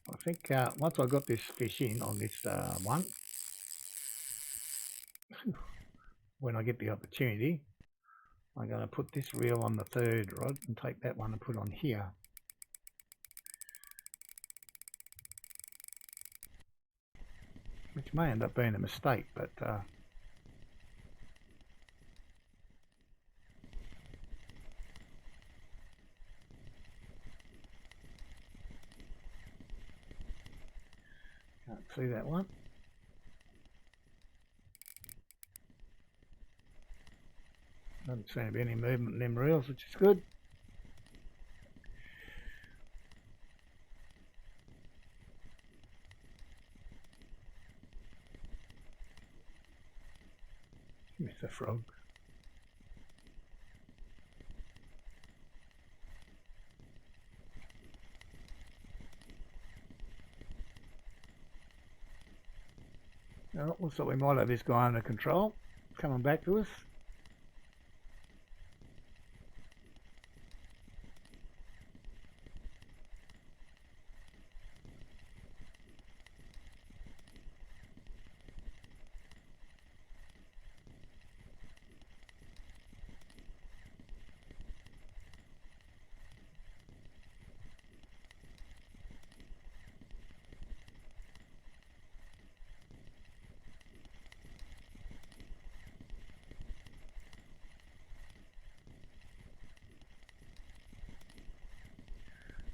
I think once I got this fish in on this one, when I get the opportunity, I'm going to put this reel on the 3rd rod and take that one and put on here. Which may end up being a mistake, but can't see that one. Doesn't seem to be any movement in them reels, which is good. Miss a frog. Oh, looks like we might have this guy under control. Coming back to us.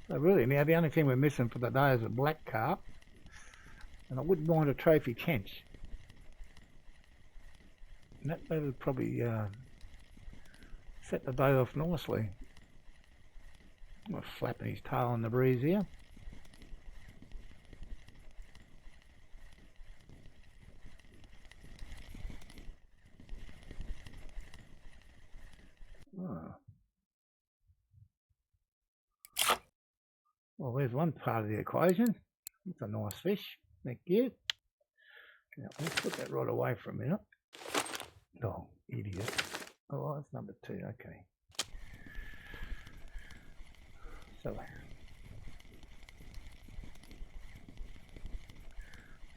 So really now the only thing we're missing for the day is a black carp, and I wouldn't mind a trophy tench. And that would probably set the day off nicely. I'm flapping his tail in the breeze here. Oh. Well, there's one part of the equation. It's a nice fish. Thank you. Now, let's put that right away for a minute. Oh, idiot. Oh, that's number 2. Okay.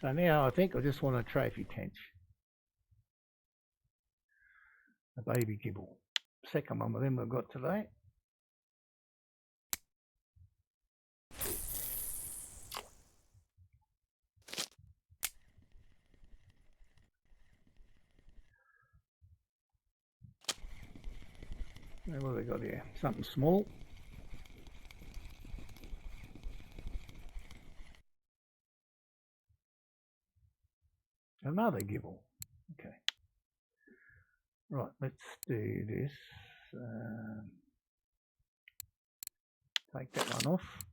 So now I think I just want a trophy tench. A baby gibble. Second one of them we've got today. What have we got here? Something small. Another gibble. Okay. Right, let's do this. Take that one off.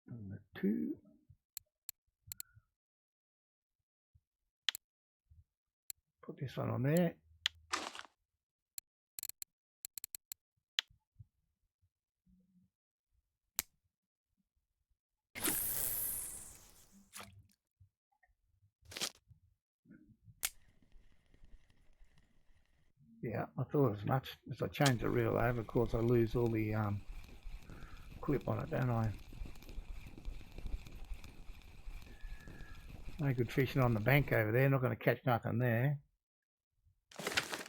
Number 2. Put this one on there. Yeah, I thought as much. As I change the reel over, of course I lose all the clip on it, don't I? No good fishing on the bank over there, not going to catch nothing there.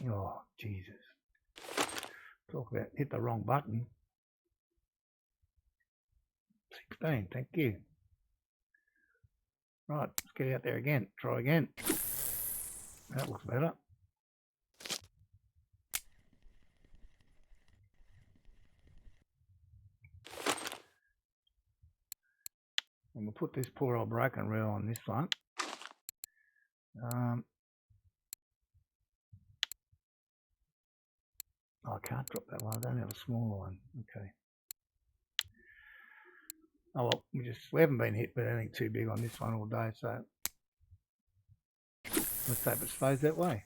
Oh, Jesus. Talk about hit the wrong button. 16, thank you. Right, let's get out there again. Try again. That looks better. And we'll put this poor old broken reel on this one. I can't drop that one. I don't have a smaller one. Okay. Oh well, we haven't been hit with anything too big on this one all day, so let's hope it stays that way.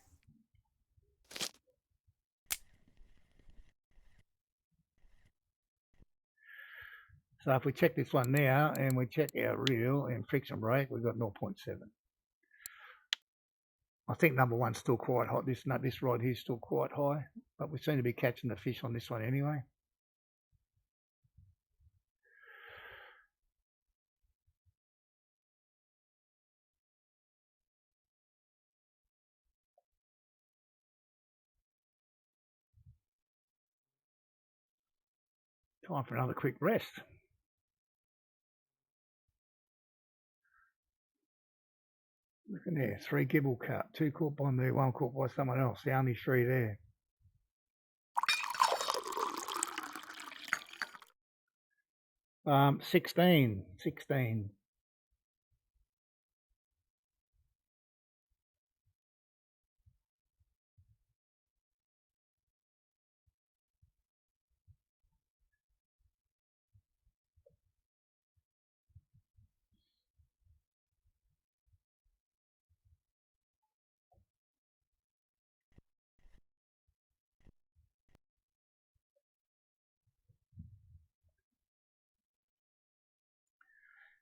So if we check this one now and we check our reel and friction brake, we've got 0.7. I think number 1's still quite hot. This rod here is still quite high, but we seem to be catching the fish on this one anyway. Time for another quick rest. Look in there, 3 gibble carp, 2 caught by me, 1 caught by someone else. The only 3 there. Um, 16.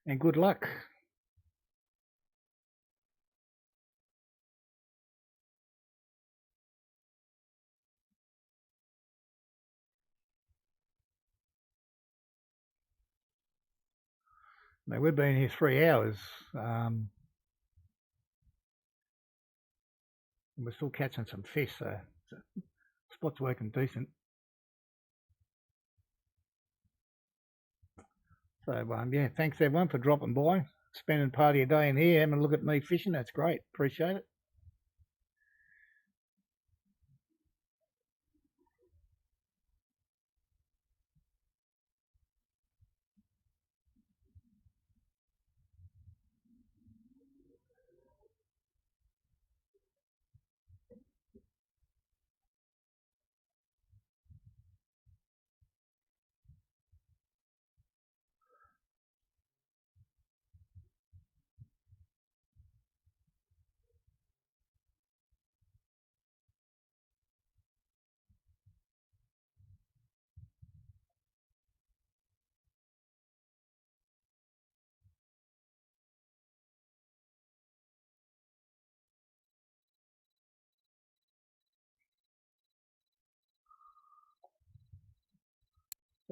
And good luck. Now, we've been here 3 hours. And we're still catching some fish, so the spot's working decent. So yeah, thanks everyone for dropping by, spending part of your day in here, having a look at me fishing. That's great. Appreciate it.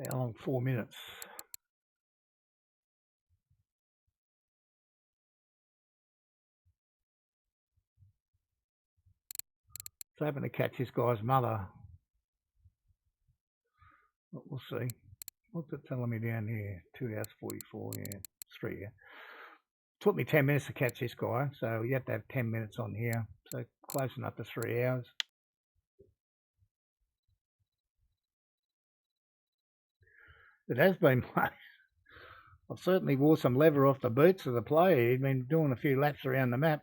How long? 4 minutes. So hoping to catch this guy's mother. But we'll see. What's it telling me down here? 2 hours 44. Yeah, 3. Yeah. Took me 10 minutes to catch this guy, so you have to have 10 minutes on here. So close enough to 3 hours. It has been. I've certainly wore some leather off the boots of the player. He'd been doing a few laps around the map.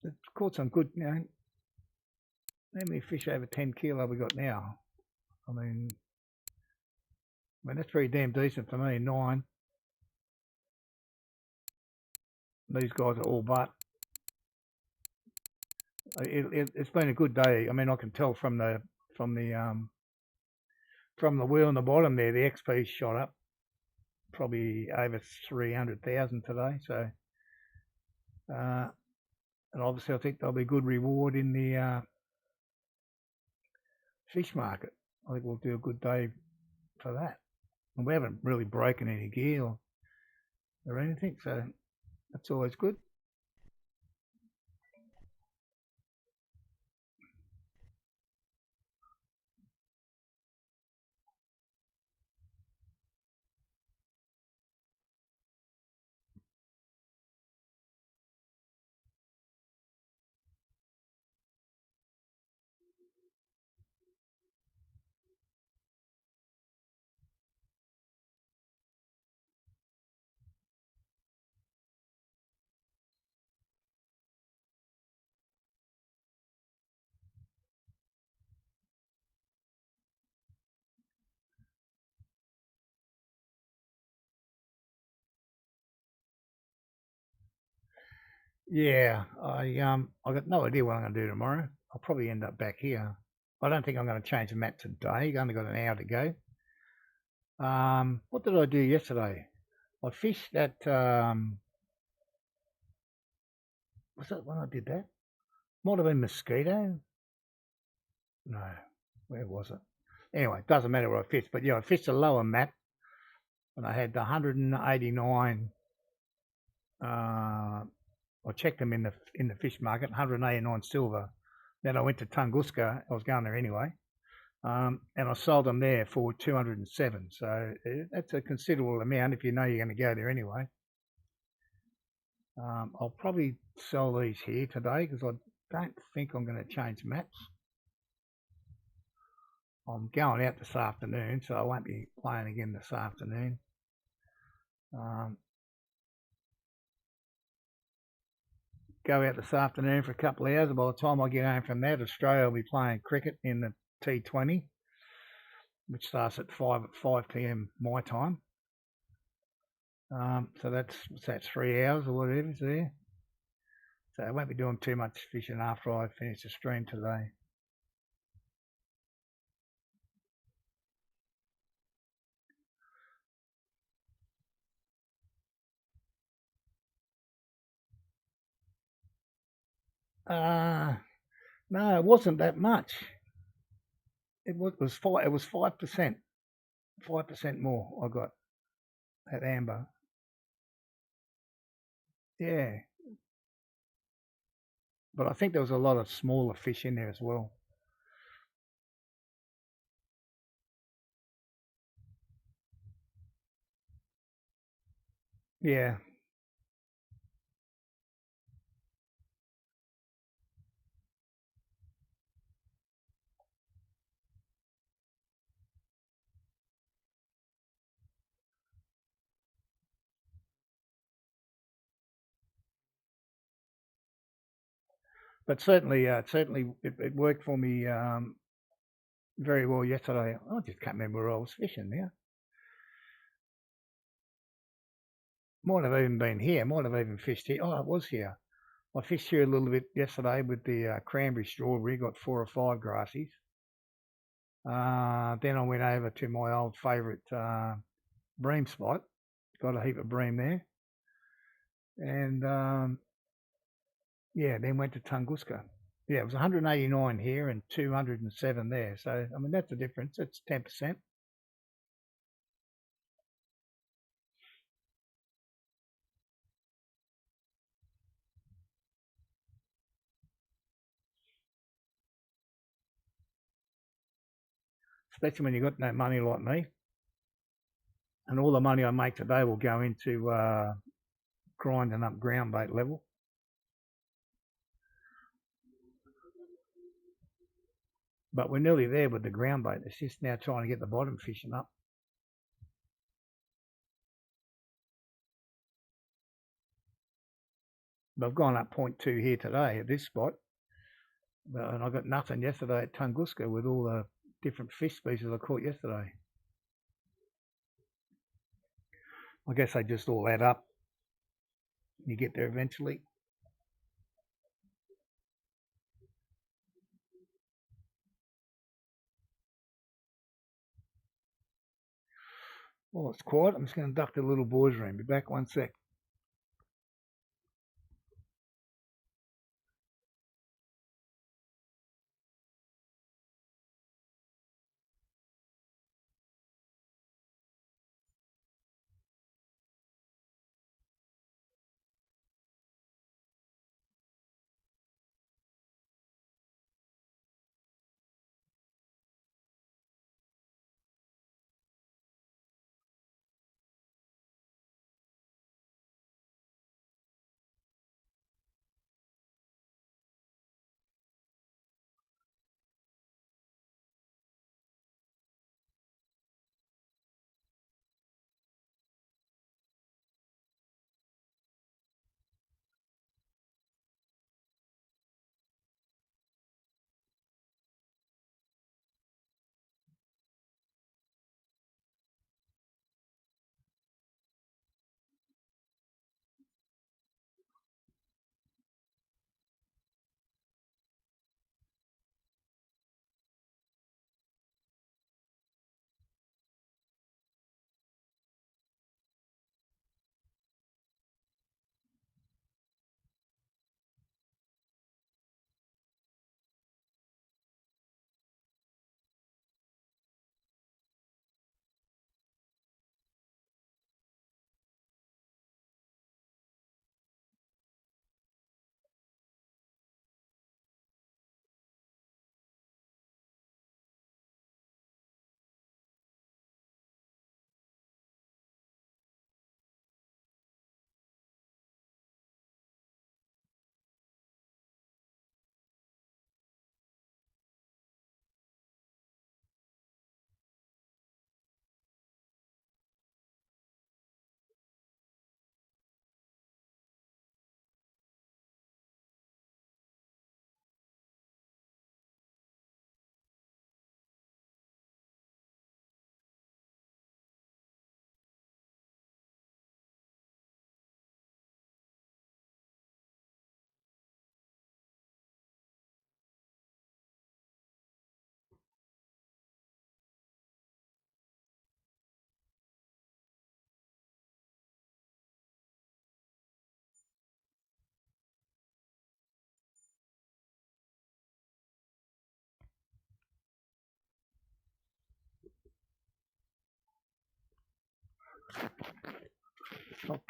It's caught some good, how many fish over 10 kilo we got now? I mean, that's very damn decent for me, 9. These guys are all but. It's been a good day. I mean, I can tell from the wheel on the bottom there, the XP shot up probably over 300,000 today. So, and obviously I think there'll be good reward in the fish market. I think we'll do a good day for that. And we haven't really broken any gear or anything, so that's always good. Yeah, I got no idea what I'm going to do tomorrow. I'll probably end up back here. I don't think I'm going to change the map today. I've only got an hour to go. What did I do yesterday? I fished at was that when I did that? Might have been Mosquito. No, where was it? Anyway, it doesn't matter where I fished, but yeah, I fished a lower map, and I had 189. I checked them in the fish market, 189 silver. Then I went to Tunguska. I was going there anyway, and I sold them there for 207. So that's a considerable amount if you know you're going to go there anyway. I'll probably sell these here today because I don't think I'm going to change maps. I'm going out this afternoon, so I won't be playing again this afternoon. Go out this afternoon for a couple of hours. And by the time I get home from that, Australia will be playing cricket in the T20, which starts at 5 p.m. my time. So that's 3 hours or whatever is there. So I won't be doing too much fishing after I finish the stream today. No, it wasn't that much. It was 5%. 5% more I got at Amber. Yeah. But I think there was a lot of smaller fish in there as well. Yeah. But certainly it worked for me very well yesterday. I just can't remember where I was fishing now. Might have even been here. Might have even fished here. Oh, it was here. I fished here a little bit yesterday with the cranberry strawberry. Got 4 or 5 grassies. Then I went over to my old favourite bream spot. Got a heap of bream there. And yeah, then went to Tunguska. Yeah, it was 189 here and 207 there. So, I mean, that's the difference. It's 10%. Especially when you've got no money like me. And all the money I make today will go into grinding up ground bait level. But we're nearly there with the ground bait. It's just now trying to get the bottom fishing up. But I've gone up 0.2 here today at this spot. And I got nothing yesterday at Tunguska with all the different fish species I caught yesterday. I guess they just all add up. You get there eventually. Well, it's quiet. I'm just going to duck to the little boys' room. Be back one sec.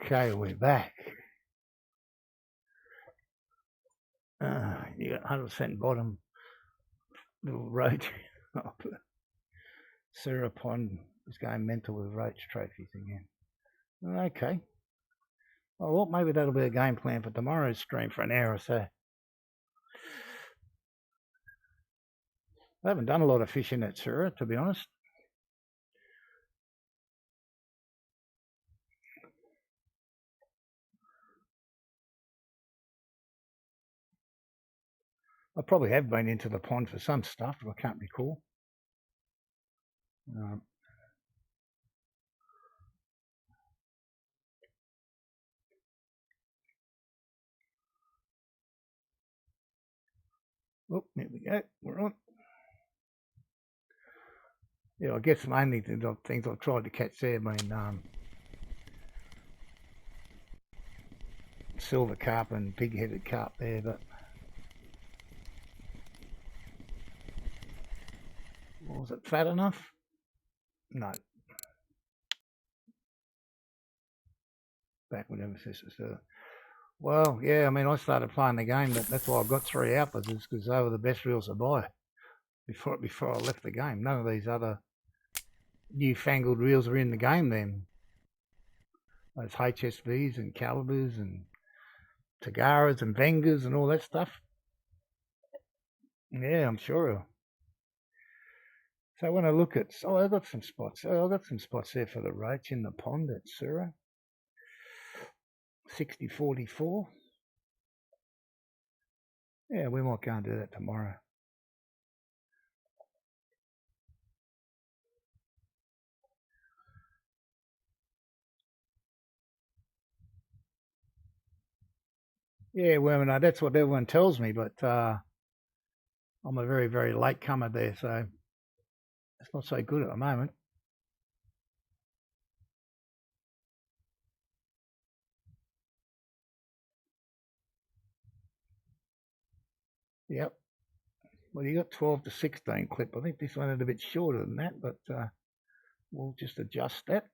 Okay, we're back. You got 100% bottom little roach. Sarah Pond is going mental with roach trophies again. Okay. Well, maybe that'll be a game plan for tomorrow's stream for an hour or so. I haven't done a lot of fishing at Sarah, to be honest. I probably have been into the pond for some stuff, but I can't recall. Oh, there we go. We're on. Yeah, I guess mainly the things I've tried to catch there have been silver carp and big-headed carp there, but Was it fat enough? No. Back whenever sisters do. Well, yeah, I mean, I started playing the game. That's why I got 3 alphas, is because they were the best reels to buy before I left the game. None of these other newfangled reels are in the game then. Those HSVs and calibers and Tagaras and Vengas and all that stuff. Yeah, I'm sure. So when I look at, I've got some spots. I've got some spots there for the roach in the pond at Sura. 60-44. Yeah, we might go and do that tomorrow. Yeah, well, no, that's what everyone tells me, but I'm a very, very late comer there, so it's not so good at the moment. Yep. Well, you got 12 to 16 clip. I think this one is a bit shorter than that, but we'll just adjust that.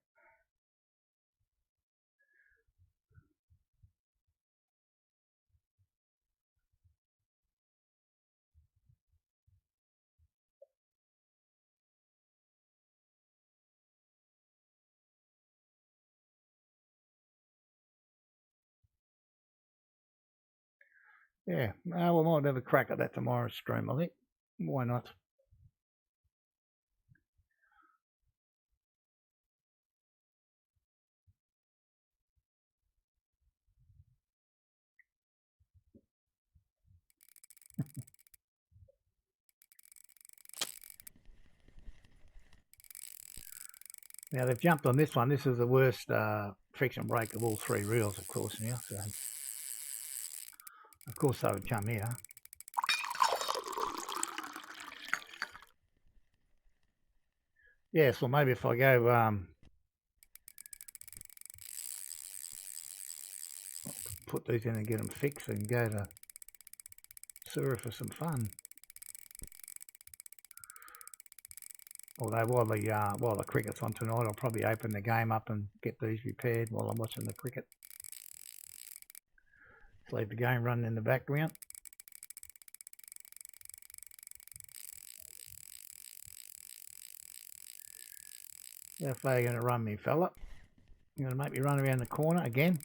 Yeah, we might have a crack at that tomorrow's stream, I think. Why not? Now, they've jumped on this one. This is the worst friction break of all 3 reels, of course, now. So, of course, they would come here. Yes, well, maybe if I go put these in and get them fixed and go to Sura for some fun. Although while the cricket's on tonight, I'll probably open the game up and get these repaired while I'm watching the cricket. Just leave the game running in the background. How far are you going to run me, fella? You're going to make me run around the corner again?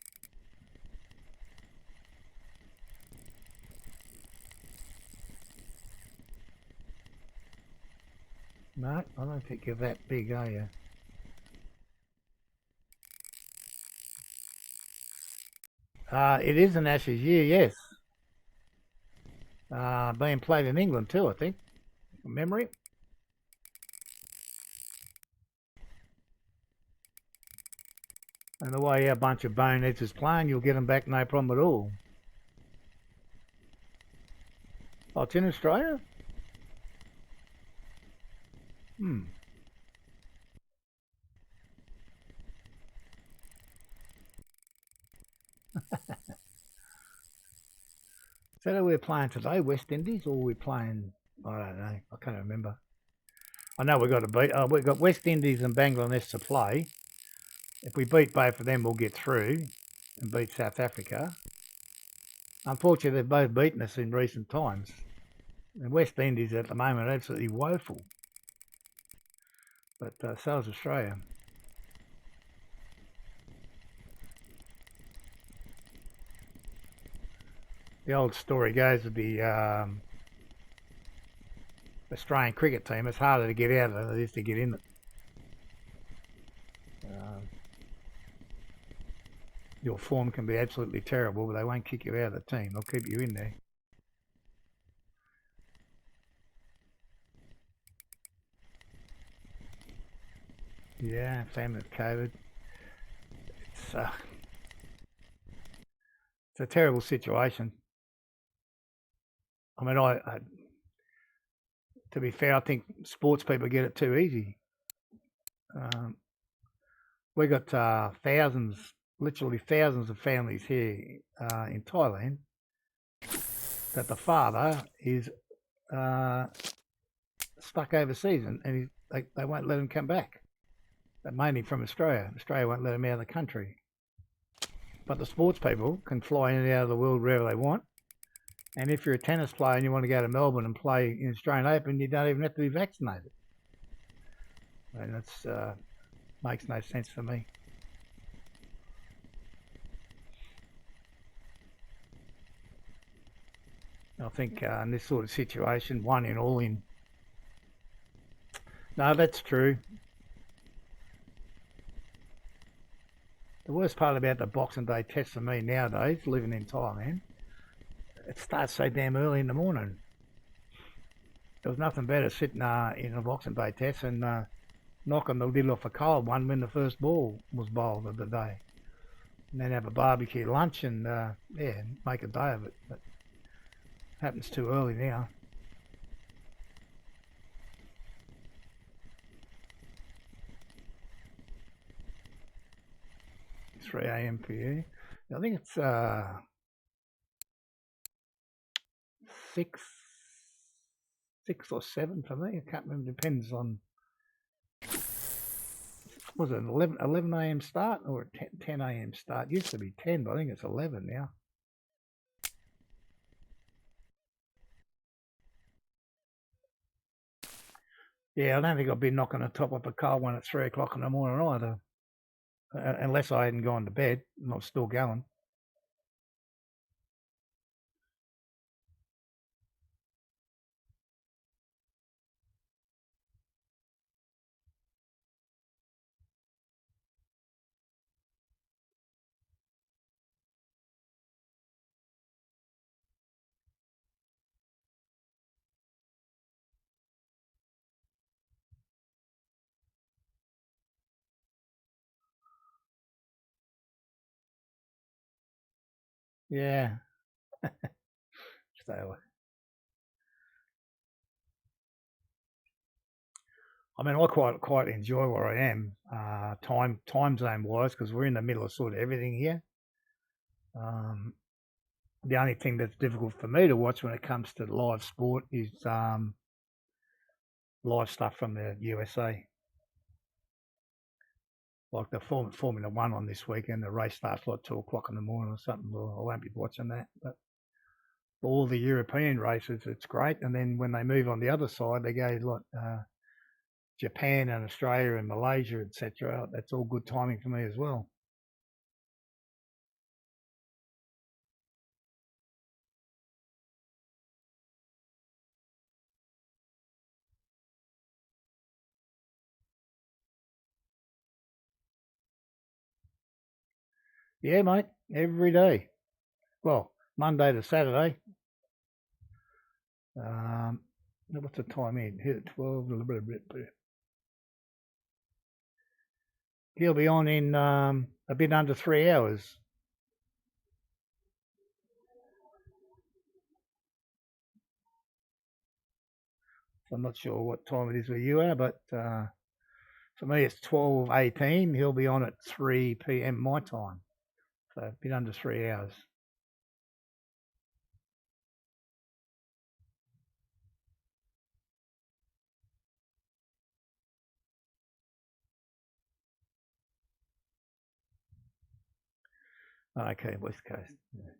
No, I don't think you're that big, are you? It is an Ashes year, yes. Being played in England too, I think, from memory. And the way our bunch of boneheads is playing, you'll get them back no problem at all. Oh, it's in Australia? Hmm. Is that who we're playing today, West Indies, or we're playing, I don't know, I can't remember. I know we've got to beat, we've got West Indies and Bangladesh to play. If we beat both of them, we'll get through and beat South Africa. Unfortunately, they've both beaten us in recent times. And West Indies at the moment are absolutely woeful. But so is Australia. The old story goes with the Australian cricket team, it's harder to get out of it than it is to get in it. Your form can be absolutely terrible, but they won't kick you out of the team. They'll keep you in there. Yeah, same with COVID. It's a terrible situation. I mean, to be fair, I think sports people get it too easy. We got thousands, literally thousands of families here in Thailand that the father is stuck overseas, and they won't let him come back. But mainly from Australia. Australia won't let him out of the country. But the sports people can fly in and out of the world wherever they want. And if you're a tennis player and you want to go to Melbourne and play in Australian Open, you don't even have to be vaccinated. And that makes no sense for me. I think in this sort of situation, one in, all in. No, that's true. The worst part about the Boxing Day test for me nowadays, living in Thailand, it starts so damn early in the morning. There was nothing better sitting in a Boxing Day test and knocking the lid off a cold one when the first ball was bowled of the day. And then have a barbecue lunch and, make a day of it. But it happens too early now. 3 a.m. for you. I think it's 6 or 7 for me. I can't remember. Depends on, was it an 11 a.m. start or a 10 a.m. start? It used to be 10, but I think it's 11 now. Yeah, I don't think I'd be knocking the top off a cold one at 3 o'clock in the morning either. Unless I hadn't gone to bed and I was still going. Yeah. Stay away. I mean, I quite enjoy where I am, time zone wise, because we're in the middle of sort of everything here. The only thing that's difficult for me to watch when it comes to live sport is live stuff from the USA. Like the Formula One on this weekend, the race starts like 2 o'clock in the morning or something. Well, I won't be watching that. But all the European races, it's great. And then when they move on the other side, they go like Japan and Australia and Malaysia, etc. That's all good timing for me as well. Yeah, mate, every day. Well, Monday to Saturday. What's the time in? Here at 12. He'll be on in a bit under 3 hours. So I'm not sure what time it is where you are, but for me it's 12:18. He'll be on at 3 p.m. my time. So a bit under 3 hours. Okay, West Coast. Yeah.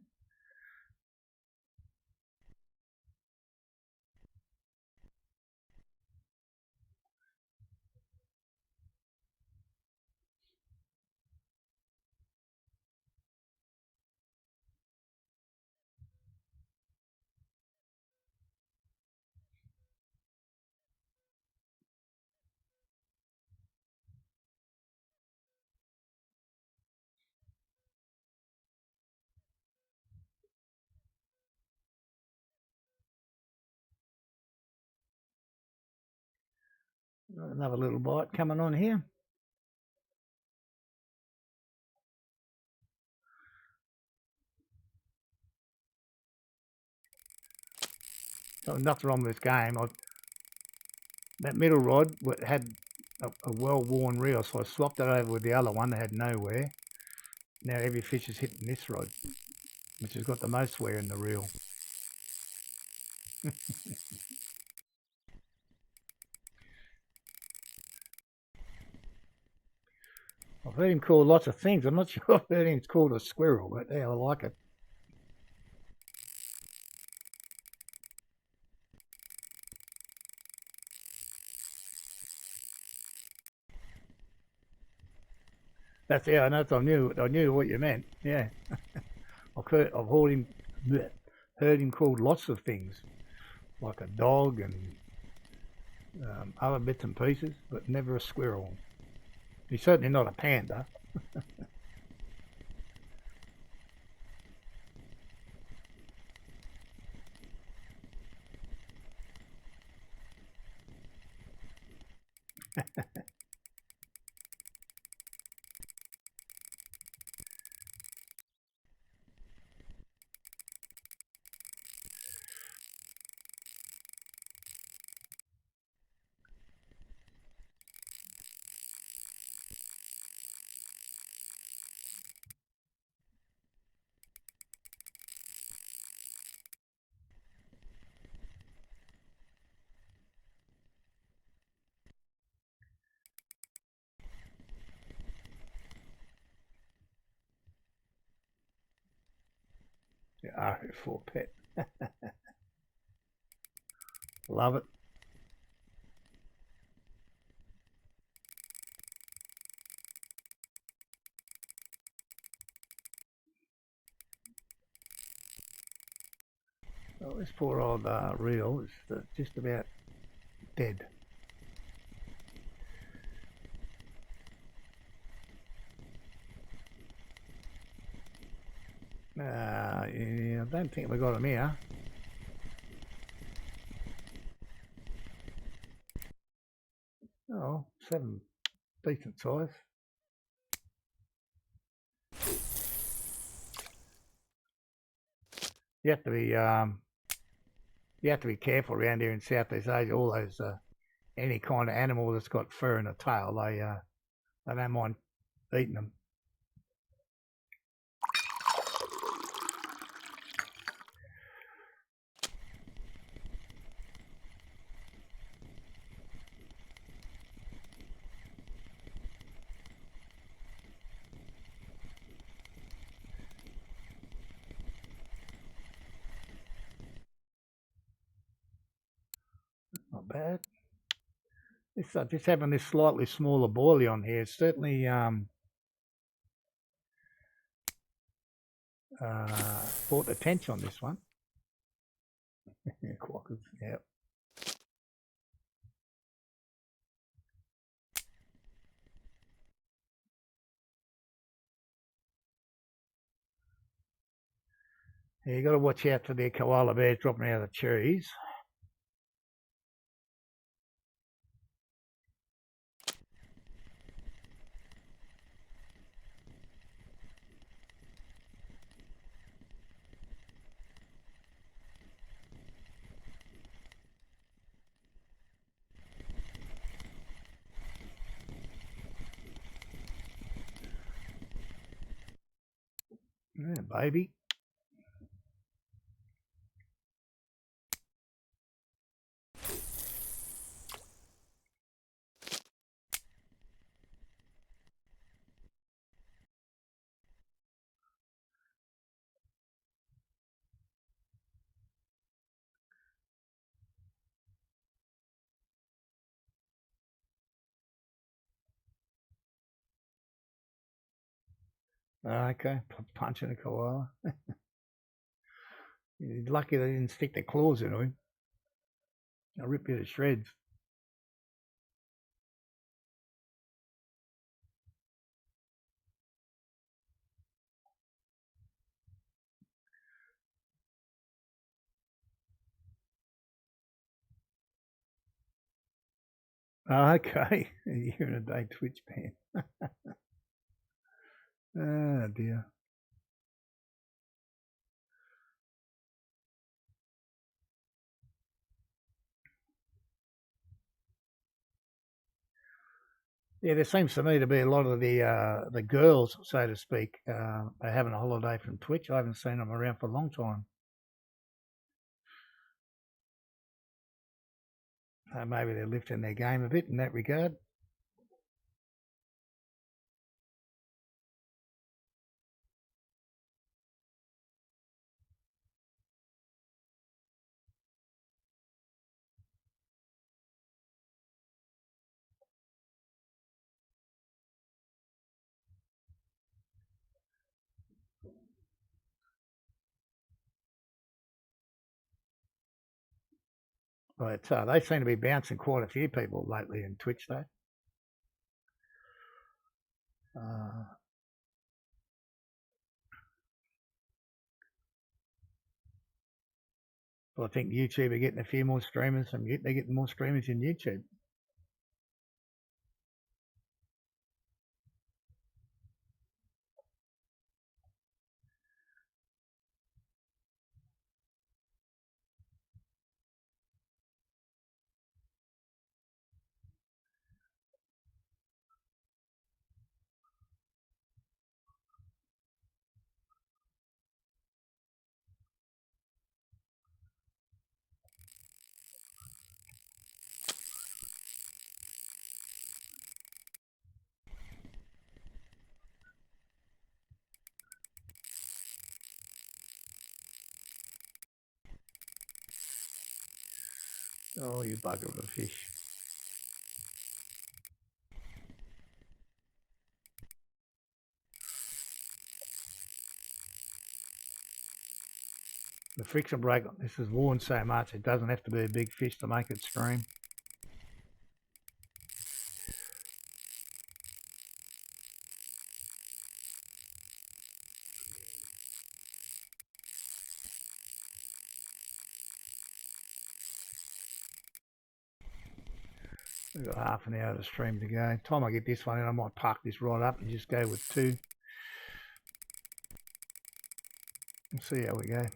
Another little bite coming on here. So nothing wrong with this game. That middle rod had a well-worn reel, so I swapped it over with the other one that had no wear. Now every fish is hitting this rod, which has got the most wear in the reel. I've heard him called lots of things. I'm not sure I've heard him called a squirrel, but yeah, I like it. That's yeah, I know. I knew what you meant. Yeah, I've heard him called lots of things, like a dog and other bits and pieces, but never a squirrel. He's certainly not a panda. Yeah, for pet. Love it. Well, this poor old reel is just about dead. Yeah, I don't think we got him here. Oh, 7, decent size. You have to be careful around here in Southeast Asia. All those any kind of animal that's got fur and a tail, they don't mind eating them. Not bad. This just having this slightly smaller boilie on here certainly brought the tench on this one. Yeah, quackers, yeah. Yeah, you got to watch out for the koala bears dropping out of the trees. Yeah, baby. Okay, punching a koala. He's lucky they didn't stick their claws into him. They'll rip you to shreds. Okay, a year and a day Twitch ban. Oh dear. Yeah, there seems to me to be a lot of the girls, so to speak, are having a holiday from Twitch. I haven't seen them around for a long time. Maybe they're lifting their game a bit in that regard. But they seem to be bouncing quite a few people lately in Twitch, though. But I think YouTube are getting a few more streamers, and they're getting more streamers in YouTube. Oh, you bugger of a fish. The friction brake on this is worn so much it doesn't have to be a big fish to make it scream. We've got half an hour of the stream to go. Time I get this one in, I might park this right up and just go with 2. We'll see how we go.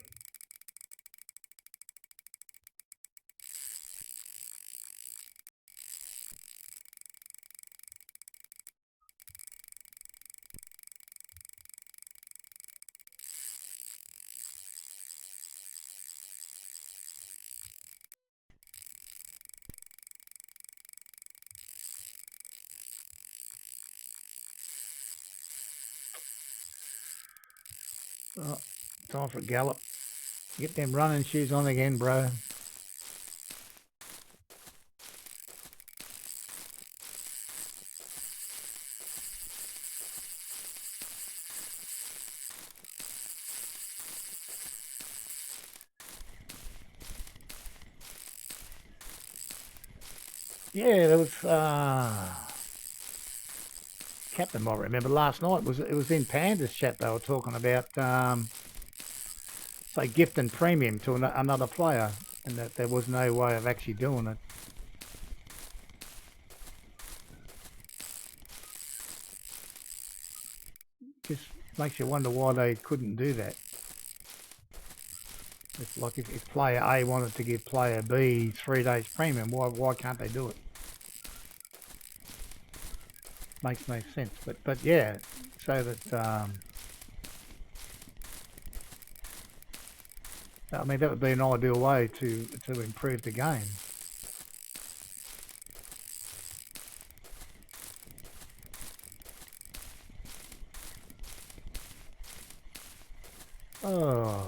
Oh, time for a gallop. Get them running shoes on again, bro. Yeah, there was Captain might remember last night it was in Panda's chat they were talking about say gifting premium to another player, and that there was no way of actually doing it. Just makes you wonder why they couldn't do that. It's like if player A wanted to give player B 3 days premium, why can't they do it? Makes no sense. But yeah, so that I mean that would be an ideal way to improve the game. Oh.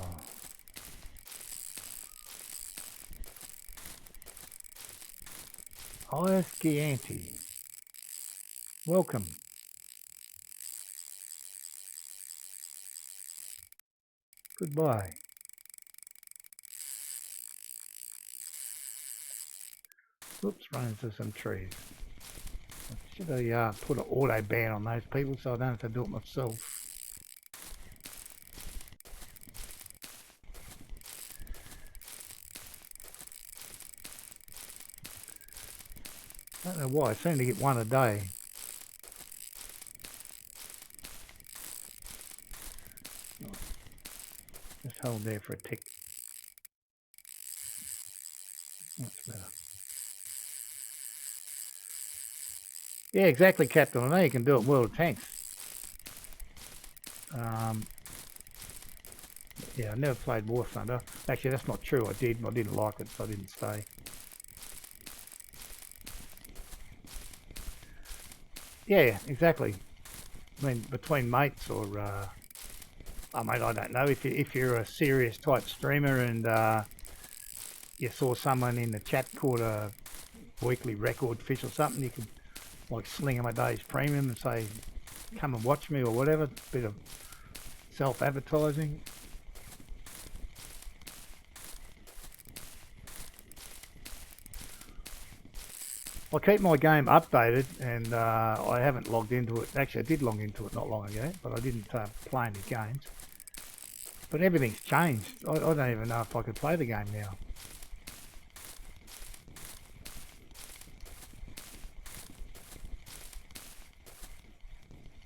Iascianti. Welcome. Goodbye. Oops, run into some trees. Should I put an auto ban on those people so I don't have to do it myself? I don't know why, I seem to get one a day. Just hold there for a tick. That's better. Yeah, exactly, Captain. I know you can do it World of Tanks. Yeah, I never played War Thunder. Actually, that's not true. I didn't like it, so I didn't stay. Yeah, exactly. I mean, between mates or, I mean, I don't know. If you're a serious type streamer and you saw someone in the chat caught a weekly record fish or something, you could like sling them a day's premium and say, come and watch me or whatever. Bit of self-advertising. I keep my game updated, and I haven't logged into it. Actually, I did log into it not long ago, but I didn't play any games. But everything's changed. I don't even know if I could play the game now.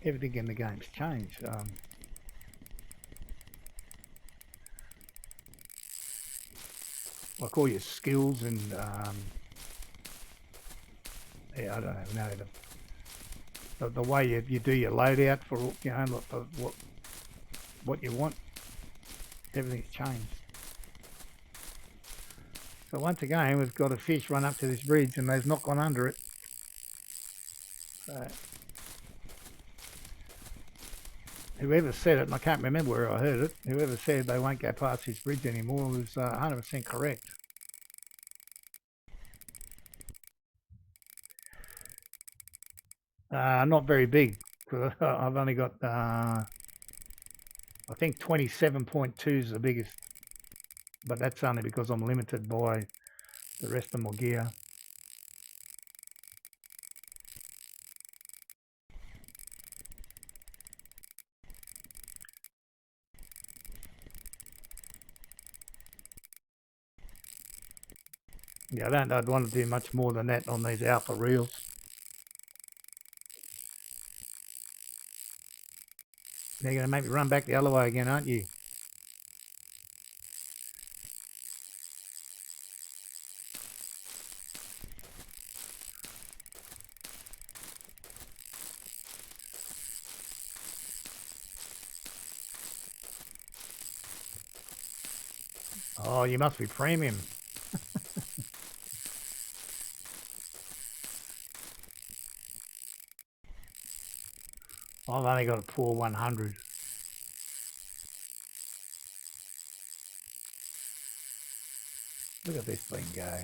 Everything in the game's changed. Like all your skills and yeah, I don't even know the way you do your loadout for what you want. Everything's changed. So once again, we've got a fish run up to this bridge and they've not gone under it. So whoever said it, and I can't remember where I heard it, whoever said they won't go past this bridge anymore was 100% correct. Not very big, because I've only got, I think 27.2 is the biggest, but that's only because I'm limited by the rest of my gear. Yeah, I'd want to do much more than that on these alpha reels. They're going to make me run back the other way again, aren't you? Oh, you must be premium. I've only got a poor 100. Look at this thing go.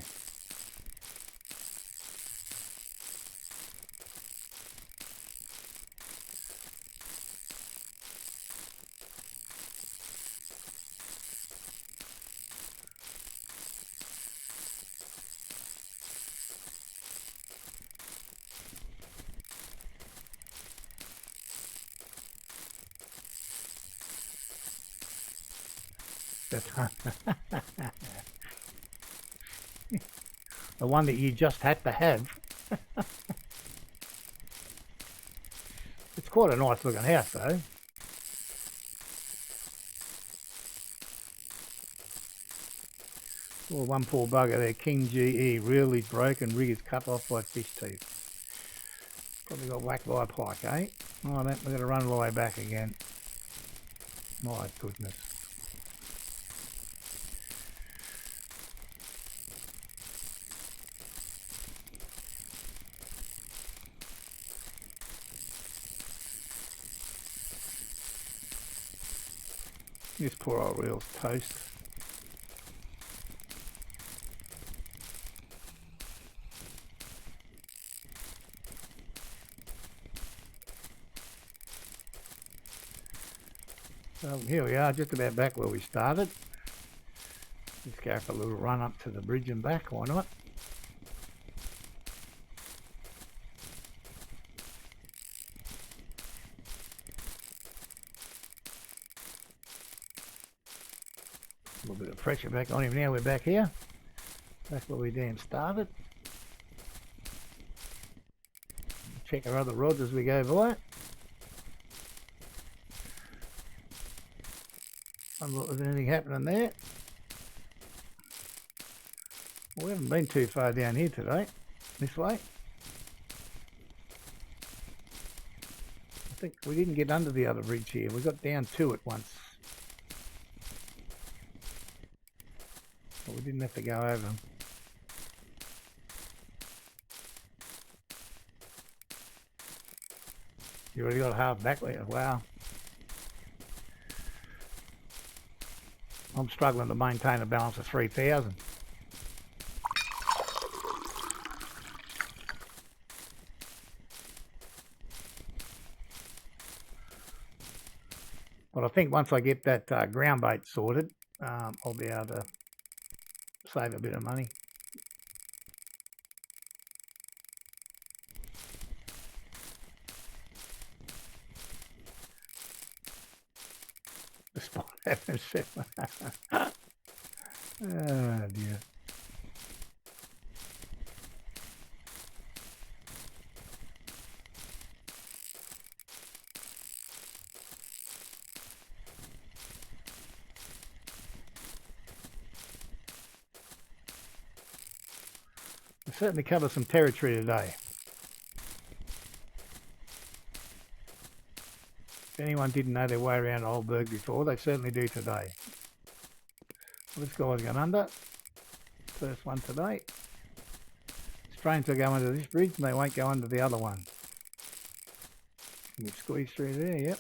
The one that you just had to have. It's quite a nice looking house though. Well, one poor bugger there, King GE, really broken, rig is cut off by fish teeth. Probably got whacked by a pike, eh? Oh, we're going to run all the way back again. My goodness. This poor old reel's toast. So here we are, just about back where we started. Let's go for a little run up to the bridge and back, why not? A little bit of pressure back on him now, we're back here. Back where we damn started. Check our other rods as we go by. Look, there's anything happening there. Well, we haven't been too far down here today, this way. I think we didn't get under the other bridge here. We got down to it once. But we didn't have to go over them. You already got half back there. Wow. I'm struggling to maintain a balance of 3,000. But I think once I get that ground bait sorted, I'll be able to save a bit of money. Oh dear. We certainly cover some territory today. If anyone didn't know their way around Old Burg before, they certainly do today. Well, this guy's gone under. First one today. Trains will go under this bridge and they won't go under the other one. Can we squeeze through there? Yep.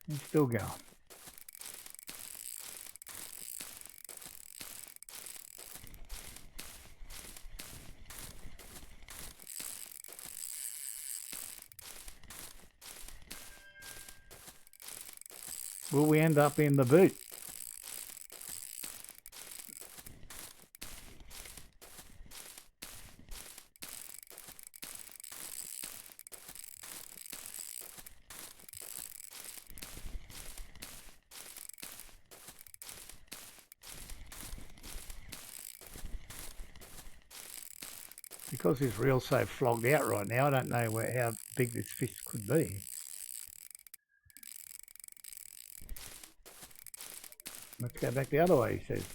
He's still going. Will we end up in the boot? Because this reel's so flogged out right now, I don't know how big this fish could be. Let's go back the other way, he says.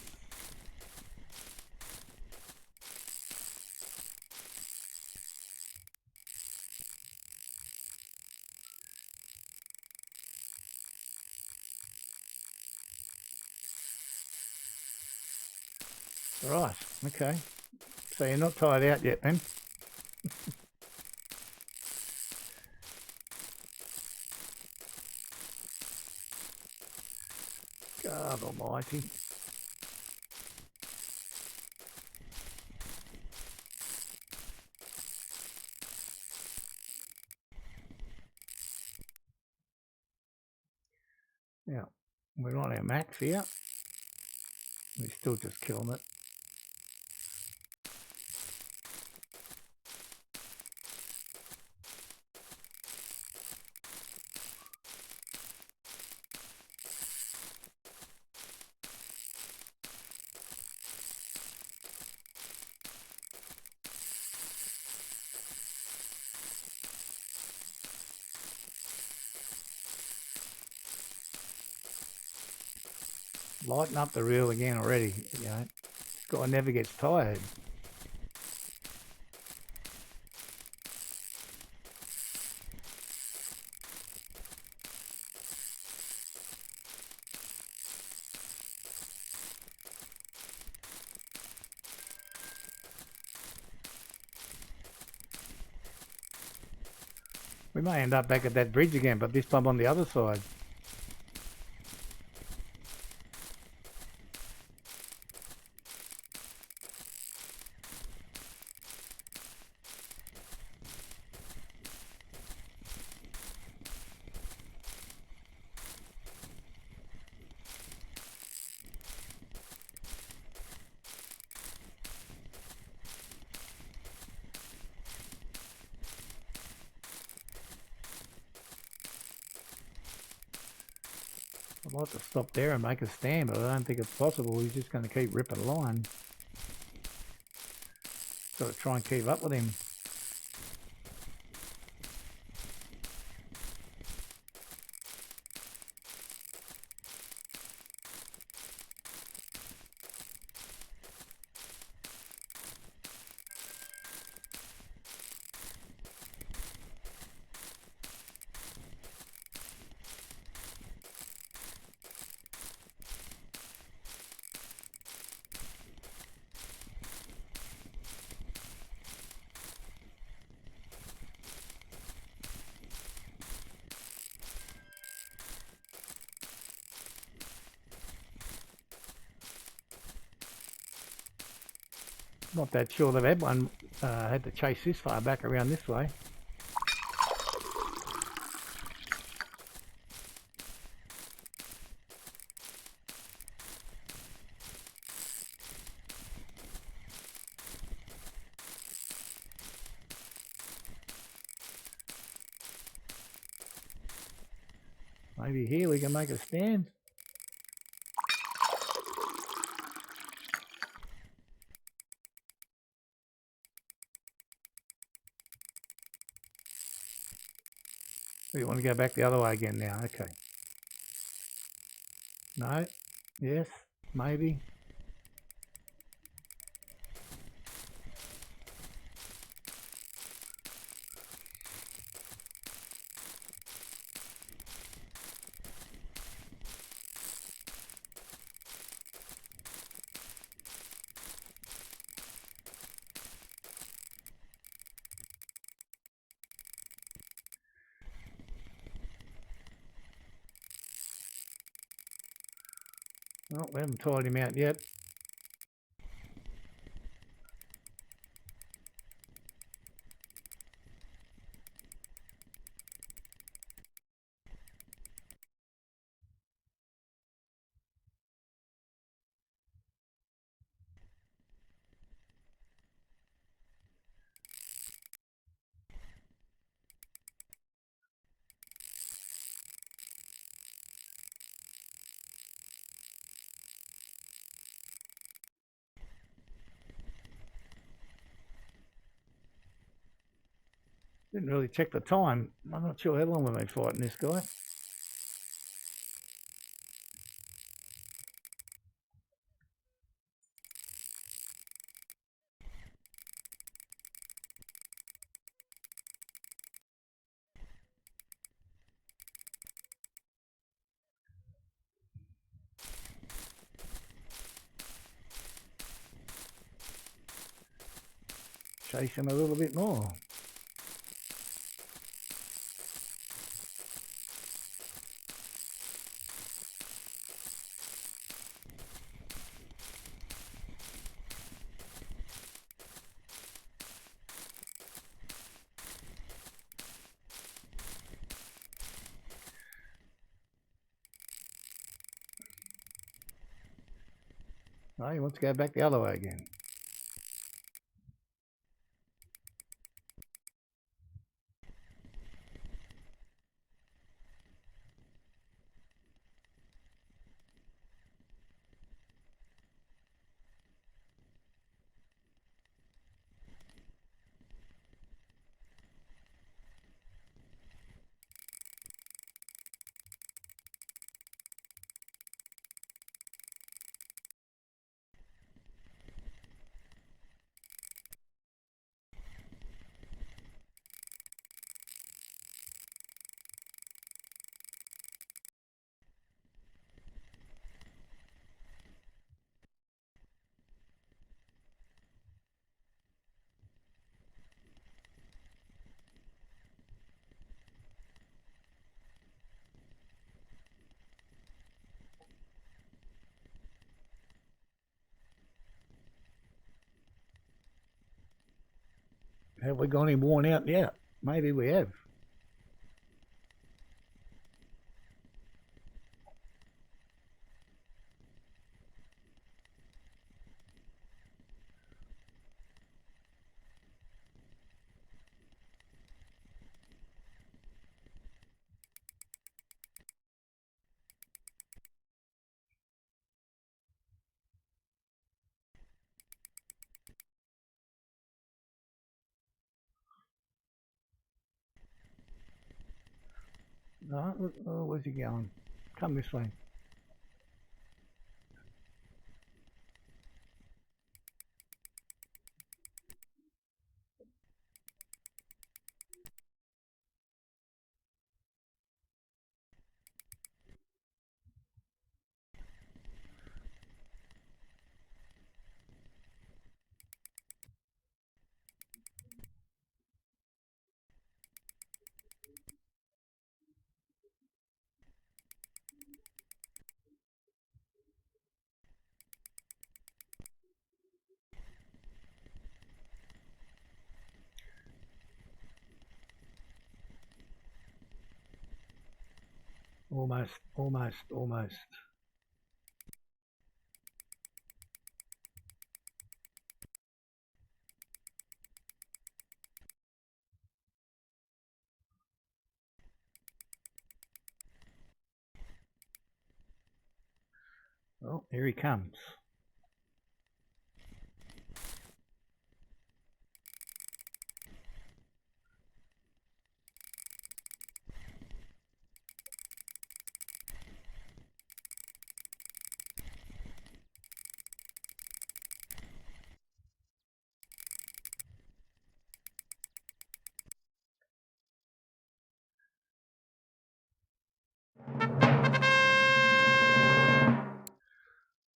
Right, okay. So you're not tired out yet then? God almighty. Now, we're on our max here. We're still just killing it. Lighten up the reel again already, you know. This guy never gets tired. We may end up back at that bridge again, but this time on the other side. I'd like to stop there and make a stand, but I don't think it's possible. He's just going to keep ripping line. Got to try and keep up with him. Not that sure they've had one, had to chase this far back around this way. Maybe here we can make a stand. We want to go back the other way again now. Okay. No. Yes. Maybe. Oh, we haven't tied him out yet. Didn't really check the time. I'm not sure how long we've been fighting this guy. Chase him a little bit more. No, he wants to go back the other way again. Have we got him worn out yet? Maybe we have. No, oh, where's he going? Come this way. Almost. Well, here he comes.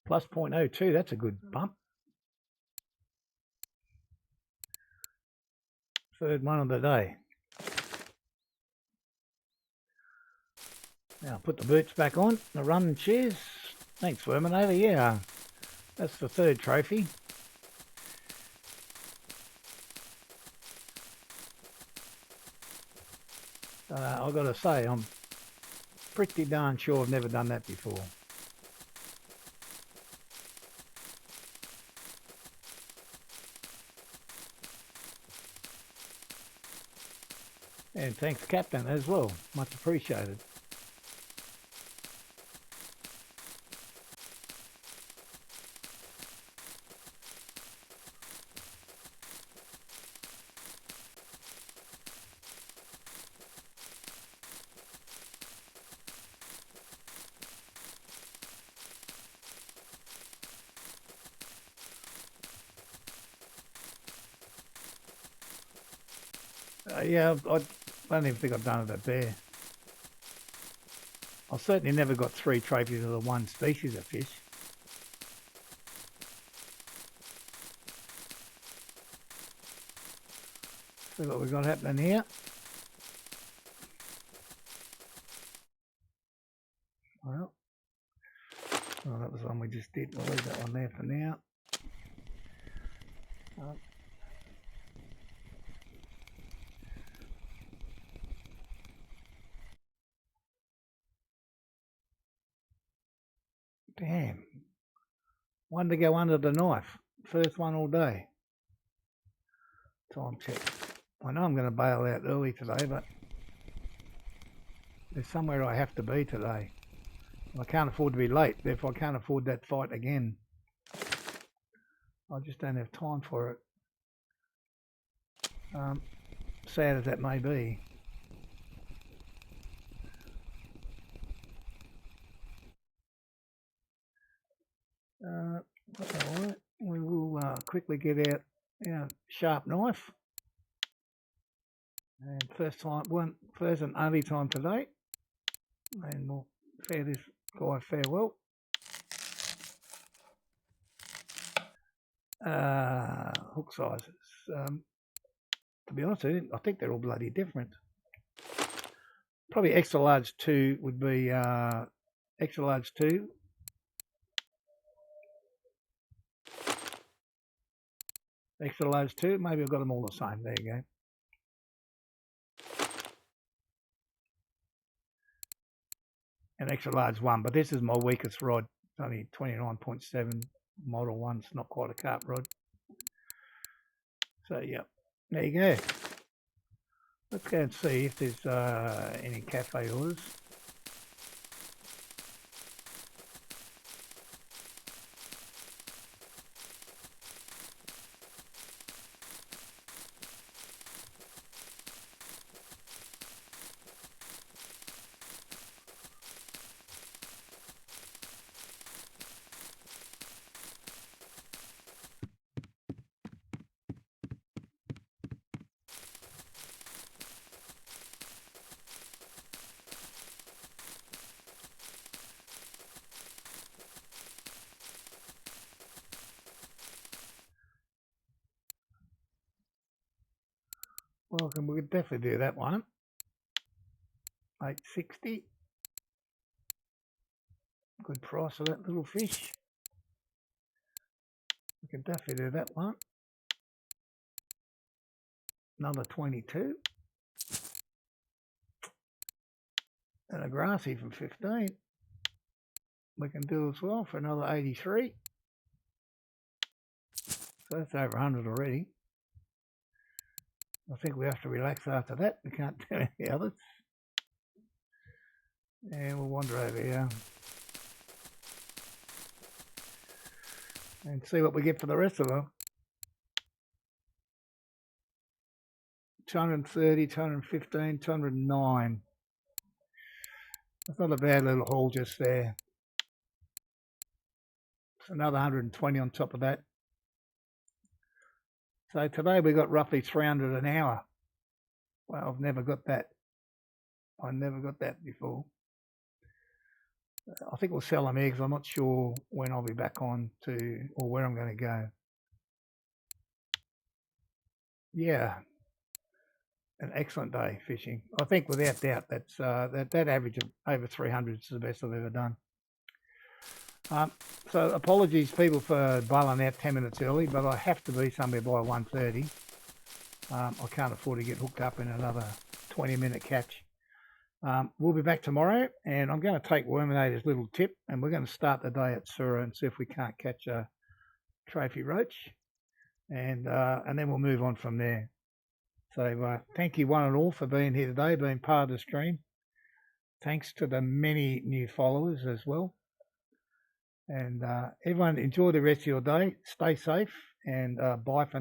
Plus 0.02, that's a good bump. Third one of the day. Now I'll put the boots back on, the running shoes. Thanks, Verminator. Yeah, that's the third trophy. I've got to say, I'm pretty darn sure I've never done that before. And thanks, Captain, as well. Much appreciated. Yeah, I don't even think I've done it at bear. I've certainly never got 3 trophies of the one species of fish. See what we've got happening here. Well, that was one we just did. We'll leave that one there for now. Damn. One to go under the knife. First one all day. Time check. I know I'm going to bail out early today, but there's somewhere I have to be today. I can't afford to be late, therefore I can't afford that fight again. I just don't have time for it. Sad as that may be. That's all right. We will quickly get out our sharp knife. And first and only time today. And we'll fare this guy farewell. Hook sizes. To be honest with you, I think they're all bloody different. Probably extra large 2 would be extra large 2. Extra large 2, maybe I've got them all the same. There you go. An extra large 1, but this is my weakest rod. It's only 29.7 model 1. It's not quite a carp rod. So, yeah, there you go. Let's go and see if there's any cafe orders. Well, we could definitely do that one. 860. Good price for that little fish. We can definitely do that one. Another 22. And a grassy from 15. We can do as well for another 83. So that's over 100 already. I think we have to relax after that. We can't do any others. And we'll wander over here. and see what we get for the rest of them. 230, 215, 209. That's not a bad little haul just there. It's another 120 on top of that. So today we got roughly 300 an hour. Well, I've never got that. I never got that before. I think we'll sell them eggs. I'm not sure when I'll be back on to, or where I'm going to go. Yeah, an excellent day fishing. I think without doubt that's that average of over 300 is the best I've ever done. So apologies people for bailing out 10 minutes early, but I have to be somewhere by 1:30. I can't afford to get hooked up in another 20-minute catch. We'll be back tomorrow, and I'm going to take Worminator's little tip, and we're going to start the day at Sura and see if we can't catch a trophy roach, and then we'll move on from there. So thank you one and all for being here today, being part of the stream. Thanks to the many new followers as well. And everyone enjoy the rest of your day. Stay safe, and bye for now.